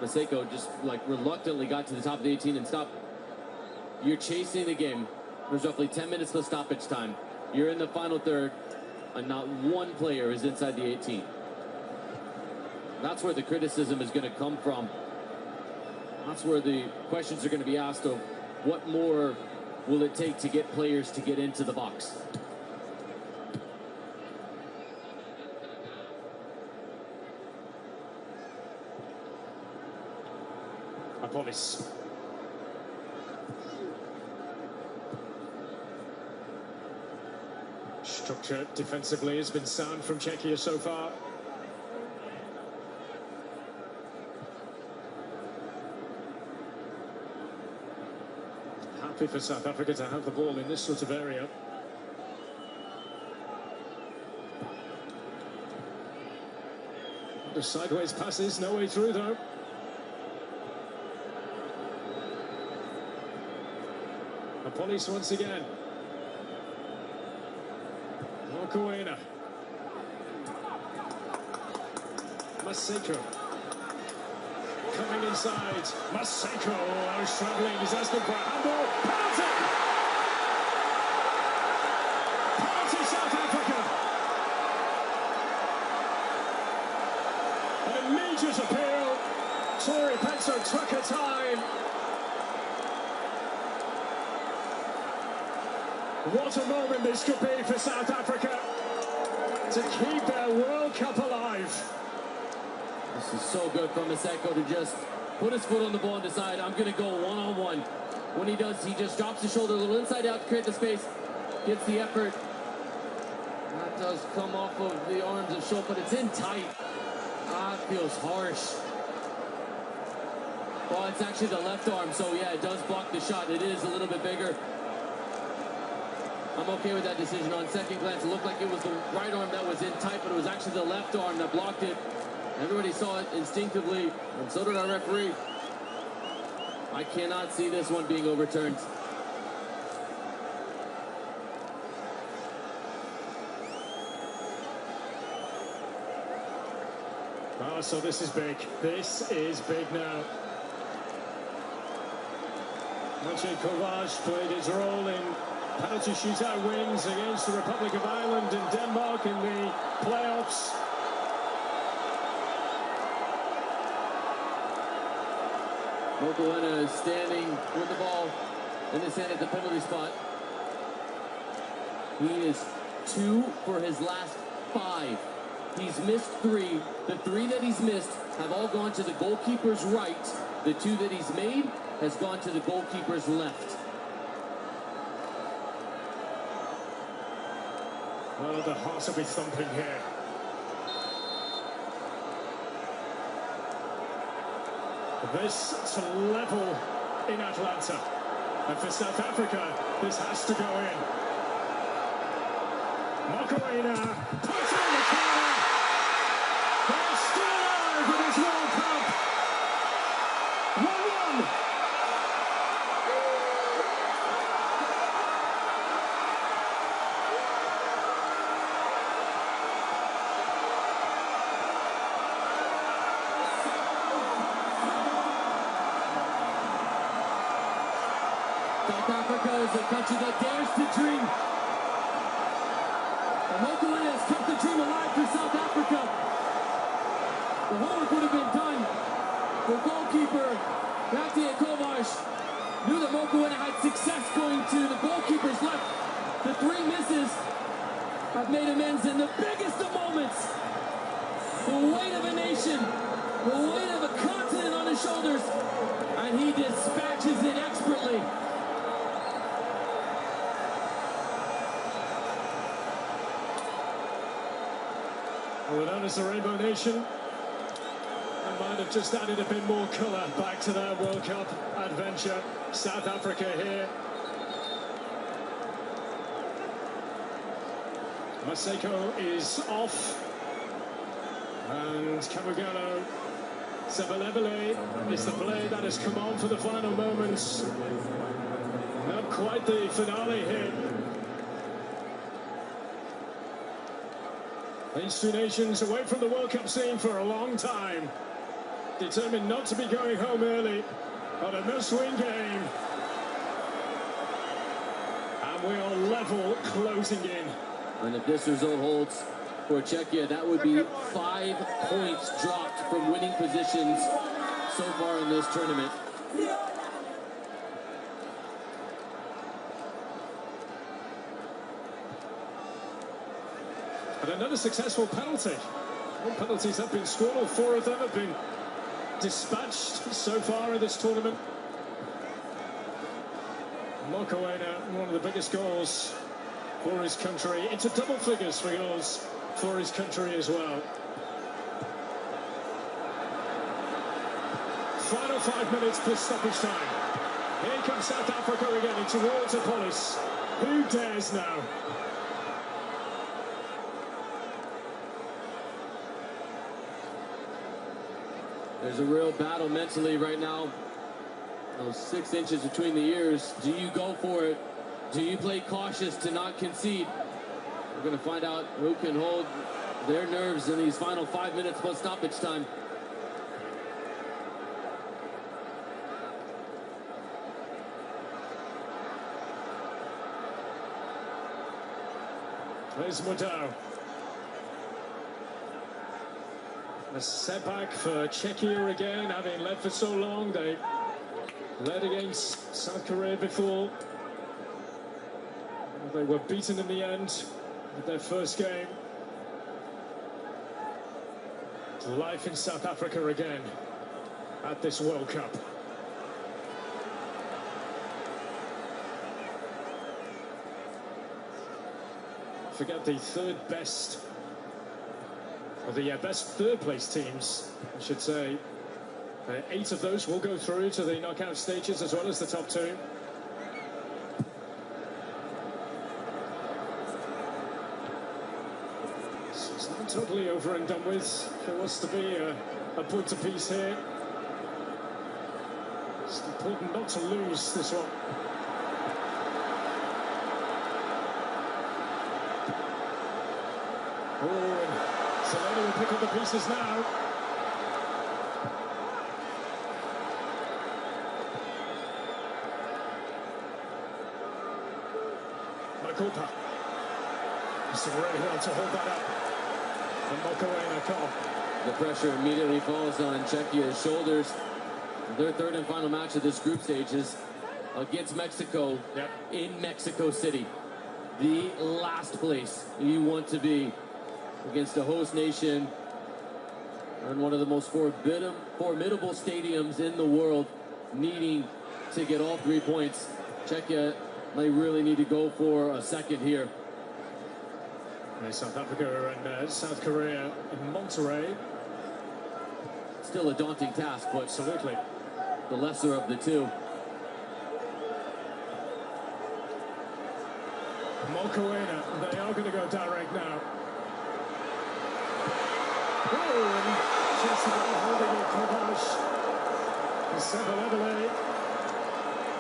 Maseko just like reluctantly got to the top of the 18 and stopped. You're chasing the game. There's roughly 10 minutes till stoppage time. You're in the final third, and not one player is inside the 18. That's where the criticism is going to come from. That's where the questions are going to be asked of what more will it take to get players to get into the box. Apolis. Structure defensively has been sound from Czechia so far. happy for South Africa to have the ball in this sort of area. The sideways passes, no way through though. A police once again. Mokoena. Maseko. Coming inside. Maseko. Oh, struggling. He's asking for a handball. Penalty! Penalty, South Africa. An immediate appeal. Tori Petso took her time. What a moment this could be for South Africa to keep their World Cup alive. This is so good from Maseko to just put his foot on the ball and decide, I'm going to go one-on-one. When he does, he just drops his shoulder a little inside out to create the space, gets the effort. And that does come off of the arms of Schultz, but it's in tight. Ah, it feels harsh. Well, it's actually the left arm, so yeah, it does block the shot. It is a little bit bigger. I'm okay with that decision. On second glance, it looked like it was the right arm that was in tight, but it was actually the left arm that blocked it. Everybody saw it instinctively, and so did our referee. I cannot see this one being overturned. Oh, so this is big. This is big now. Maciej Kovac played his role in penalty shootout wins against the Republic of Ireland and Denmark in the playoffs. Mokoena is standing with the ball in his hand at the penalty spot. He is 2 for his last 5. He's missed 3. The 3 that he's missed have all gone to the goalkeeper's right. The 2 that he's made has gone to the goalkeeper's left. Oh, the hearts will be thumping here. This to level in Atlanta. And for South Africa, this has to go in. Mokoena puts it in the corner. They're still alive with this World Cup. 1-1. South Africa is a country that dares to dream. And Mokoena has kept the dream alive for South Africa. The homework would have been done. The goalkeeper, Maciej Kovac, knew that Mokoena had success going to the goalkeeper's left. The 3 misses have made amends in the biggest of moments. The weight of a nation, the weight of a continent on his shoulders, and he dispatches it expertly. Well, known as the Rainbow Nation, I might have just added a bit more colour back to their World Cup adventure. South Africa here. Maseko is off. And Kamugalo Sebelebele is the play that has come on for the final moments. Not quite the finale here. These 2 nations away from the World Cup scene for a long time, determined not to be going home early on a must-win game. And we are level closing in. And if this result holds for Czechia, that would be 5 points dropped from winning positions so far in this tournament. And another successful penalty. All penalties have been scored, all 4 of them have been dispatched so far in this tournament. Mokoena, one of the biggest goals for his country, into double figures for goals for his country as well. Final 5 minutes plus stoppage time. Here comes South Africa again and towards a police. Who dares now? There's a real battle mentally right now. Those 6 inches between the ears. Do you go for it? Do you play cautious to not concede? We're going to find out who can hold their nerves in these final 5 minutes plus stoppage time. There's Mudau. A setback for Czechia again, having led for so long. They led against South Korea before. They were beaten in the end with their first game. Life in South Africa again at this World Cup. Forget the third best, or the best third place teams, I should say. 8 of those will go through to the knockout stages as well as the top 2. So it's not totally over and done with. There was to be a point apiece here. It's important not to lose this one. Oh, and Selena will pick up the pieces now. Makupa. It's really hard to hold that up. And Mokoena can't. The pressure immediately falls on Czechia's shoulders. Their third and final match of this group stage is against Mexico in Mexico City. The last place you want to be against a host nation and one of the most formidable stadiums in the world, needing to get all 3 points. Czechia might really need to go for a second here. South Africa and South Korea in Monterrey. Still a daunting task, but absolutely the lesser of the two. Mokoena, they are going to go direct now. Oh, and just about holding it, Kovac. Sevalevele.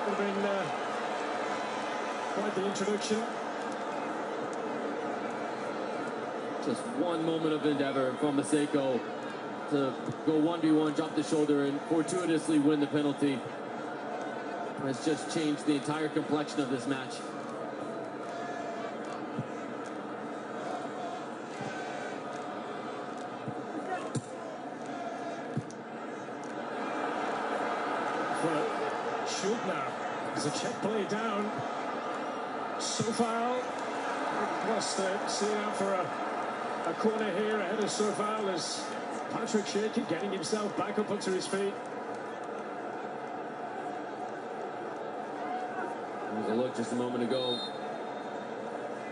Would have been quite the introduction. Just one moment of endeavor from Maseko to go 1v1, drop the shoulder, and fortuitously win the penalty. Has just changed the entire complexion of this match. Shoot now. There's a check play down. Sofal wants to see it out for a corner here ahead of Sofal as Patrick Schick getting himself back up onto his feet. There was a look just a moment ago.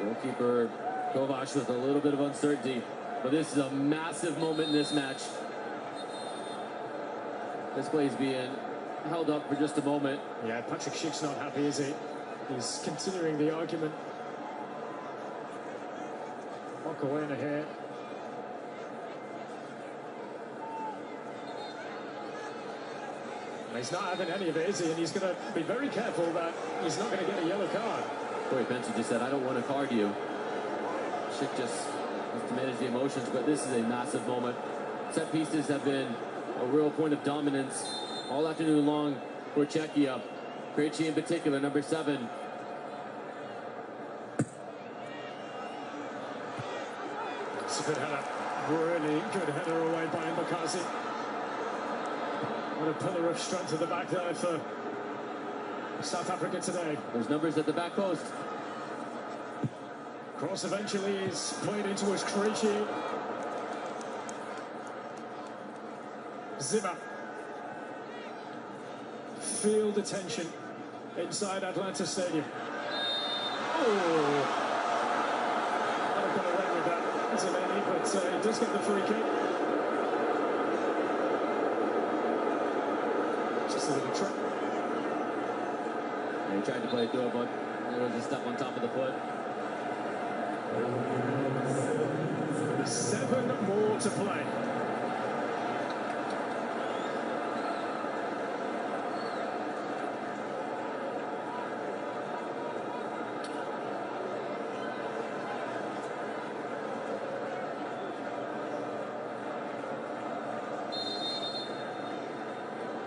Goalkeeper Kovac with a little bit of uncertainty, but this is a massive moment in this match. This play is being held up for just a moment. Yeah, Patrick Schick's not happy, is he? He's continuing the argument. Mokoena here. He's not having any of it, is he? And he's going to be very careful that he's not going to get a yellow card. Corey Benson just said, I don't want to card you. Schick just has to manage the emotions, but this is a massive moment. Set pieces have been a real point of dominance all afternoon long for Czechia. Krejci in particular, number 7. It's a good header. Really good header away by Mbakazi. What a pillar of strength at the back there for South Africa today. There's numbers at the back post. Cross eventually is played into his Krejci. Zimmer. Feel the tension inside Atlanta Stadium. Oh! I'd have got away with that, Zeleny, but he does get the free kick. Just a little trick. He tried to play through it, but there was a step on top of the foot. 7 more to play.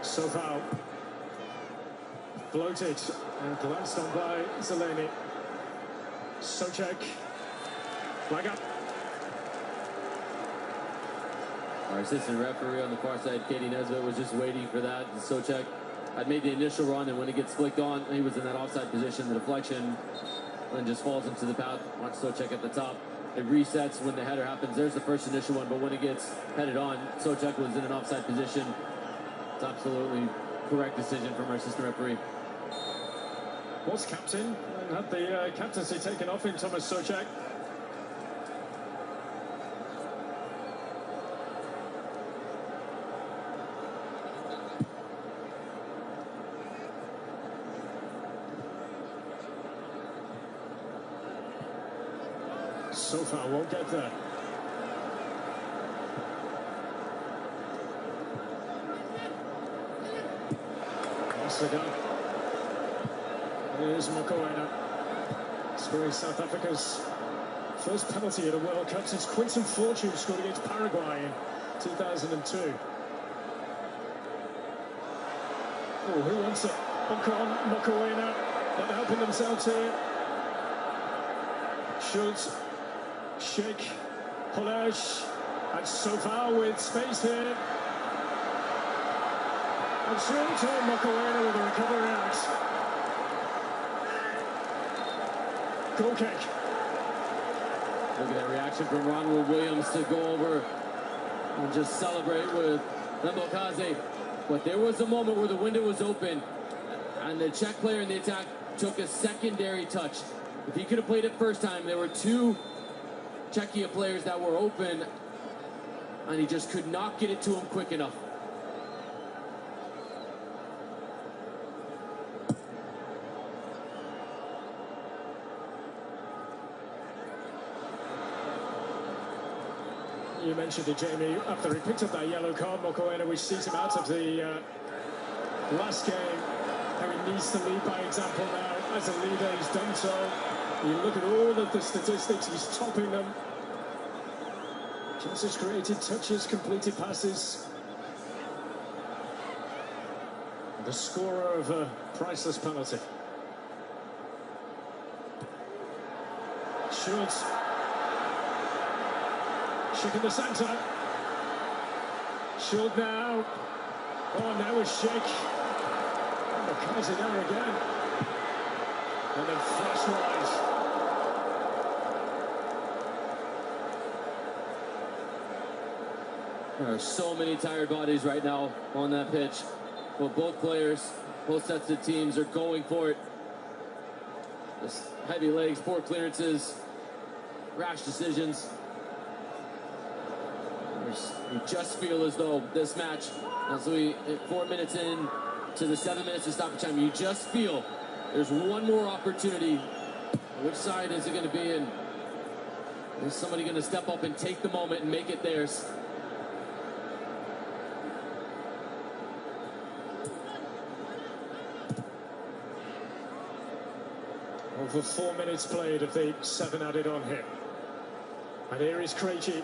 So far, floated and glanced on by Zeleny. Souček, flag up. Our assistant referee on the far side, Katie Nesbitt, was just waiting for that. Souček had made the initial run, and when it gets flicked on, he was in that offside position. The deflection then just falls into the path. Watch Souček at the top. It resets when the header happens. There's the first initial one, but when it gets headed on, Souček was in an offside position. It's absolutely correct decision from our assistant referee. Was captain and had the captaincy taken off in Thomas Souček. So far, won't get there. That's the gun. Here's Mokoena, scoring South Africa's first penalty at a World Cup since Quinton Fortune scored against Paraguay in 2002. Oh, who wants it? Ocon, Mokoena, not helping themselves here. Schultz, Sheikh, Polej, and so far with space here. And Schultz and Mokoena with a recovery out. Goal kick. Look at that reaction from Ronald Williams to go over and just celebrate with Lembokaze. But there was a moment where the window was open and the Czech player in the attack took a secondary touch. If he could have played it first time, there were 2 Czechia players that were open and he just could not get it to him quick enough. You mentioned it, Jamie, after he picked up that yellow card, Mokoena, which sees him out of the last game. How he needs to lead by example now. As a leader, he's done so. You look at all of the statistics, he's topping them. Chances created, touches, completed passes. The scorer of a priceless penalty. Schultz. Sheikh in the centre. Schultz now. Oh, now is Sheikh. Oh, Kaiser there again. And then flash wide. There are so many tired bodies right now on that pitch. Well, both players, both sets of teams are going for it. Just heavy legs, poor clearances, rash decisions. You just feel as though this match, as we 4 minutes in to the 7 minutes of stoppage time, you just feel there's one more opportunity. Which side is it going to be? And is somebody going to step up and take the moment and make it theirs? Over 4 minutes played of the 7 added on here. And here is Krejci.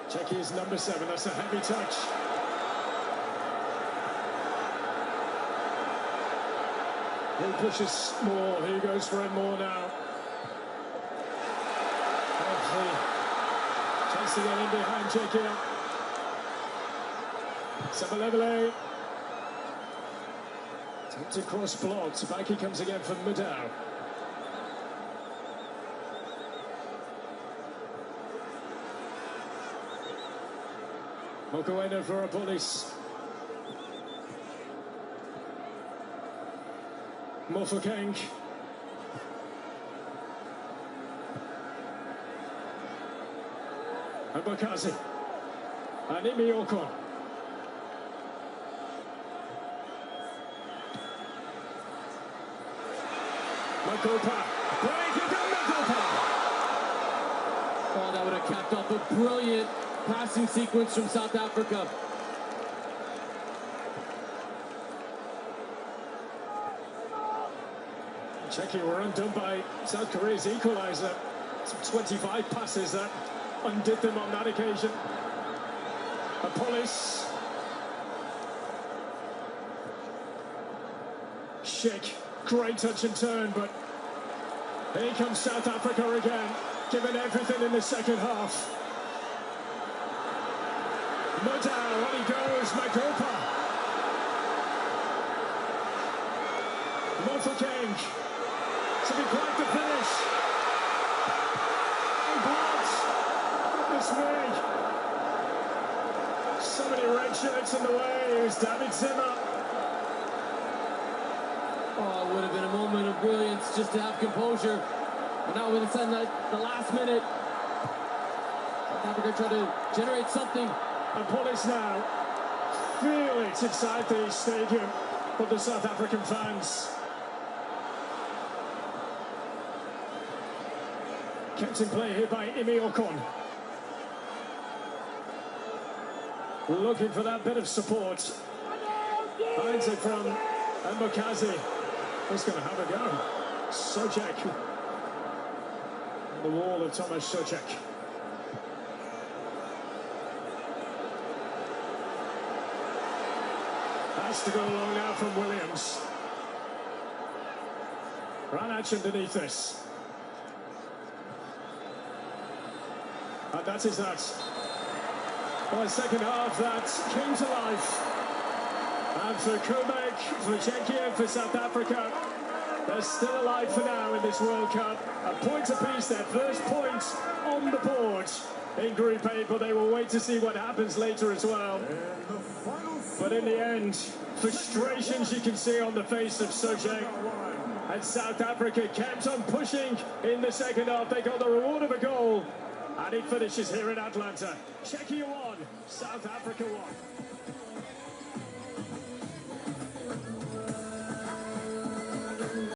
Czechia's number 7, that's a heavy touch. He pushes more, he goes for it more now. Chance to get in behind Czechia. Sabalevele. Attempted cross blocked, back he comes again from Mudau. Mokoena for a police. Mofokeng. And Bakazi. And Imi Ocon. Magopa. Breaking down Magopa. Oh, that would have capped off a brilliant passing sequence from South Africa. Czechia were undone by South Korea's equaliser. Some 25 passes that undid them on that occasion. A police. Schick, great touch and turn, but here comes South Africa again, giving everything in the second half. Modal, on he goes, Magopa. Mofokeng. To be quite the finish. Oh, blood. Goodness me. So many red shirts in the way. It was David Zimmer. Oh, it would have been a moment of brilliance just to have composure. But now we're going to send the last minute. South Africa try to generate something. And police now feel it inside the stadium for the South African fans. Kept in play here by Imi Ocon. Looking for that bit of support. Finds it from Mbokazi. Who's going to have a go? Sojek. The wall of Thomas Sojek. Has to go along now from Williams. Ranach underneath this. And that is that. Well, the second half that came to life. And for Kubek, for Czechia, for South Africa, they're still alive for now in this World Cup. A point apiece, their first point on the board in Group A, but they will wait to see what happens later as well. But in the end, frustrations you can see on the face of Sojek. And South Africa kept on pushing in the second half. They got the reward of a goal. And it finishes here in Atlanta. Czechia 1, South Africa 1.